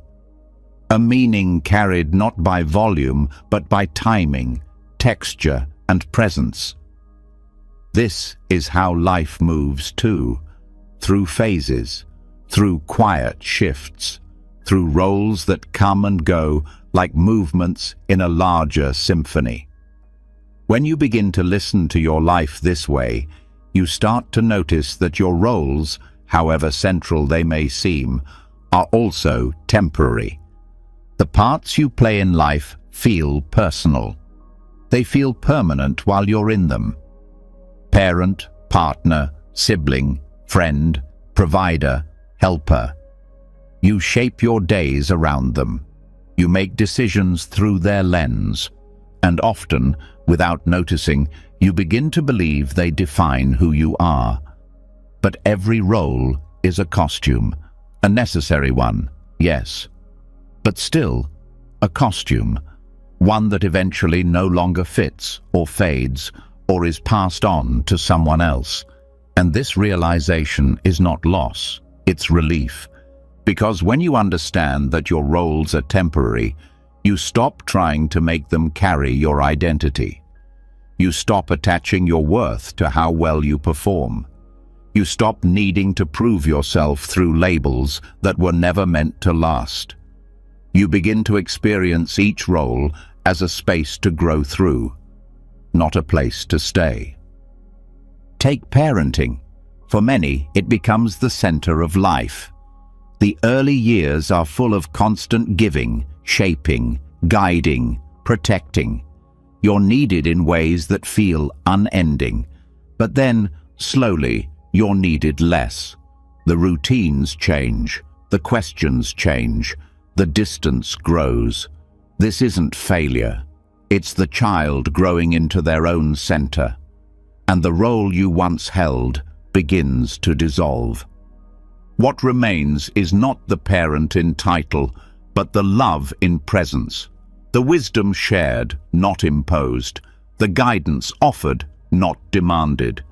A meaning carried not by volume, but by timing, texture, and presence. This is how life moves too, through phases, through quiet shifts, through roles that come and go like movements in a larger symphony. When you begin to listen to your life this way, you start to notice that your roles, however central they may seem, are also temporary. The parts you play in life feel personal. They feel permanent while you're in them. Parent, partner, sibling, friend, provider, helper. You shape your days around them. You make decisions through their lens, and often, without noticing, you begin to believe they define who you are. But every role is a costume, a necessary one, yes, but still a costume, one that eventually no longer fits or fades or is passed on to someone else. And this realization is not loss, it's relief. Because when you understand that your roles are temporary, you stop trying to make them carry your identity. You stop attaching your worth to how well you perform. You stop needing to prove yourself through labels that were never meant to last. You begin to experience each role as a space to grow through, not a place to stay. Take parenting. For many, it becomes the center of life. The early years are full of constant giving, shaping, guiding, protecting. You're needed in ways that feel unending. But then, slowly, you're needed less. The routines change, the questions change, the distance grows. This isn't failure. It's the child growing into their own center. And the role you once held begins to dissolve. What remains is not the parent in title, but the love in presence, the wisdom shared, not imposed, the guidance offered, not demanded.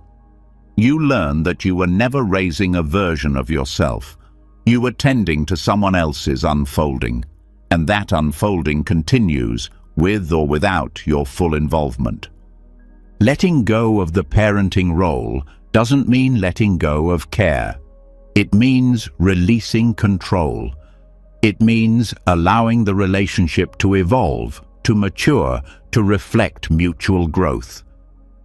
You learn that you were never raising a version of yourself. You were tending to someone else's unfolding, and that unfolding continues with or without your full involvement. Letting go of the parenting role doesn't mean letting go of care. It means releasing control. It means allowing the relationship to evolve, to mature, to reflect mutual growth.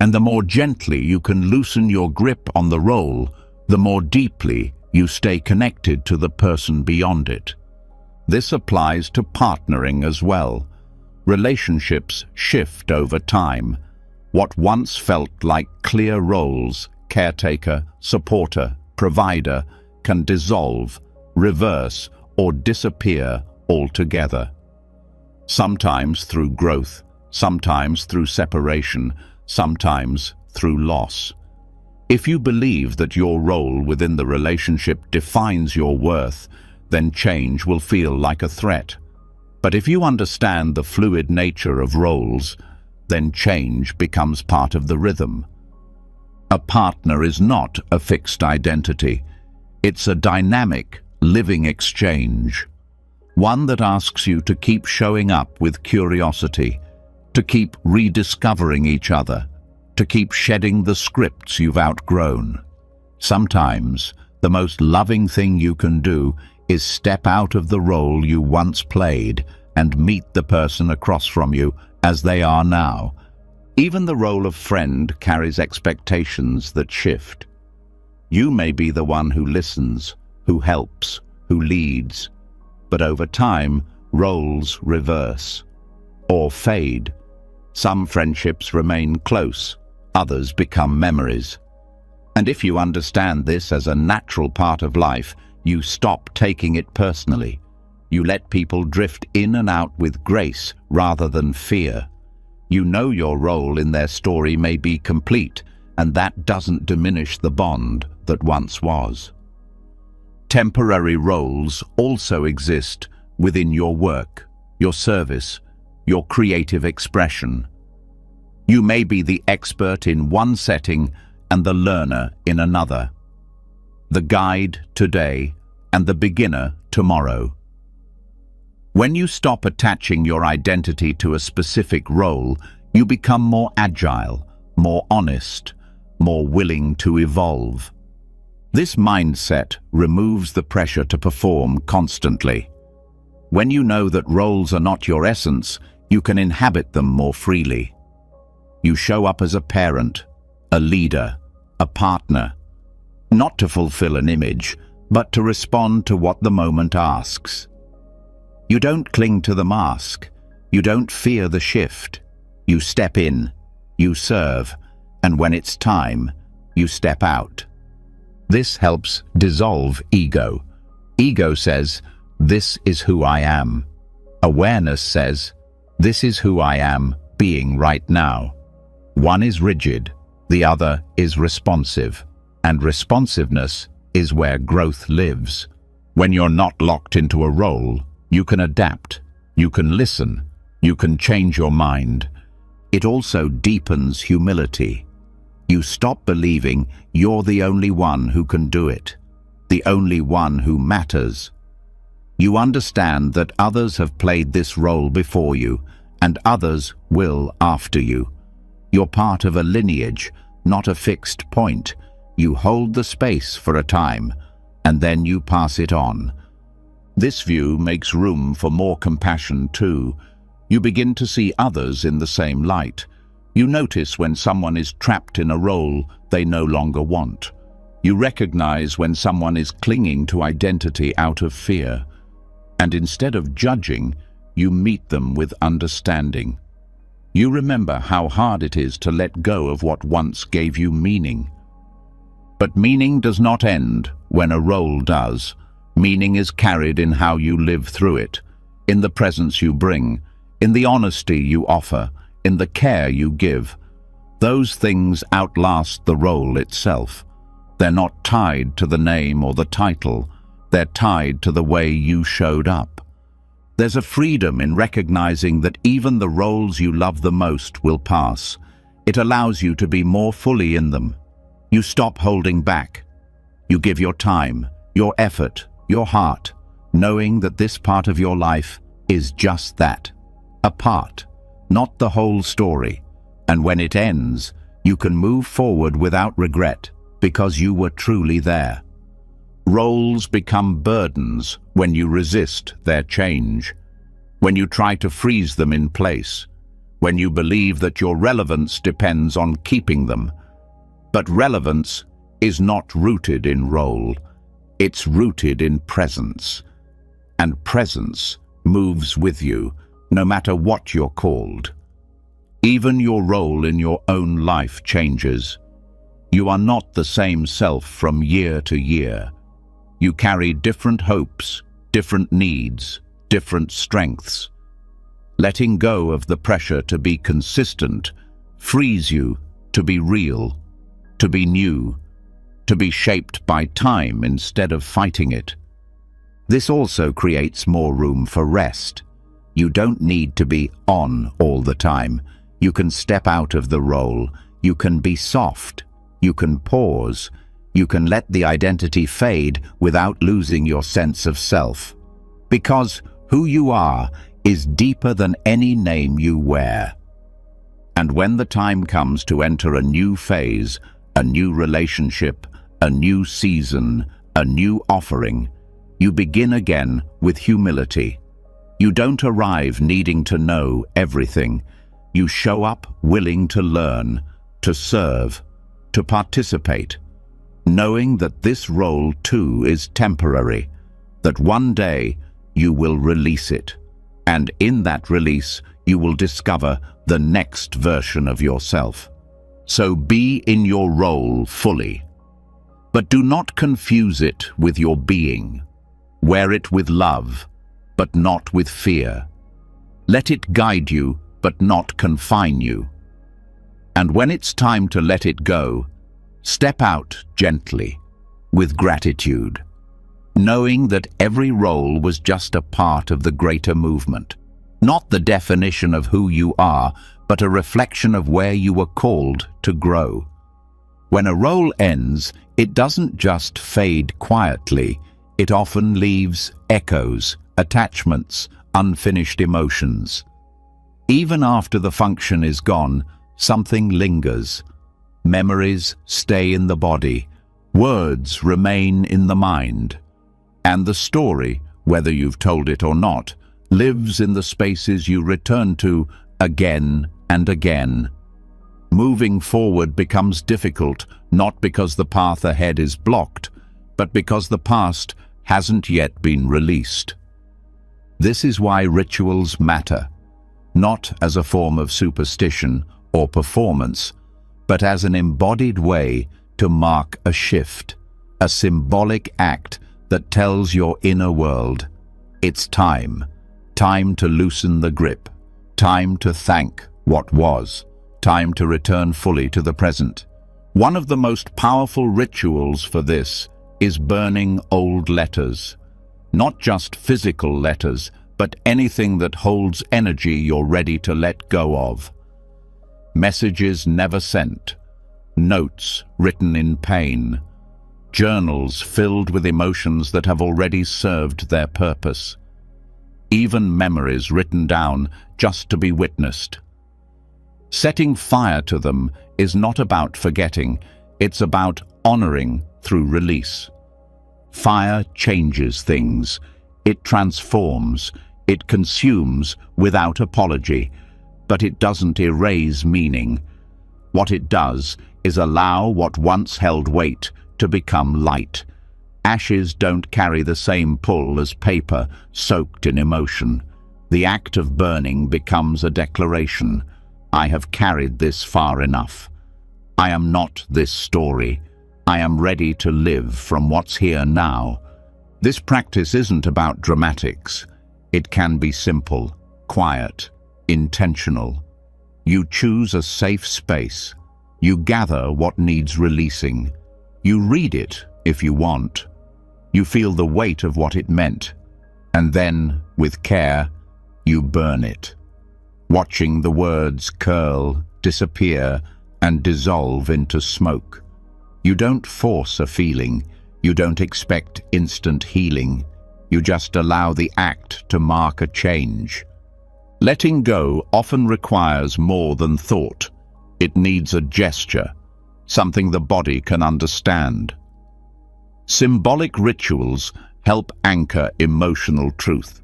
And the more gently you can loosen your grip on the role, the more deeply you stay connected to the person beyond it. This applies to partnering as well. Relationships shift over time. What once felt like clear roles, caretaker, supporter, provider, can dissolve, reverse, or disappear altogether. Sometimes through growth, sometimes through separation, sometimes through loss. If you believe that your role within the relationship defines your worth, then change will feel like a threat. But if you understand the fluid nature of roles, then change becomes part of the rhythm. A partner is not a fixed identity. It's a dynamic, living exchange. One that asks you to keep showing up with curiosity, to keep rediscovering each other, to keep shedding the scripts you've outgrown. Sometimes, the most loving thing you can do is step out of the role you once played and meet the person across from you as they are now. Even the role of friend carries expectations that shift. You may be the one who listens, who helps, who leads, but over time, roles reverse or fade. Some friendships remain close, others become memories. And if you understand this as a natural part of life, you stop taking it personally. You let people drift in and out with grace rather than fear. You know your role in their story may be complete, and that doesn't diminish the bond that once was. Temporary roles also exist within your work, your service, your creative expression. You may be the expert in one setting and the learner in another. the guide today, and the beginner tomorrow. When you stop attaching your identity to a specific role, you become more agile, more honest, more willing to evolve. This mindset removes the pressure to perform constantly. When you know that roles are not your essence, you can inhabit them more freely. You show up as a parent, a leader, a partner, not to fulfill an image, but to respond to what the moment asks. You don't cling to the mask. You don't fear the shift. You step in, you serve, and when it's time, you step out. This helps dissolve ego. Ego says, "This is who I am." Awareness says, "This is who I am being right now." One is rigid, the other is responsive, and responsiveness is where growth lives. When you're not locked into a role, you can adapt, you can listen, you can change your mind. It also deepens humility. You stop believing you're the only one who can do it, the only one who matters. You understand that others have played this role before you, and others will after you. You're part of a lineage, not a fixed point. You hold the space for a time, and then you pass it on. This view makes room for more compassion too. You begin to see others in the same light. You notice when someone is trapped in a role they no longer want. You recognize when someone is clinging to identity out of fear. And instead of judging, you meet them with understanding. You remember how hard it is to let go of what once gave you meaning. But meaning does not end when a role does. Meaning is carried in how you live through it, in the presence you bring, in the honesty you offer, in the care you give. Those things outlast the role itself. They're not tied to the name or the title. They're tied to the way you showed up. There's a freedom in recognizing that even the roles you love the most will pass. It allows you to be more fully in them. You stop holding back. You give your time, your effort, your heart, knowing that this part of your life is just that, a part, not the whole story. And when it ends, you can move forward without regret because you were truly there. Roles become burdens when you resist their change, when you try to freeze them in place, when you believe that your relevance depends on keeping them. But relevance is not rooted in role. It's rooted in presence. And presence moves with you, no matter what you're called. Even your role in your own life changes. You are not the same self from year to year. You carry different hopes, different needs, different strengths. Letting go of the pressure to be consistent frees you to be real, to be new, to be shaped by time instead of fighting it. This also creates more room for rest. You don't need to be on all the time. You can step out of the role. You can be soft. You can pause. You can let the identity fade without losing your sense of self. Because who you are is deeper than any name you wear. And when the time comes to enter a new phase, a new relationship, a new season, a new offering, you begin again with humility. You don't arrive needing to know everything. You show up willing to learn, to serve, to participate, knowing that this role too is temporary, that one day you will release it, and in that release you will discover the next version of yourself. So be in your role fully, but do not confuse it with your being. Wear it with love, but not with fear. Let it guide you, but not confine you. And when it's time to let it go, step out gently, with gratitude, knowing that every role was just a part of the greater movement, not the definition of who you are, but a reflection of where you were called to grow. When a role ends, it doesn't just fade quietly. It often leaves echoes, attachments, unfinished emotions. Even after the function is gone, something lingers. Memories stay in the body. Words remain in the mind. And the story, whether you've told it or not, lives in the spaces you return to again and again. Moving forward becomes difficult, not because the path ahead is blocked, but because the past hasn't yet been released. This is why rituals matter, not as a form of superstition or performance, but as an embodied way to mark a shift, a symbolic act that tells your inner world, it's time to loosen the grip, time to thank what was, time to return fully to the present. One of the most powerful rituals for this is burning old letters. Not just physical letters, but anything that holds energy you're ready to let go of. Messages never sent, notes written in pain, journals filled with emotions that have already served their purpose. Even memories written down just to be witnessed. Setting fire to them is not about forgetting, it's about honoring through release. Fire changes things. It transforms, it consumes without apology, but it doesn't erase meaning. What it does is allow what once held weight to become light. Ashes don't carry the same pull as paper soaked in emotion. The act of burning becomes a declaration. I have carried this far enough. I am not this story. I am ready to live from what's here now. This practice isn't about dramatics. It can be simple, quiet, intentional. You choose a safe space. You gather what needs releasing. You read it if you want. You feel the weight of what it meant. And then, with care, you burn it. Watching the words curl, disappear, and dissolve into smoke. You don't force a feeling. You don't expect instant healing. You just allow the act to mark a change. Letting go often requires more than thought. It needs a gesture, something the body can understand. Symbolic rituals help anchor emotional truth.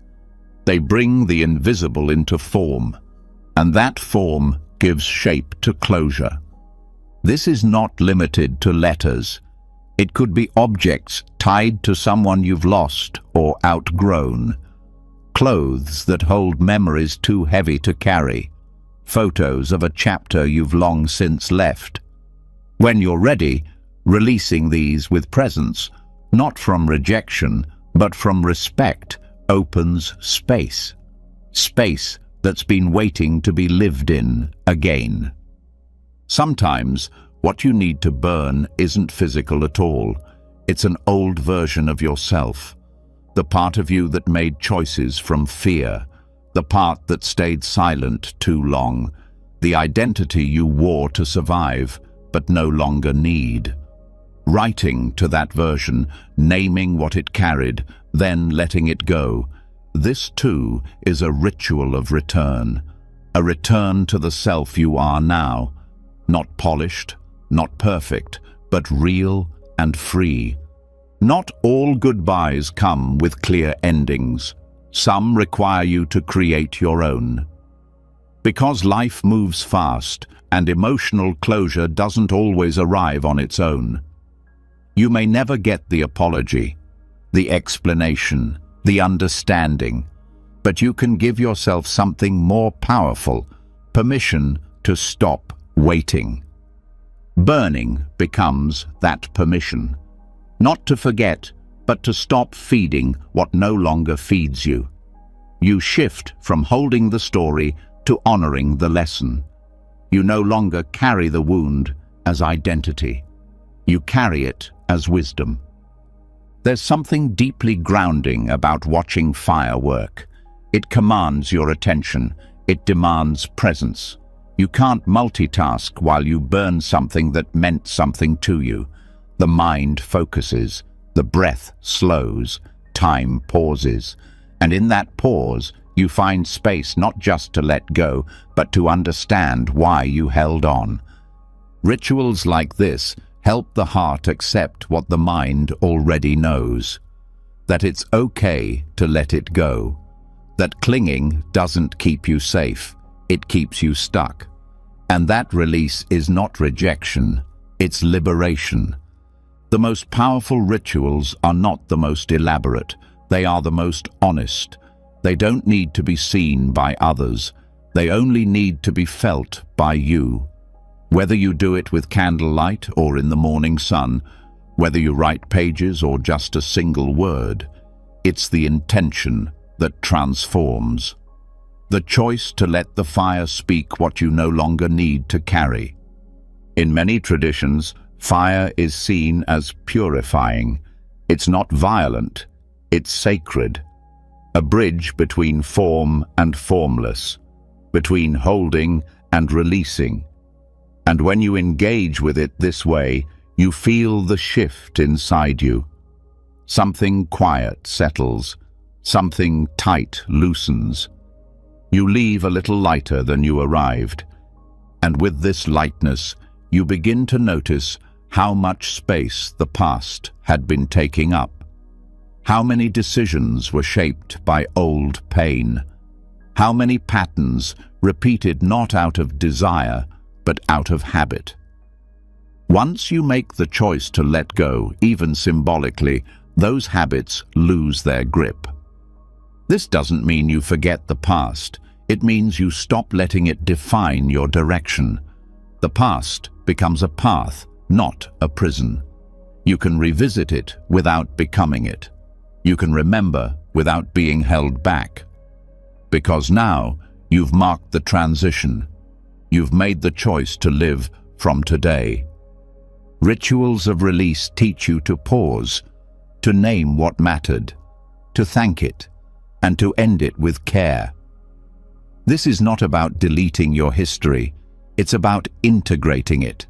They bring the invisible into form, and that form gives shape to closure. This is not limited to letters. It could be objects tied to someone you've lost or outgrown, clothes that hold memories too heavy to carry, photos of a chapter you've long since left. When you're ready, releasing these with presence, not from rejection, but from respect, opens space. Space that's been waiting to be lived in again. Sometimes, what you need to burn isn't physical at all. It's an old version of yourself. The part of you that made choices from fear. The part that stayed silent too long. The identity you wore to survive, but no longer need. Writing to that version, naming what it carried, then letting it go. This too is a ritual of return. A return to the self you are now. Not polished, not perfect, but real and free. Not all goodbyes come with clear endings. Some require you to create your own. Because life moves fast and emotional closure doesn't always arrive on its own. You may never get the apology, the explanation, the understanding, but you can give yourself something more powerful, permission to stop waiting. Burning becomes that permission. Not to forget, but to stop feeding what no longer feeds you. You shift from holding the story to honoring the lesson. You no longer carry the wound as identity. You carry it as wisdom. There's something deeply grounding about watching fire work. It commands your attention. It demands presence. You can't multitask while you burn something that meant something to you. The mind focuses, the breath slows, time pauses, and in that pause, you find space not just to let go, but to understand why you held on. Rituals like this help the heart accept what the mind already knows. That it's okay to let it go. That clinging doesn't keep you safe, it keeps you stuck. And that release is not rejection, it's liberation. The most powerful rituals are not the most elaborate, they are the most honest. They don't need to be seen by others, they only need to be felt by you. Whether you do it with candlelight or in the morning sun, whether you write pages or just a single word, it's the intention that transforms. The choice to let the fire speak what you no longer need to carry. In many traditions, fire is seen as purifying. It's not violent, it's sacred. A bridge between form and formless, between holding and releasing. And when you engage with it this way, you feel the shift inside you. Something quiet settles, something tight loosens. You leave a little lighter than you arrived. And with this lightness, you begin to notice how much space the past had been taking up. How many decisions were shaped by old pain? How many patterns repeated not out of desire, but out of habit? Once you make the choice to let go, even symbolically, those habits lose their grip. This doesn't mean you forget the past. It means you stop letting it define your direction. The past becomes a path, not a prison. You can revisit it without becoming it. You can remember without being held back. Because now you've marked the transition. You've made the choice to live from today. Rituals of release teach you to pause, to name what mattered, to thank it, and to end it with care. This is not about deleting your history, it's about integrating it.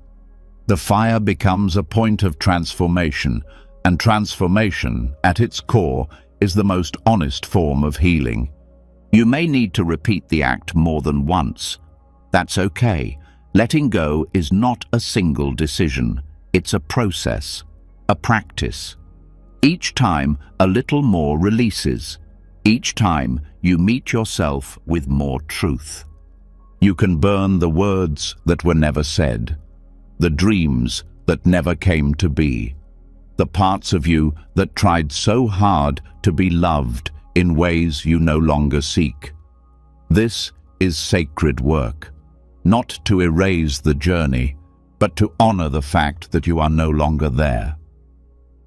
The fire becomes a point of transformation, and transformation, at its core, is the most honest form of healing. You may need to repeat the act more than once. That's okay. Letting go is not a single decision. It's a process, a practice. Each time, a little more releases. Each time, you meet yourself with more truth. You can burn the words that were never said, the dreams that never came to be, the parts of you that tried so hard to be loved in ways you no longer seek. This is sacred work, not to erase the journey, but to honor the fact that you are no longer there.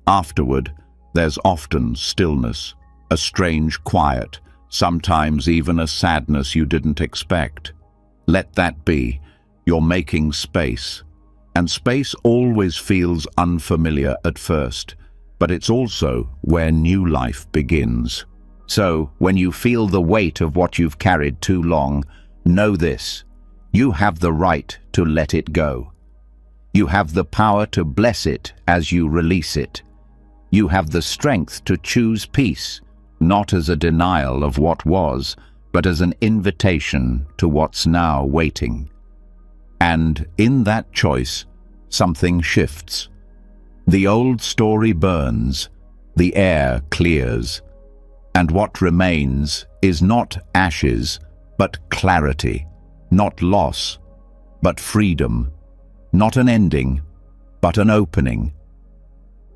Afterward, there's often stillness, a strange quiet, sometimes even a sadness you didn't expect. Let that be. You're making space. And space always feels unfamiliar at first, but it's also where new life begins. So, when you feel the weight of what you've carried too long, know this: you have the right to let it go. You have the power to bless it as you release it. You have the strength to choose peace, not as a denial of what was, but as an invitation to what's now waiting. And in that choice, something shifts. The old story burns, the air clears, and what remains is not ashes, but clarity, not loss, but freedom, not an ending, but an opening.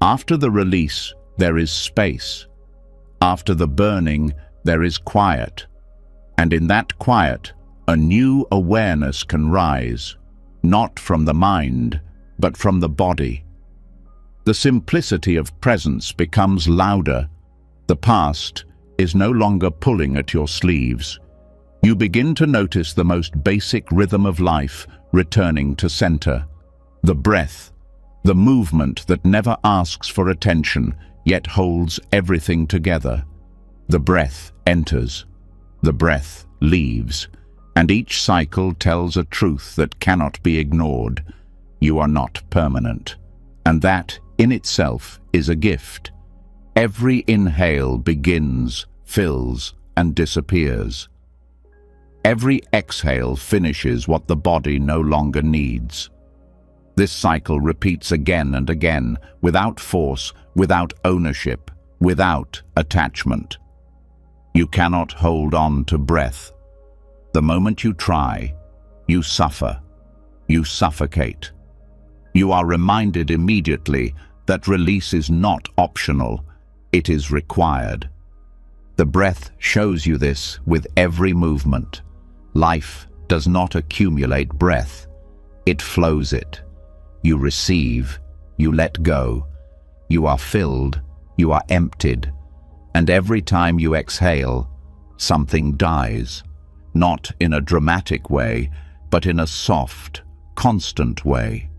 After the release, there is space. After the burning, there is quiet. And in that quiet, a new awareness can rise, not from the mind, but from the body. The simplicity of presence becomes louder. The past is no longer pulling at your sleeves. You begin to notice the most basic rhythm of life returning to center. The breath, the movement that never asks for attention, yet holds everything together. The breath enters. The breath leaves. And each cycle tells a truth that cannot be ignored. You are not permanent. And that, in itself, is a gift. Every inhale begins, fills, and disappears. Every exhale finishes what the body no longer needs. This cycle repeats again and again, without force, without ownership, without attachment. You cannot hold on to breath. The moment you try, you suffer. You suffocate. You are reminded immediately that release is not optional, it is required. The breath shows you this with every movement. Life does not accumulate breath, it flows it. You receive, you let go, you are filled, you are emptied, and every time you exhale, something dies, not in a dramatic way, but in a soft, constant way.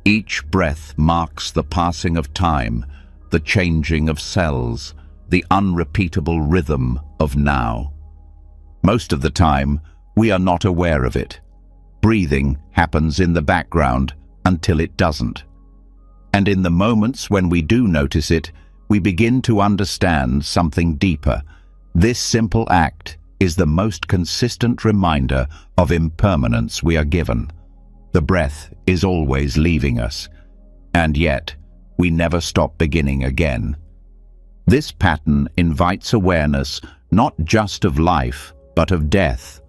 Each breath marks the passing of time, the changing of cells, the unrepeatable rhythm of now. Most of the time, we are not aware of it. Breathing happens in the background until it doesn't. And in the moments when we do notice it, we begin to understand something deeper. This simple act is the most consistent reminder of impermanence we are given. The breath is always leaving us, and yet we never stop beginning again. This pattern invites awareness not just of life, but of death,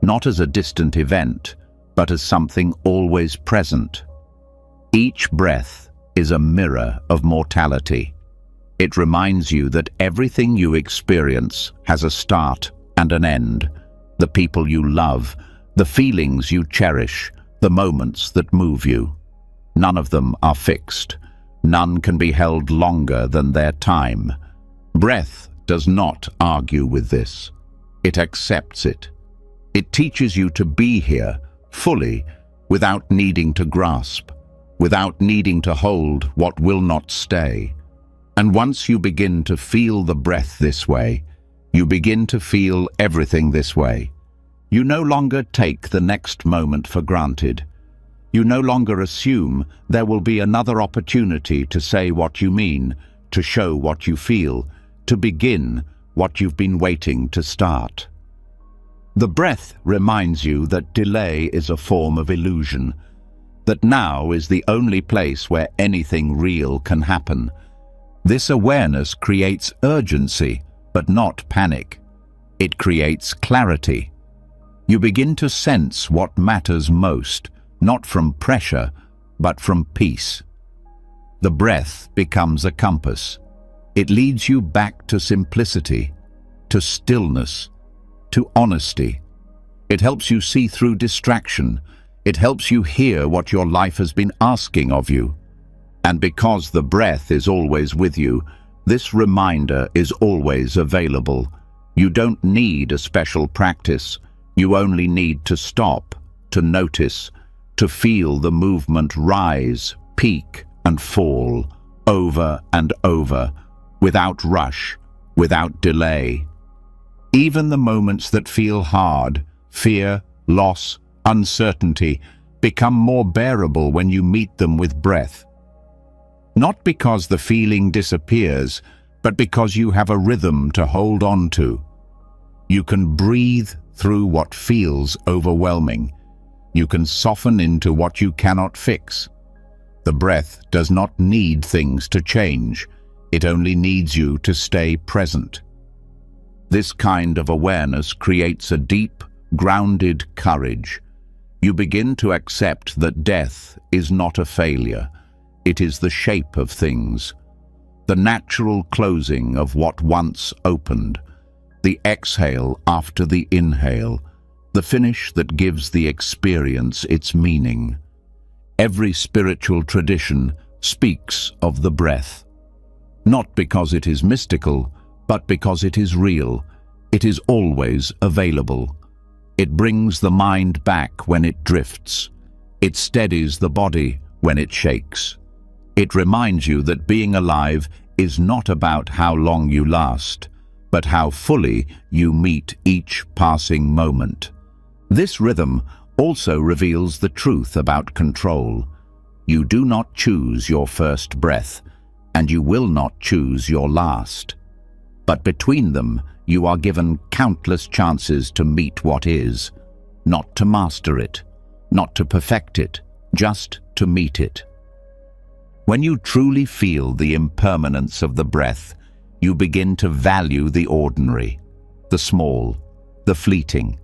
not as a distant event, but as something always present. Each breath is a mirror of mortality. It reminds you that everything you experience has a start and an end. The people you love, the feelings you cherish, the moments that move you. None of them are fixed. None can be held longer than their time. Breath does not argue with this. It accepts it. It teaches you to be here, fully, without needing to grasp, without needing to hold what will not stay. And once you begin to feel the breath this way, you begin to feel everything this way. You no longer take the next moment for granted. You no longer assume there will be another opportunity to say what you mean, to show what you feel, to begin what you've been waiting to start. The breath reminds you that delay is a form of illusion, that now is the only place where anything real can happen. This awareness creates urgency, but not panic. It creates clarity. You begin to sense what matters most, not from pressure, but from peace. The breath becomes a compass. It leads you back to simplicity, to stillness, to honesty. It helps you see through distraction. It helps you hear what your life has been asking of you. And because the breath is always with you, this reminder is always available. You don't need a special practice. You only need to stop, to notice, to feel the movement rise, peak, and fall, over and over, without rush, without delay. Even the moments that feel hard, fear, loss, uncertainty, become more bearable when you meet them with breath. Not because the feeling disappears, but because you have a rhythm to hold on to. You can breathe through what feels overwhelming. You can soften into what you cannot fix. The breath does not need things to change. It only needs you to stay present. This kind of awareness creates a deep, grounded courage. You begin to accept that death is not a failure. It is the shape of things, the natural closing of what once opened, the exhale after the inhale, the finish that gives the experience its meaning. Every spiritual tradition speaks of the breath, not because it is mystical, but because it is real. It is always available. It brings the mind back when it drifts. It steadies the body when it shakes. It reminds you that being alive is not about how long you last, but how fully you meet each passing moment. This rhythm also reveals the truth about control. You do not choose your first breath, and you will not choose your last. But between them, you are given countless chances to meet what is, not to master it, not to perfect it, just to meet it. When you truly feel the impermanence of the breath, you begin to value the ordinary, the small, the fleeting.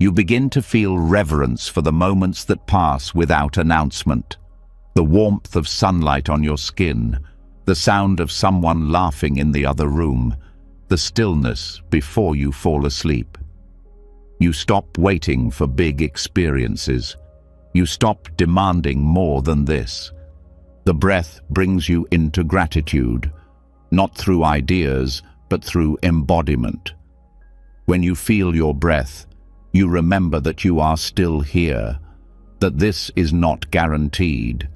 You begin to feel reverence for the moments that pass without announcement, the warmth of sunlight on your skin, the sound of someone laughing in the other room, the stillness before you fall asleep. You stop waiting for big experiences. You stop demanding more than this. The breath brings you into gratitude, not through ideas, but through embodiment. When you feel your breath, you remember that you are still here, that this is not guaranteed,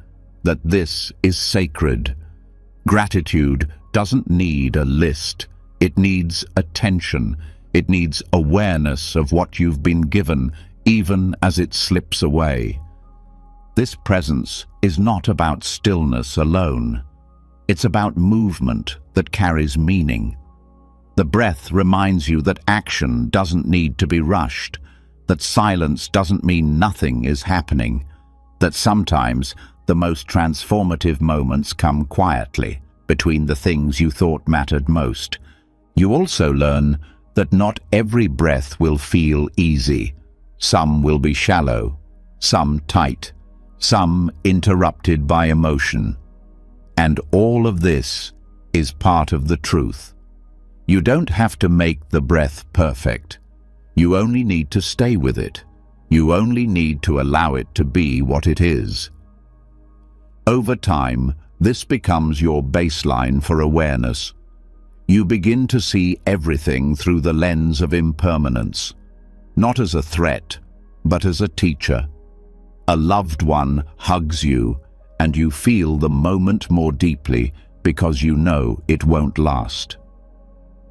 that this is sacred. Gratitude doesn't need a list. It needs attention. It needs awareness of what you've been given, even as it slips away. This presence is not about stillness alone. It's about movement that carries meaning. The breath reminds you that action doesn't need to be rushed, that silence doesn't mean nothing is happening, that sometimes the most transformative moments come quietly between the things you thought mattered most. You also learn that not every breath will feel easy. Some will be shallow, some tight, some interrupted by emotion. And all of this is part of the truth. You don't have to make the breath perfect. You only need to stay with it. You only need to allow it to be what it is. Over time, this becomes your baseline for awareness. You begin to see everything through the lens of impermanence, not as a threat, but as a teacher. A loved one hugs you, and you feel the moment more deeply because you know it won't last.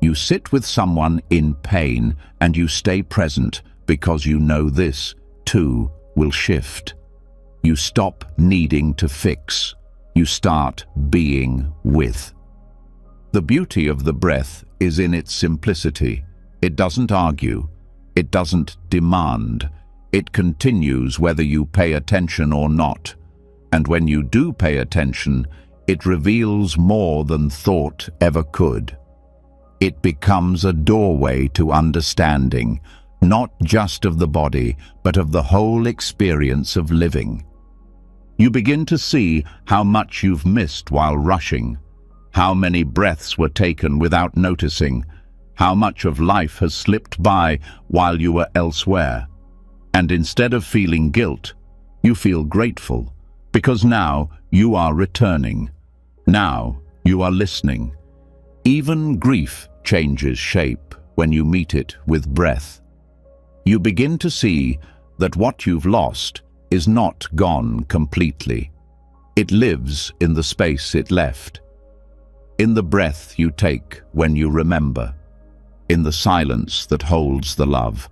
You sit with someone in pain, and you stay present because you know this, too, will shift. You stop needing to fix. You start being with. The beauty of the breath is in its simplicity. It doesn't argue. It doesn't demand. It continues whether you pay attention or not. And when you do pay attention, it reveals more than thought ever could. It becomes a doorway to understanding, not just of the body, but of the whole experience of living. You begin to see how much you've missed while rushing, how many breaths were taken without noticing, how much of life has slipped by while you were elsewhere. And instead of feeling guilt, you feel grateful, because now you are returning. Now you are listening. Even grief changes shape when you meet it with breath. You begin to see that what you've lost is not gone completely. It lives in the space it left, in the breath you take when you remember, in the silence that holds the love.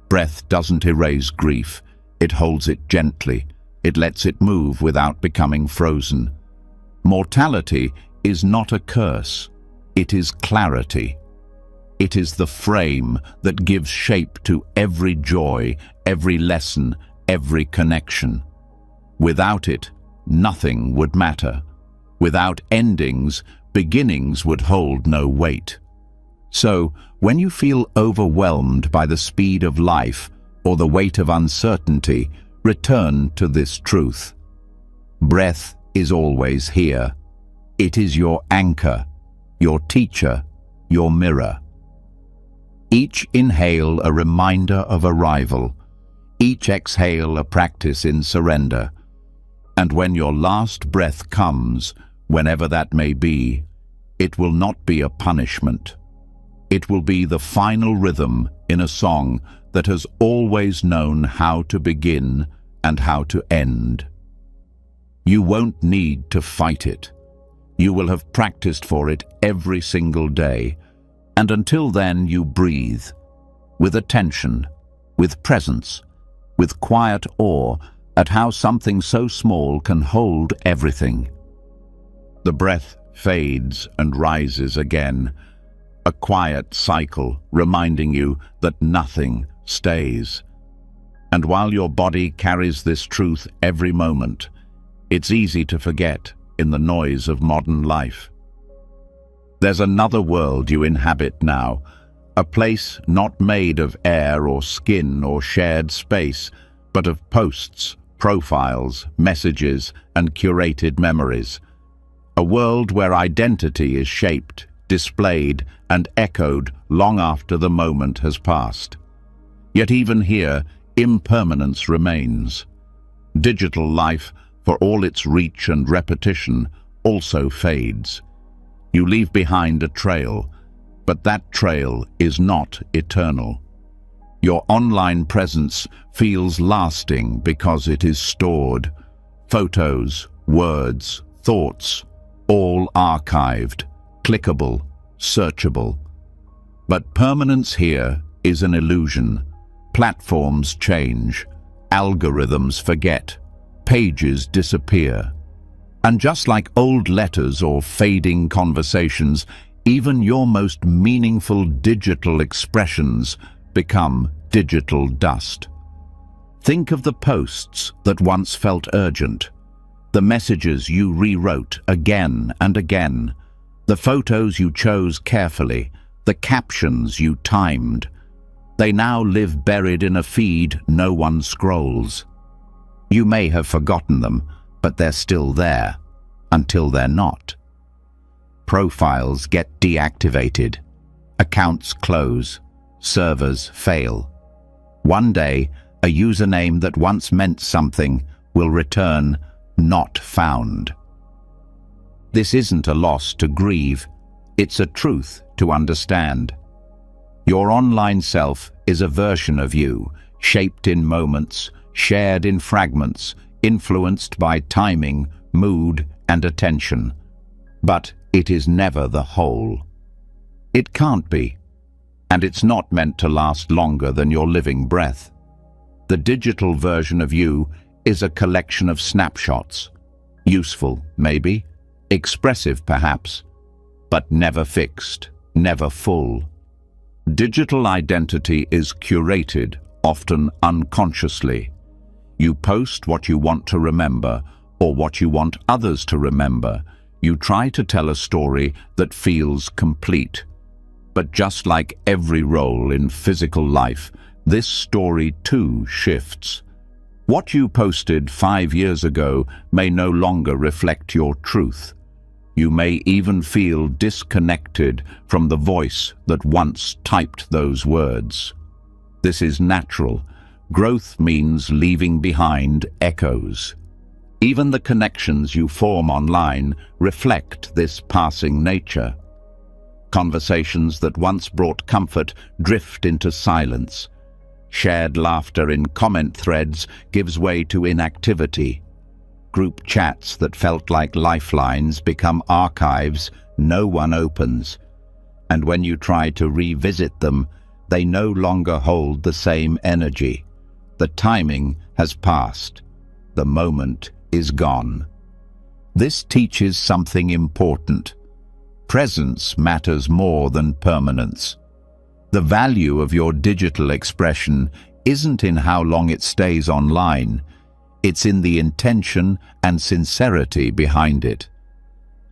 Breath doesn't erase grief. It holds it gently. It lets it move without becoming frozen. Mortality is not a curse. It is clarity. It is the frame that gives shape to every joy, every lesson, every connection. Without it, nothing would matter. Without endings, beginnings would hold no weight. So, when you feel overwhelmed by the speed of life or the weight of uncertainty, return to this truth. Breath is always here. It is your anchor, your teacher, your mirror. Each inhale a reminder of arrival, each exhale a practice in surrender. And when your last breath comes, whenever that may be, it will not be a punishment. It will be the final rhythm in a song that has always known how to begin and how to end. You won't need to fight it. You will have practiced for it every single day, and until then you breathe, with attention, with presence, with quiet awe at how something so small can hold everything. The breath fades and rises again, a quiet cycle reminding you that nothing stays. And while your body carries this truth every moment, it's easy to forget in the noise of modern life. There's another world you inhabit now, a place not made of air or skin or shared space, but of posts, profiles, messages, and curated memories. A world where identity is shaped, displayed, and echoed long after the moment has passed. Yet even here, impermanence remains. Digital life, for all its reach and repetition, also fades. You leave behind a trail, but that trail is not eternal. Your online presence feels lasting because it is stored. Photos, words, thoughts, all archived, clickable, searchable. But permanence here is an illusion. Platforms change, algorithms forget, pages disappear. And just like old letters or fading conversations, even your most meaningful digital expressions become digital dust. Think of the posts that once felt urgent, the messages you rewrote again and again, the photos you chose carefully, the captions you timed. They now live buried in a feed no one scrolls. You may have forgotten them, but they're still there, until they're not. Profiles get deactivated, accounts close, servers fail. One day, a username that once meant something will return not found. This isn't a loss to grieve, it's a truth to understand. Your online self is a version of you, shaped in moments, shared in fragments, influenced by timing, mood, and attention. But it is never the whole. It can't be, and it's not meant to last longer than your living breath. The digital version of you is a collection of snapshots. Useful, maybe, expressive perhaps, but never fixed, never full. Digital identity is curated, often unconsciously. You post what you want to remember, or what you want others to remember. You try to tell a story that feels complete. But just like every role in physical life, this story too shifts. What you posted 5 years ago may no longer reflect your truth. You may even feel disconnected from the voice that once typed those words. This is natural. Growth means leaving behind echoes. Even the connections you form online reflect this passing nature. Conversations that once brought comfort drift into silence. Shared laughter in comment threads gives way to inactivity. Group chats that felt like lifelines become archives no one opens. And when you try to revisit them, they no longer hold the same energy. The timing has passed. The moment is gone. This teaches something important. Presence matters more than permanence. The value of your digital expression isn't in how long it stays online. It's in the intention and sincerity behind it.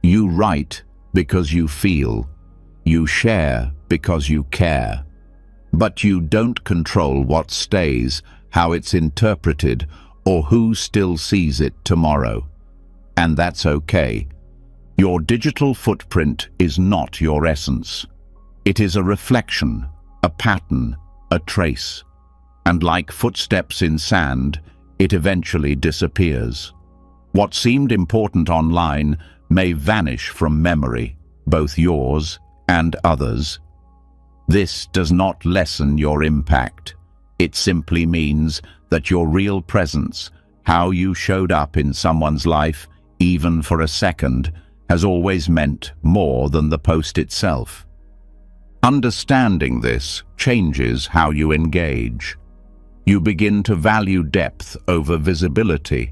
You write because you feel. You share because you care. But you don't control what stays, how it's interpreted, or who still sees it tomorrow. And that's okay. Your digital footprint is not your essence. It is a reflection, a pattern, a trace. And like footsteps in sand, it eventually disappears. What seemed important online may vanish from memory, both yours and others. This does not lessen your impact. It simply means that your real presence, how you showed up in someone's life, even for a second, has always meant more than the post itself. Understanding this changes how you engage. You begin to value depth over visibility.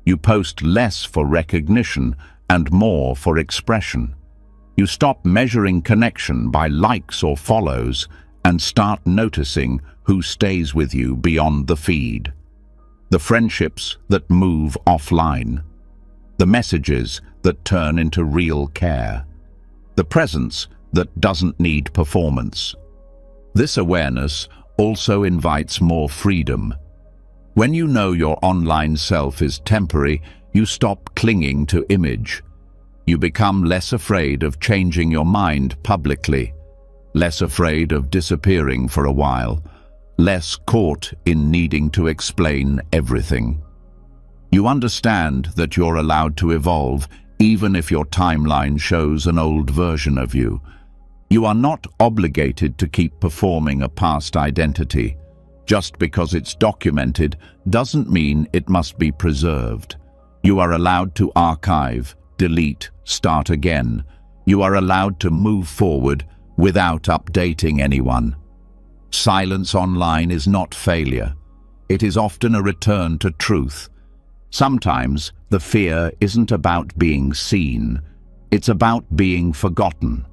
You post less for recognition and more for expression. You stop measuring connection by likes or follows and start noticing who stays with you beyond the feed. The friendships that move offline. The messages that turn into real care. The presence that doesn't need performance. This awareness also invites more freedom. When you know your online self is temporary, you stop clinging to image. You become less afraid of changing your mind publicly, less afraid of disappearing for a while, less caught in needing to explain everything. You understand that you're allowed to evolve, even if your timeline shows an old version of you. You are not obligated to keep performing a past identity. Just because it's documented doesn't mean it must be preserved. You are allowed to archive, delete, start again. You are allowed to move forward without updating anyone. Silence online is not failure. It is often a return to truth. Sometimes the fear isn't about being seen. It's about being forgotten.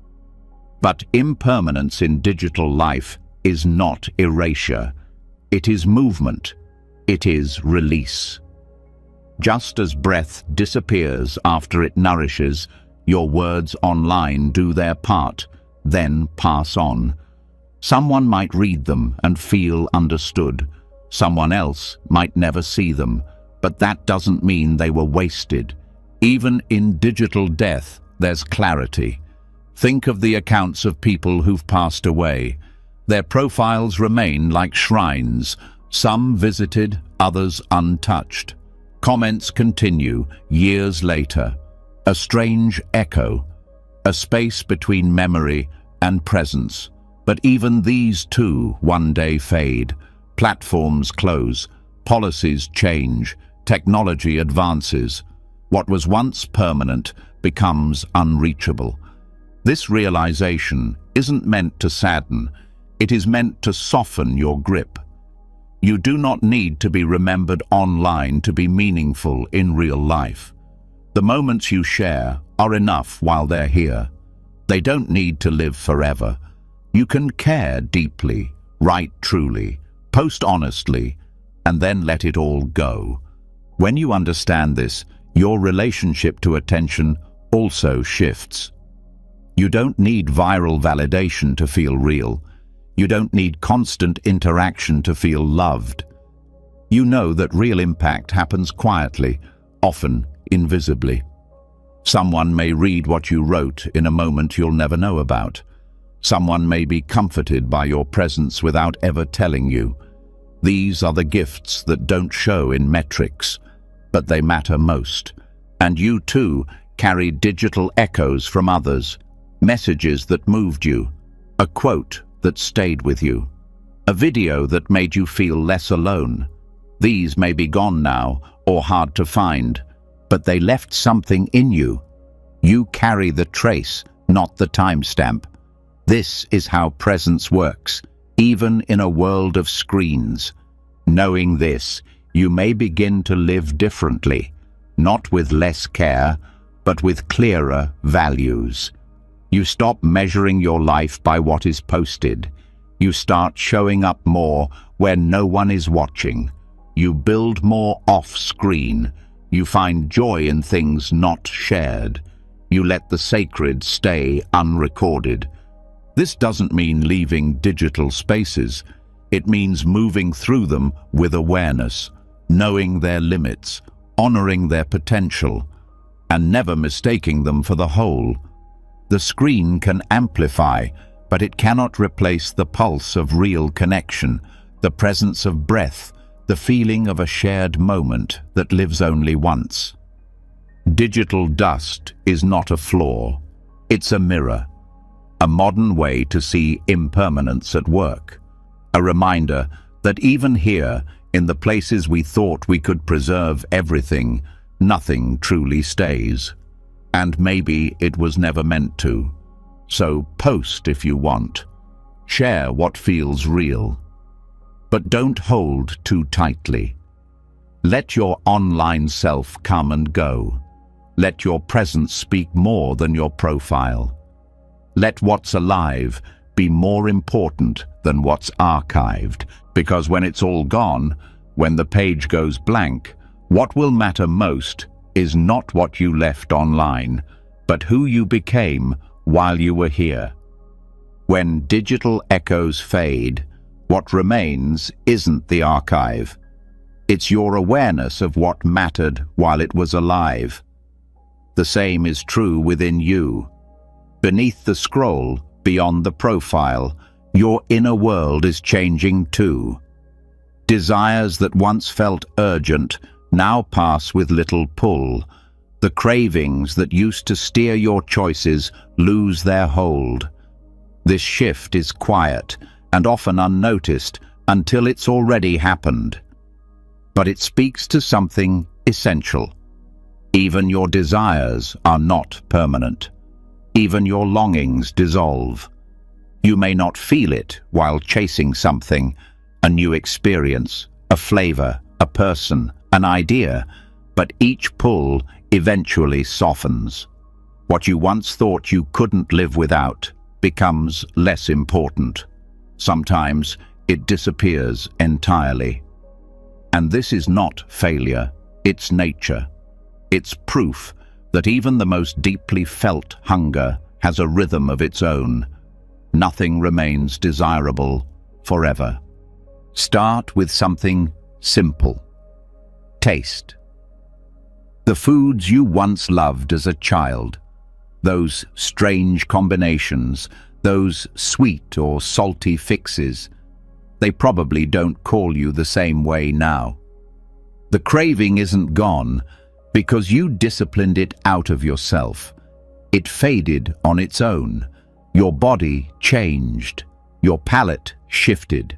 But impermanence in digital life is not erasure. It is movement. It is release. Just as breath disappears after it nourishes, your words online do their part, then pass on. Someone might read them and feel understood. Someone else might never see them, but that doesn't mean they were wasted. Even in digital death, there's clarity. Think of the accounts of people who've passed away. Their profiles remain like shrines, some visited, others untouched. Comments continue years later, a strange echo, a space between memory and presence. But even these too one day fade. Platforms close, policies change, technology advances. What was once permanent becomes unreachable. This realization isn't meant to sadden, it is meant to soften your grip. You do not need to be remembered online to be meaningful in real life. The moments you share are enough while they're here. They don't need to live forever. You can care deeply, write truly, post honestly, and then let it all go. When you understand this, your relationship to attention also shifts. You don't need viral validation to feel real. You don't need constant interaction to feel loved. You know that real impact happens quietly, often invisibly. Someone may read what you wrote in a moment you'll never know about. Someone may be comforted by your presence without ever telling you. These are the gifts that don't show in metrics, but they matter most. And you too carry digital echoes from others. Messages that moved you, a quote that stayed with you, a video that made you feel less alone. These may be gone now or hard to find, but they left something in you. You carry the trace, not the timestamp. This is how presence works, even in a world of screens. Knowing this, you may begin to live differently, not with less care, but with clearer values. You stop measuring your life by what is posted. You start showing up more where no one is watching. You build more off-screen. You find joy in things not shared. You let the sacred stay unrecorded. This doesn't mean leaving digital spaces. It means moving through them with awareness, knowing their limits, honoring their potential, and never mistaking them for the whole. The screen can amplify, but it cannot replace the pulse of real connection, the presence of breath, the feeling of a shared moment that lives only once. Digital dust is not a flaw, it's a mirror, a modern way to see impermanence at work, a reminder that even here, in the places we thought we could preserve everything, nothing truly stays. And maybe it was never meant to. So post if you want. Share what feels real. But don't hold too tightly. Let your online self come and go. Let your presence speak more than your profile. Let what's alive be more important than what's archived, because when it's all gone, when the page goes blank, what will matter most is not what you left online, but who you became while you were here. When digital echoes fade, what remains isn't the archive. It's your awareness of what mattered while it was alive. The same is true within you. Beneath the scroll, beyond the profile, your inner world is changing too. Desires that once felt urgent now pass with little pull. The cravings that used to steer your choices lose their hold. This shift is quiet and often unnoticed until it's already happened. But it speaks to something essential. Even your desires are not permanent. Even your longings dissolve. You may not feel it while chasing something, a new experience, a flavor, a person, an idea, but each pull eventually softens. What you once thought you couldn't live without becomes less important. Sometimes it disappears entirely. And this is not failure, it's nature. It's proof that even the most deeply felt hunger has a rhythm of its own. Nothing remains desirable forever. Start with something simple. Taste. The foods you once loved as a child, those strange combinations, those sweet or salty fixes, they probably don't call you the same way now. The craving isn't gone because you disciplined it out of yourself. It faded on its own. Your body changed. Your palate shifted.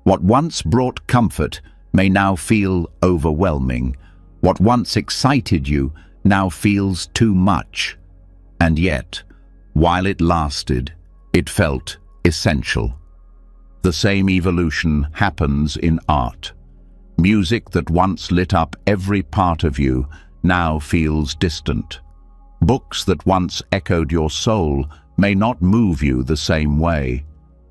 What once brought comfort may now feel overwhelming. What once excited you now feels too much. And yet, while it lasted, it felt essential. The same evolution happens in art. Music that once lit up every part of you now feels distant. Books that once echoed your soul may not move you the same way.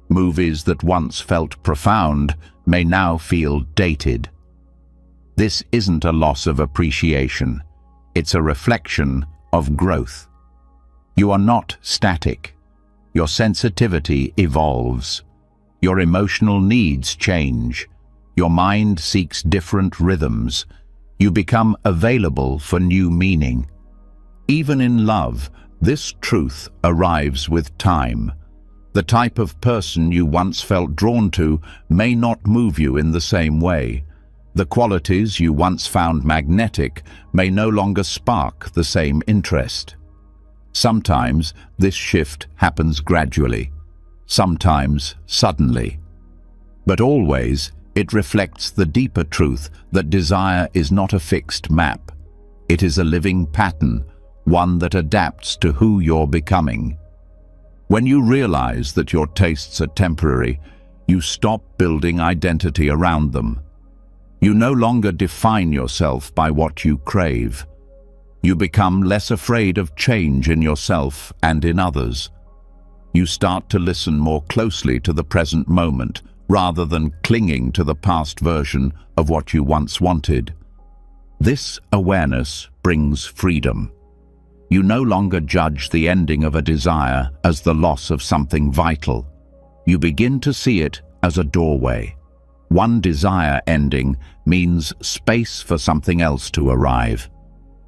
Movies that once felt profound may now feel dated. This isn't a loss of appreciation. It's a reflection of growth. You are not static. Your sensitivity evolves. Your emotional needs change. Your mind seeks different rhythms. You become available for new meaning. Even in love, this truth arrives with time. The type of person you once felt drawn to may not move you in the same way. The qualities you once found magnetic may no longer spark the same interest. Sometimes this shift happens gradually, sometimes suddenly. But always it reflects the deeper truth that desire is not a fixed map. It is a living pattern, one that adapts to who you're becoming. When you realize that your tastes are temporary, you stop building identity around them. You no longer define yourself by what you crave. You become less afraid of change in yourself and in others. You start to listen more closely to the present moment, rather than clinging to the past version of what you once wanted. This awareness brings freedom. You no longer judge the ending of a desire as the loss of something vital. You begin to see it as a doorway. One desire ending means space for something else to arrive.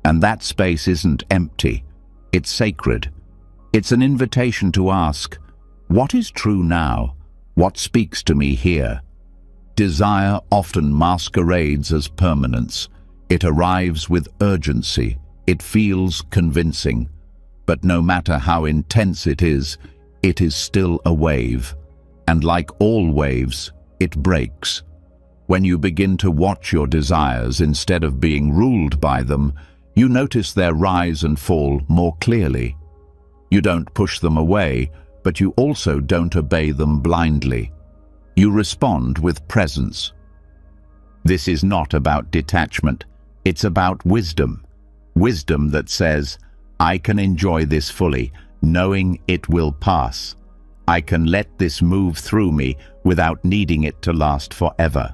And that space isn't empty, it's sacred. It's an invitation to ask, what is true now? What speaks to me here? Desire often masquerades as permanence. It arrives with urgency. It feels convincing. But no matter how intense it is still a wave. And like all waves, it breaks. When you begin to watch your desires instead of being ruled by them, you notice their rise and fall more clearly. You don't push them away, but you also don't obey them blindly. You respond with presence. This is not about detachment. It's about wisdom. Wisdom that says, I can enjoy this fully, knowing it will pass. I can let this move through me without needing it to last forever.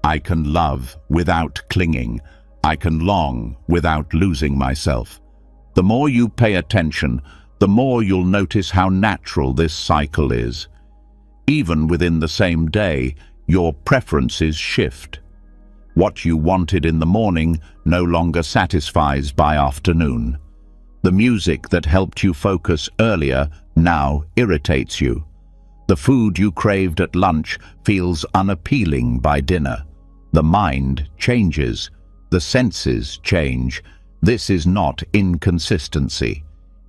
I can love without clinging. I can long without losing myself. The more you pay attention, the more you'll notice how natural this cycle is. Even within the same day, your preferences shift. What you wanted in the morning no longer satisfies by afternoon. The music that helped you focus earlier now irritates you. The food you craved at lunch feels unappealing by dinner. The mind changes. The senses change. This is not inconsistency.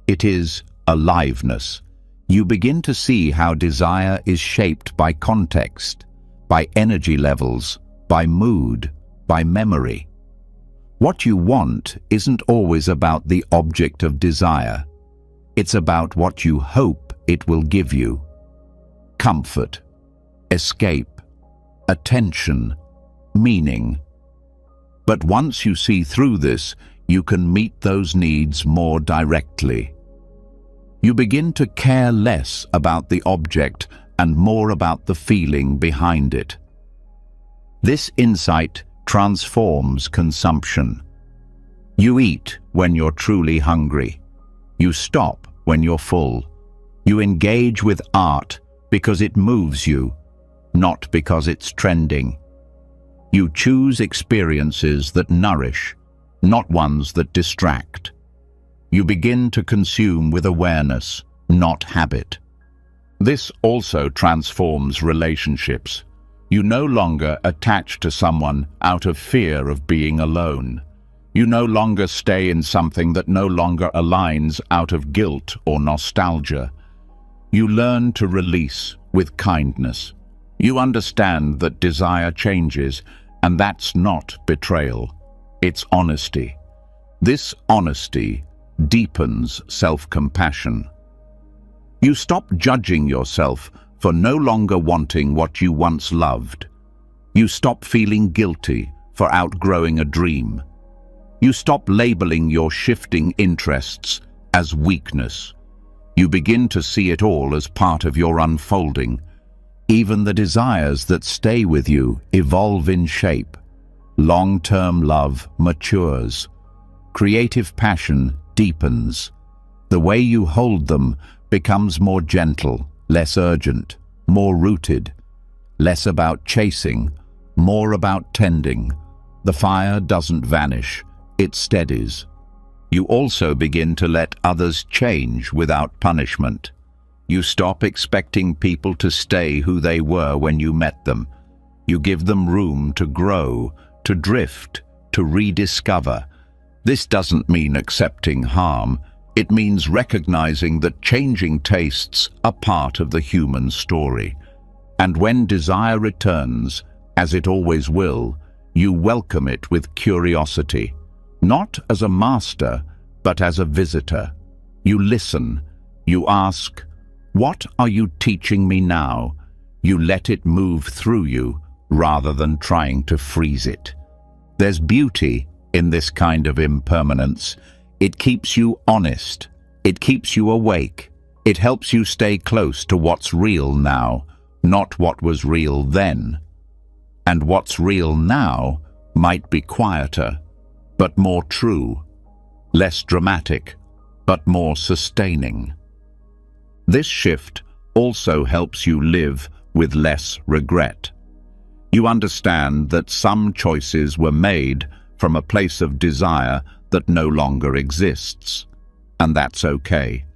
It is aliveness. You begin to see how desire is shaped by context, by energy levels, by mood, by memory. What you want isn't always about the object of desire. It's about what you hope it will give you. Comfort, escape, attention, meaning. But once you see through this, you can meet those needs more directly. You begin to care less about the object and more about the feeling behind it. This insight transforms consumption. You eat when you're truly hungry. You stop when you're full. You engage with art because it moves you, not because it's trending. You choose experiences that nourish, not ones that distract. You begin to consume with awareness, not habit. This also transforms relationships. You no longer attach to someone out of fear of being alone. You no longer stay in something that no longer aligns out of guilt or nostalgia. You learn to release with kindness. You understand that desire changes, and that's not betrayal. It's honesty. This honesty deepens self-compassion. You stop judging yourself for no longer wanting what you once loved. You stop feeling guilty for outgrowing a dream. You stop labeling your shifting interests as weakness. You begin to see it all as part of your unfolding. Even the desires that stay with you evolve in shape. Long-term love matures. Creative passion deepens. The way you hold them becomes more gentle, less urgent, more rooted. Less about chasing, more about tending. The fire doesn't vanish, it steadies. You also begin to let others change without punishment. You stop expecting people to stay who they were when you met them. You give them room to grow, to drift, to rediscover. This doesn't mean accepting harm. It means recognizing that changing tastes are part of the human story. And when desire returns, as it always will, you welcome it with curiosity. Not as a master, but as a visitor. You listen. You ask, "What are you teaching me now?" You let it move through you rather than trying to freeze it. There's beauty in this kind of impermanence. It keeps you honest. It keeps you awake. It helps you stay close to what's real now, not what was real then. And what's real now might be quieter, but more true. Less dramatic, but more sustaining. This shift also helps you live with less regret. You understand that some choices were made from a place of desire that no longer exists, and that's okay.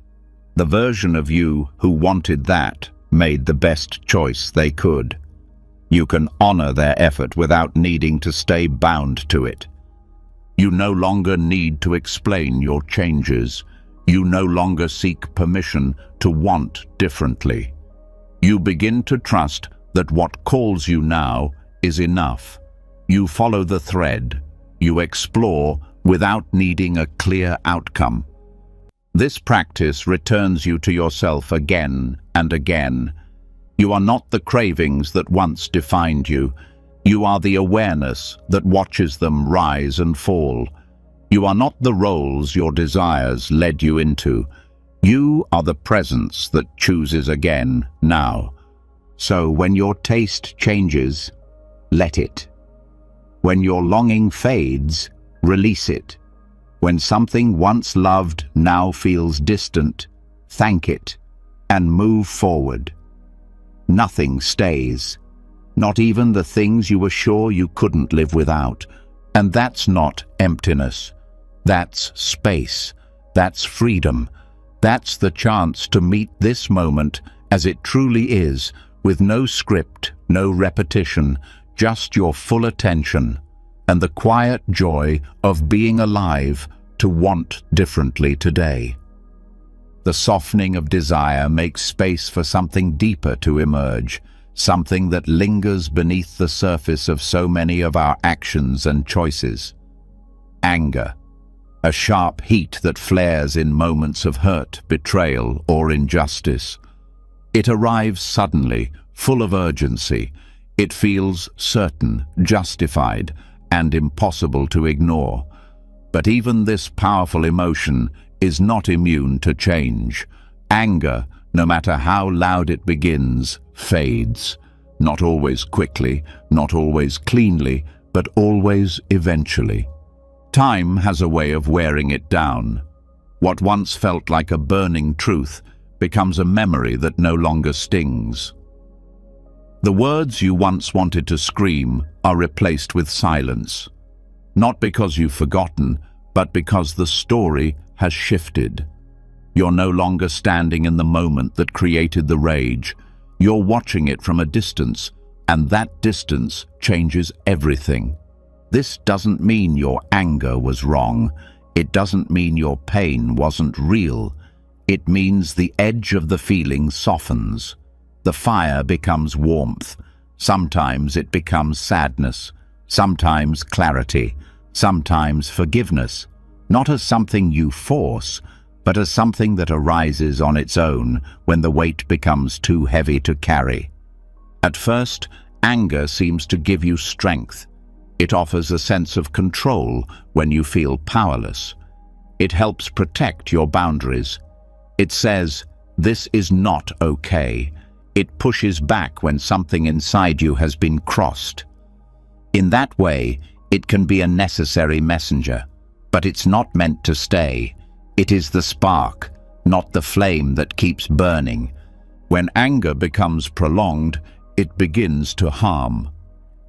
The version of you who wanted that made the best choice they could. You can honor their effort without needing to stay bound to it. You no longer need to explain your changes. You no longer seek permission to want differently. You begin to trust that what calls you now is enough. You follow the thread. You explore without needing a clear outcome. This practice returns you to yourself again and again. You are not the cravings that once defined you. You are the awareness that watches them rise and fall. You are not the roles your desires led you into. You are the presence that chooses again, now. So when your taste changes, let it. When your longing fades, release it. When something once loved now feels distant, thank it and move forward. Nothing stays, not even the things you were sure you couldn't live without. And that's not emptiness. That's space. That's freedom. That's the chance to meet this moment as it truly is, with no script, no repetition, just your full attention and the quiet joy of being alive to want differently today. The softening of desire makes space for something deeper to emerge, something that lingers beneath the surface of so many of our actions and choices. Anger, a sharp heat that flares in moments of hurt, betrayal, or injustice. It arrives suddenly, full of urgency. It feels certain, justified, and impossible to ignore. But even this powerful emotion is not immune to change. Anger, no matter how loud it begins, fades. Not always quickly, not always cleanly, but always eventually. Time has a way of wearing it down. What once felt like a burning truth becomes a memory that no longer stings. The words you once wanted to scream are replaced with silence. Not because you've forgotten, but because the story has shifted. You're no longer standing in the moment that created the rage. You're watching it from a distance, and that distance changes everything. This doesn't mean your anger was wrong. It doesn't mean your pain wasn't real. It means the edge of the feeling softens. The fire becomes warmth. Sometimes it becomes sadness. Sometimes clarity. Sometimes forgiveness. Not as something you force, but as something that arises on its own when the weight becomes too heavy to carry. At first, anger seems to give you strength. It offers a sense of control when you feel powerless. It helps protect your boundaries. It says, "This is not okay." It pushes back when something inside you has been crossed. In that way, it can be a necessary messenger, but it's not meant to stay. It is the spark, not the flame that keeps burning. When anger becomes prolonged, it begins to harm.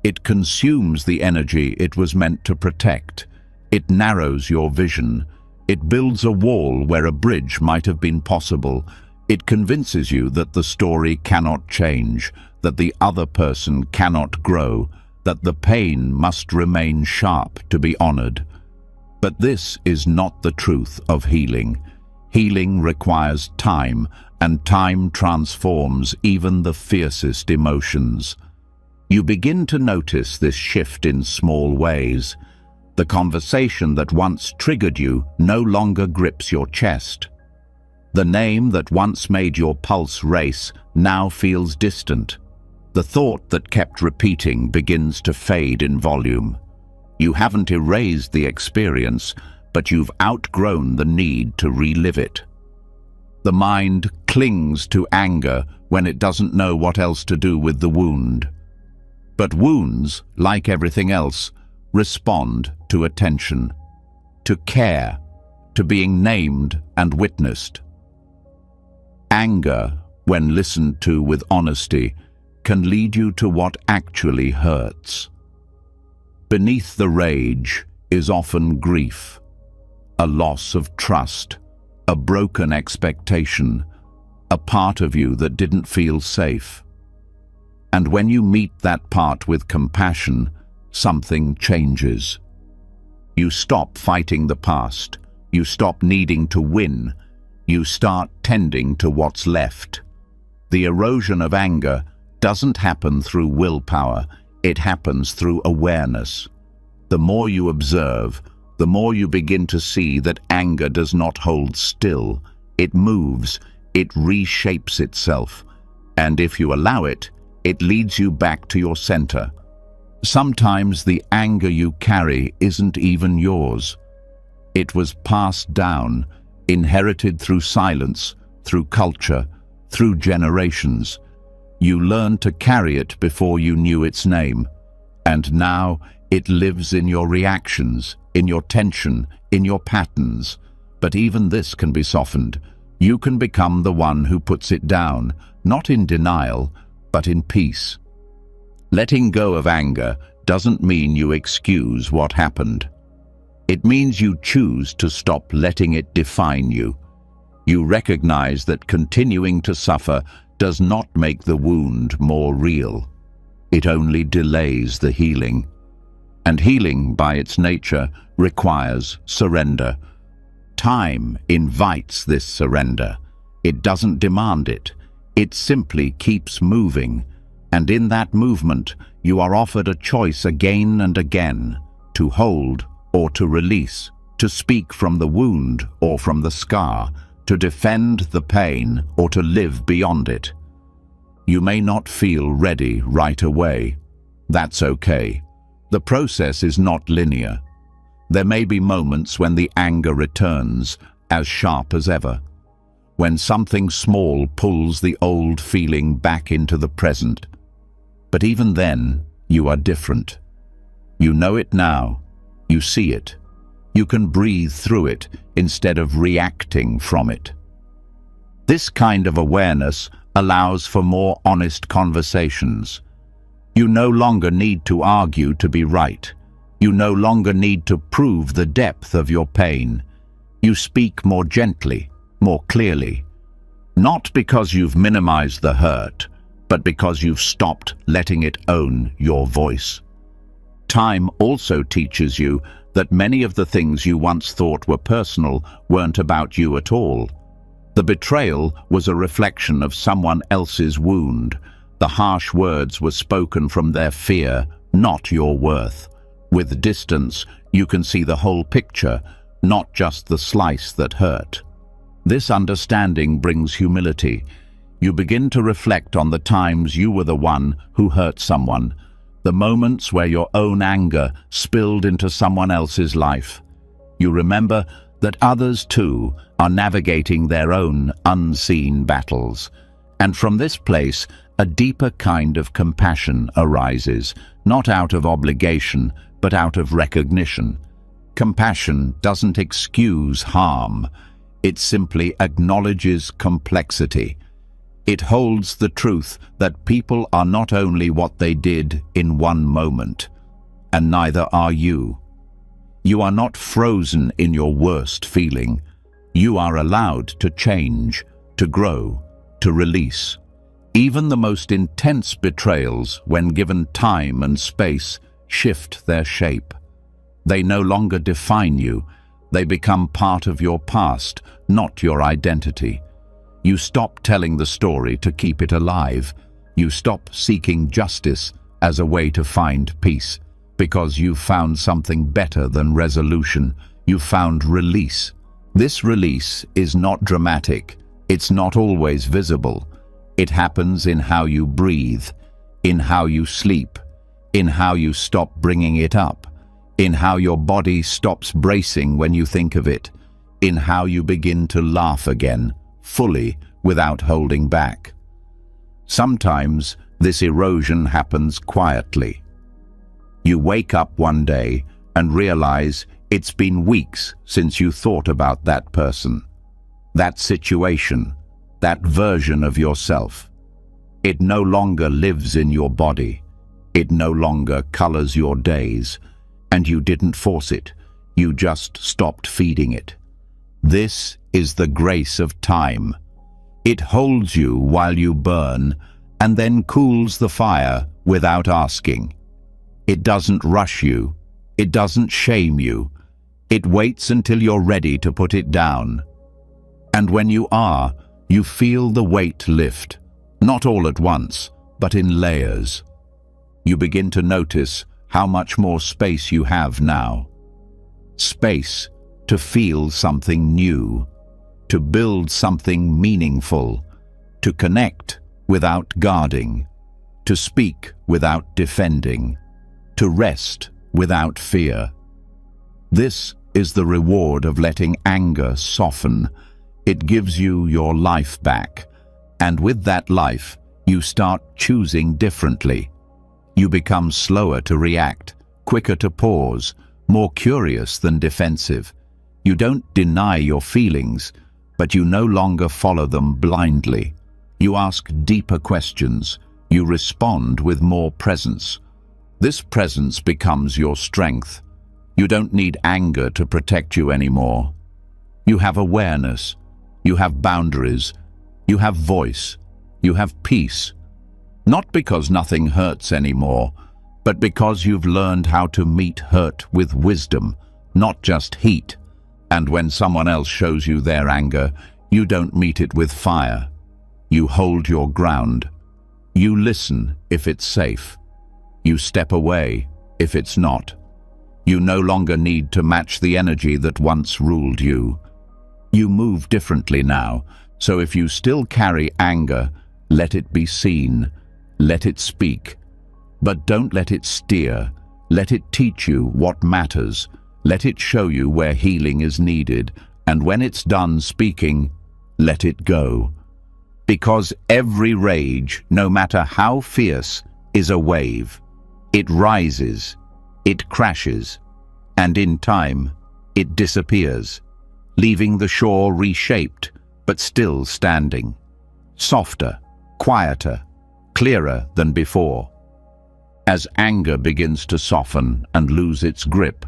It consumes the energy it was meant to protect. It narrows your vision. It builds a wall where a bridge might have been possible. It convinces you that the story cannot change, that the other person cannot grow, that the pain must remain sharp to be honored. But this is not the truth of healing. Healing requires time, and time transforms even the fiercest emotions. You begin to notice this shift in small ways. The conversation that once triggered you no longer grips your chest. The name that once made your pulse race now feels distant. The thought that kept repeating begins to fade in volume. You haven't erased the experience, but you've outgrown the need to relive it. The mind clings to anger when it doesn't know what else to do with the wound. But wounds, like everything else, respond to attention, to care, to being named and witnessed. Anger, when listened to with honesty, can lead you to what actually hurts. Beneath the rage is often grief, a loss of trust, a broken expectation, a part of you that didn't feel safe. And when you meet that part with compassion, something changes. You stop fighting the past. You stop needing to win. You start tending to what's left. The erosion of anger doesn't happen through willpower. It happens through awareness. The more you observe, the more you begin to see that anger does not hold still. It moves, it reshapes itself, And if you allow it, it leads you back to your center. Sometimes the anger you carry isn't even yours. It was passed down, inherited through silence, through culture, through generations. You learned to carry it before you knew its name. And now it lives in your reactions, in your tension, in your patterns. But even this can be softened. You can become the one who puts it down, not in denial, but in peace. Letting go of anger doesn't mean you excuse what happened. It means you choose to stop letting it define you. You recognize that continuing to suffer does not make the wound more real. It only delays the healing. And healing, by its nature, requires surrender. Time invites this surrender. It doesn't demand it. It simply keeps moving. And in that movement, you are offered a choice again and again, to hold or to release, to speak from the wound or from the scar, to defend the pain or to live beyond it. You may not feel ready right away. That's okay. The process is not linear. There may be moments when the anger returns, as sharp as ever, when something small pulls the old feeling back into the present. But even then, you are different. You know it now. You see it. You can breathe through it instead of reacting from it. This kind of awareness allows for more honest conversations. You no longer need to argue to be right. You no longer need to prove the depth of your pain. You speak more gently, more clearly. Not because you've minimized the hurt, but because you've stopped letting it own your voice. Time also teaches you that many of the things you once thought were personal weren't about you at all. The betrayal was a reflection of someone else's wound. The harsh words were spoken from their fear, not your worth. With distance, you can see the whole picture, not just the slice that hurt. This understanding brings humility. You begin to reflect on the times you were the one who hurt someone, the moments where your own anger spilled into someone else's life. You remember that others too are navigating their own unseen battles. And from this place, a deeper kind of compassion arises, not out of obligation, but out of recognition. Compassion doesn't excuse harm. It simply acknowledges complexity. It holds the truth that people are not only what they did in one moment, and neither are you. You are not frozen in your worst feeling. You are allowed to change, to grow, to release. Even the most intense betrayals, when given time and space, shift their shape. They no longer define you. They become part of your past, not your identity. You stop telling the story to keep it alive. You stop seeking justice as a way to find peace, because you've found something better than resolution. You've found release. This release is not dramatic. It's not always visible. It happens in how you breathe, in how you sleep, in how you stop bringing it up, in how your body stops bracing when you think of it, in how you begin to laugh again, fully, without holding back. Sometimes this erosion happens quietly. You wake up one day and realize it's been weeks since you thought about that person, that situation, that version of yourself. It no longer lives in your body. It no longer colors your days, and you didn't force it. You just stopped feeding it. This is the grace of time. It holds you while you burn, and then cools the fire without asking. It doesn't rush you. It doesn't shame you. It waits until you're ready to put it down. And when you are, you feel the weight lift, not all at once, but in layers. You begin to notice how much more space you have now. Space to feel something new, to build something meaningful, to connect without guarding, to speak without defending, to rest without fear. This is the reward of letting anger soften. It gives you your life back, and with that life, you start choosing differently. You become slower to react, quicker to pause, more curious than defensive. You don't deny your feelings, but you no longer follow them blindly. You ask deeper questions. You respond with more presence. This presence becomes your strength. You don't need anger to protect you anymore. You have awareness. You have boundaries. You have voice. You have peace. Not because nothing hurts anymore, but because you've learned how to meet hurt with wisdom, not just heat. And when someone else shows you their anger, you don't meet it with fire. You hold your ground. You listen if it's safe. You step away if it's not. You no longer need to match the energy that once ruled you. You move differently now, so if you still carry anger, let it be seen. Let it speak. But don't let it steer. Let it teach you what matters. Let it show you where healing is needed. And when it's done speaking, let it go. Because every rage, no matter how fierce, is a wave. It rises, it crashes, and in time, it disappears, leaving the shore reshaped, but still standing. Softer, quieter, clearer than before. As anger begins to soften and lose its grip,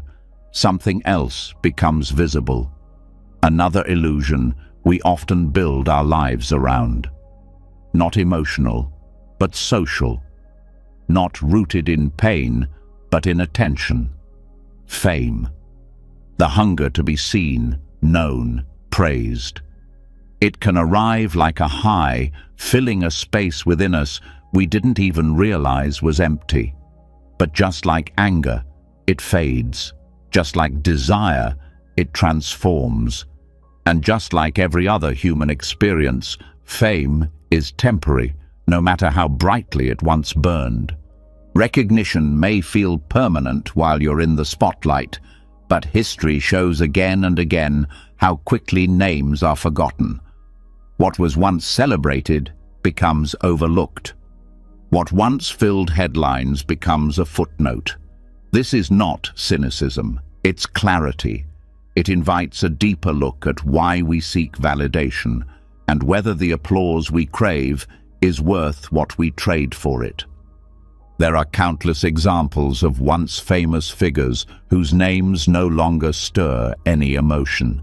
something else becomes visible. Another illusion we often build our lives around. Not emotional, but social. Not rooted in pain, but in attention. Fame. The hunger to be seen, known, praised. It can arrive like a high, filling a space within us we didn't even realize was empty. But just like anger, it fades. Just like desire, it transforms. And just like every other human experience, fame is temporary, no matter how brightly it once burned. Recognition may feel permanent while you're in the spotlight, but history shows again and again how quickly names are forgotten. What was once celebrated becomes overlooked. What once filled headlines becomes a footnote. This is not cynicism, it's clarity. It invites a deeper look at why we seek validation and whether the applause we crave is worth what we trade for it. There are countless examples of once famous figures whose names no longer stir any emotion.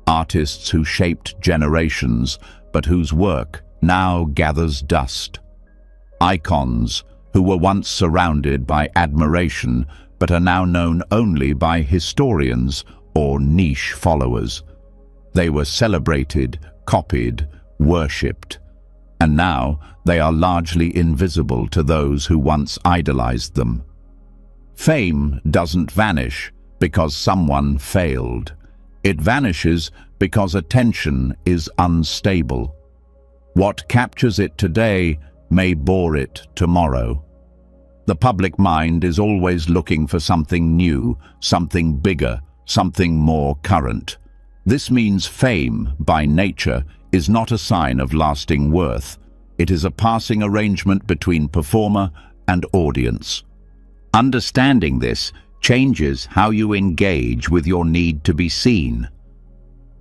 Artists who shaped generations, but whose work now gathers dust. Icons who were once surrounded by admiration, but are now known only by historians or niche followers. They were celebrated, copied, worshipped, and now they are largely invisible to those who once idolized them. Fame doesn't vanish because someone failed. It vanishes because attention is unstable. What captures it today may bore it tomorrow. The public mind is always looking for something new, something bigger, something more current. This means fame, by nature, is not a sign of lasting worth. It is a passing arrangement between performer and audience. Understanding this changes how you engage with your need to be seen.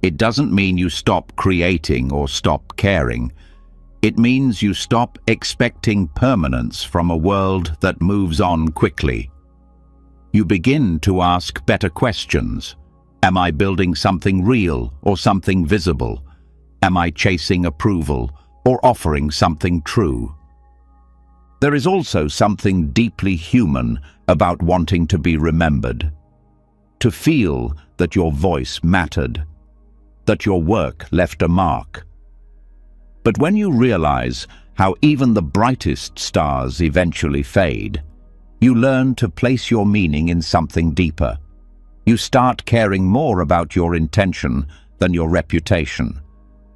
It doesn't mean you stop creating or stop caring. It means you stop expecting permanence from a world that moves on quickly. You begin to ask better questions. Am I building something real or something visible? Am I chasing approval or offering something true? There is also something deeply human about wanting to be remembered. To feel that your voice mattered, that your work left a mark. But when you realize how even the brightest stars eventually fade, you learn to place your meaning in something deeper. You start caring more about your intention than your reputation.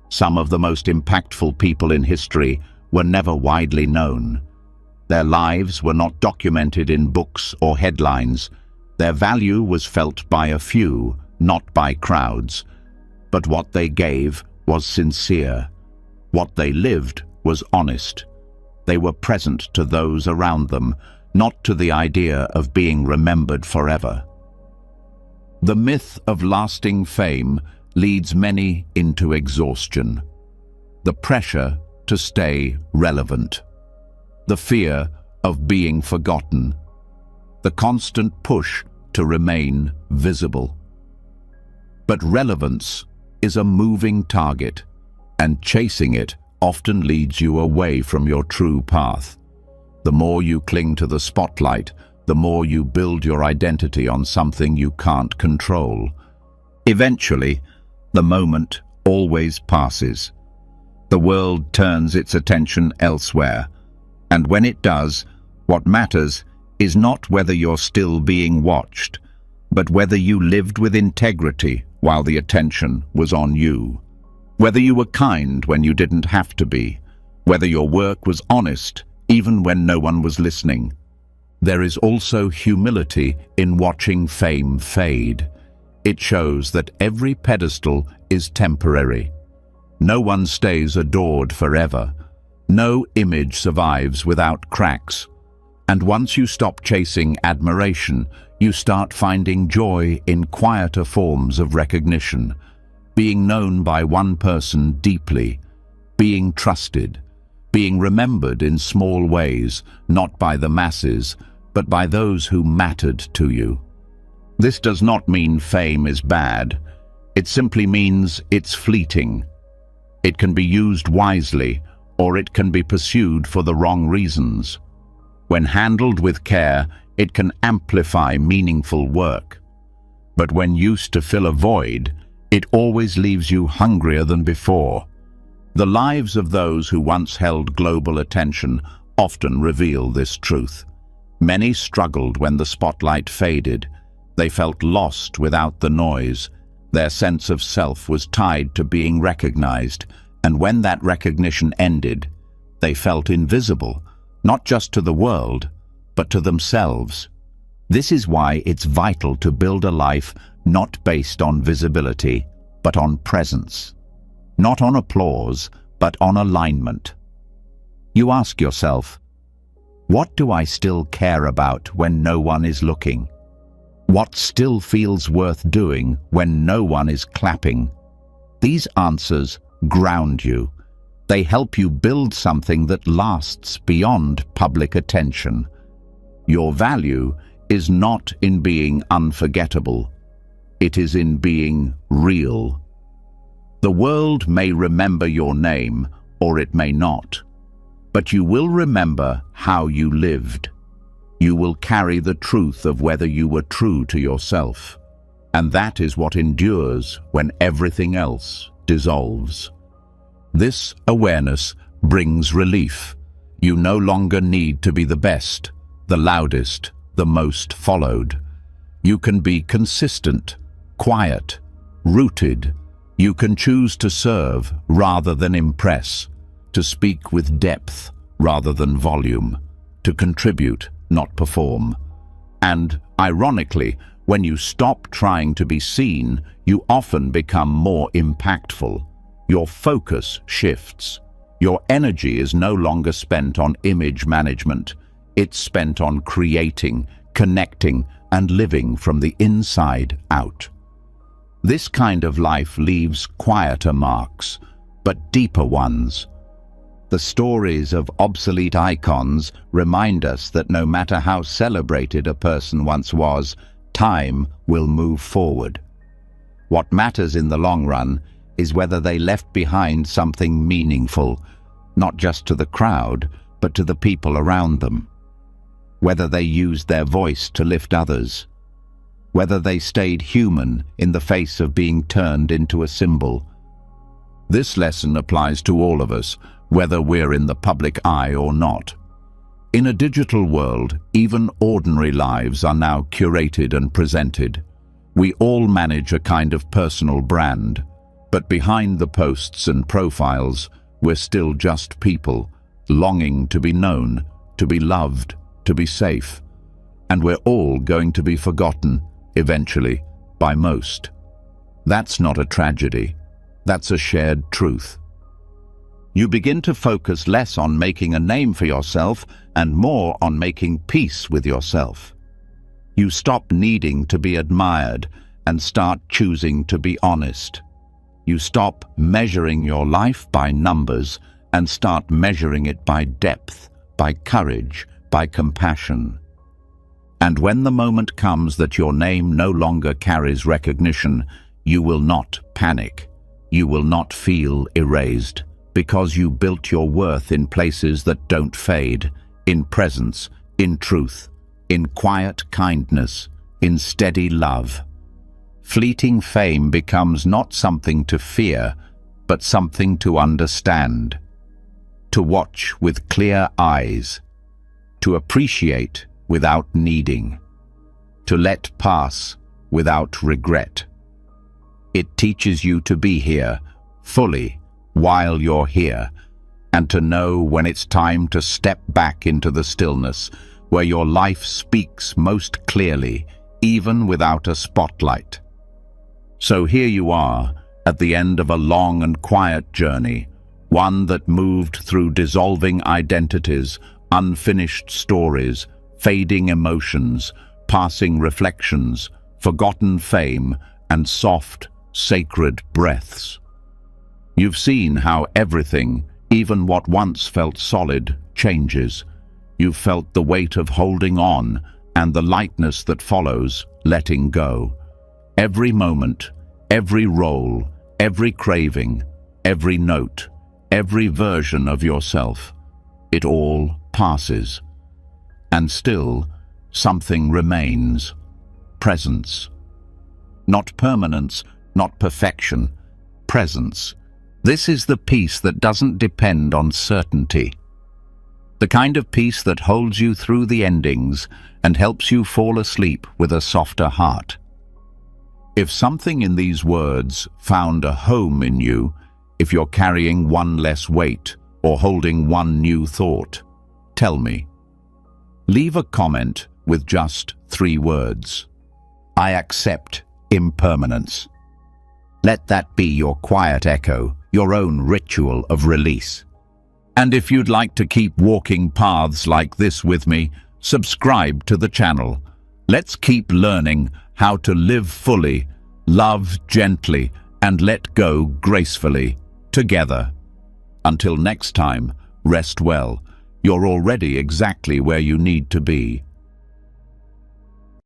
Some of the most impactful people in history were never widely known. Their lives were not documented in books or headlines. Their value was felt by a few, not by crowds. But what they gave was sincere. What they lived was honest. They were present to those around them, not to the idea of being remembered forever. The myth of lasting fame leads many into exhaustion. The pressure to stay relevant. The fear of being forgotten. The constant push to remain visible. But relevance is a moving target, and chasing it often leads you away from your true path. The more you cling to the spotlight, the more you build your identity on something you can't control. Eventually, the moment always passes. The world turns its attention elsewhere, and when it does, what matters is not whether you're still being watched, but whether you lived with integrity while the attention was on you. Whether you were kind when you didn't have to be, whether your work was honest even when no one was listening. There is also humility in watching fame fade. It shows that every pedestal is temporary. No one stays adored forever. No image survives without cracks. And once you stop chasing admiration, you start finding joy in quieter forms of recognition. Being known by one person deeply, being trusted, being remembered in small ways, not by the masses, but by those who mattered to you. This does not mean fame is bad. It simply means it's fleeting. It can be used wisely, or it can be pursued for the wrong reasons. When handled with care, it can amplify meaningful work. But when used to fill a void, it always leaves you hungrier than before. The lives of those who once held global attention often reveal this truth. Many struggled when the spotlight faded. They felt lost without the noise. Their sense of self was tied to being recognized, and when that recognition ended, they felt invisible, not just to the world, but to themselves. This is why it's vital to build a life not based on visibility, but on presence. Not on applause, but on alignment. You ask yourself, what do I still care about when no one is looking? What still feels worth doing when no one is clapping? These answers ground you. They help you build something that lasts beyond public attention. Your value is not in being unforgettable. It is in being real. The world may remember your name, or it may not, but you will remember how you lived. You will carry the truth of whether you were true to yourself, and that is what endures when everything else dissolves. This awareness brings relief. You no longer need to be the best, the loudest, the most followed. You can be consistent, quiet, rooted. You can choose to serve rather than impress, to speak with depth rather than volume, to contribute, not perform. And, ironically, when you stop trying to be seen, you often become more impactful. Your focus shifts. Your energy is no longer spent on image management. It's spent on creating, connecting, and living from the inside out. This kind of life leaves quieter marks, but deeper ones. The stories of obsolete icons remind us that no matter how celebrated a person once was, time will move forward. What matters in the long run is whether they left behind something meaningful, not just to the crowd, but to the people around them. Whether they used their voice to lift others. Whether they stayed human in the face of being turned into a symbol. This lesson applies to all of us, whether we're in the public eye or not. In a digital world, even ordinary lives are now curated and presented. We all manage a kind of personal brand, but behind the posts and profiles, we're still just people, longing to be known, to be loved, to be safe. And we're all going to be forgotten, eventually, by most. That's not a tragedy. That's a shared truth. You begin to focus less on making a name for yourself and more on making peace with yourself. You stop needing to be admired and start choosing to be honest. You stop measuring your life by numbers and start measuring it by depth, by courage, by compassion. And when the moment comes that your name no longer carries recognition, you will not panic. You will not feel erased, because you built your worth in places that don't fade, in presence, in truth, in quiet kindness, in steady love. Fleeting fame becomes not something to fear, but something to understand, to watch with clear eyes, to appreciate without needing, to let pass without regret. It teaches you to be here, fully, while you're here, and to know when it's time to step back into the stillness, where your life speaks most clearly, even without a spotlight. So here you are, at the end of a long and quiet journey, one that moved through dissolving identities, unfinished stories, fading emotions, passing reflections, forgotten fame, and soft, sacred breaths. You've seen how everything, even what once felt solid, changes. You've felt the weight of holding on and the lightness that follows, letting go. Every moment, every role, every craving, every note, every version of yourself, it all passes. And still, something remains. Presence. Not permanence, not perfection. Presence. This is the peace that doesn't depend on certainty. The kind of peace that holds you through the endings and helps you fall asleep with a softer heart. If something in these words found a home in you, if you're carrying one less weight or holding one new thought, tell me. Leave a comment with just 3 words. I accept impermanence. Let that be your quiet echo, your own ritual of release. And if you'd like to keep walking paths like this with me, subscribe to the channel. Let's keep learning how to live fully, love gently, and let go gracefully, together. Until next time, rest well. You're already exactly where you need to be.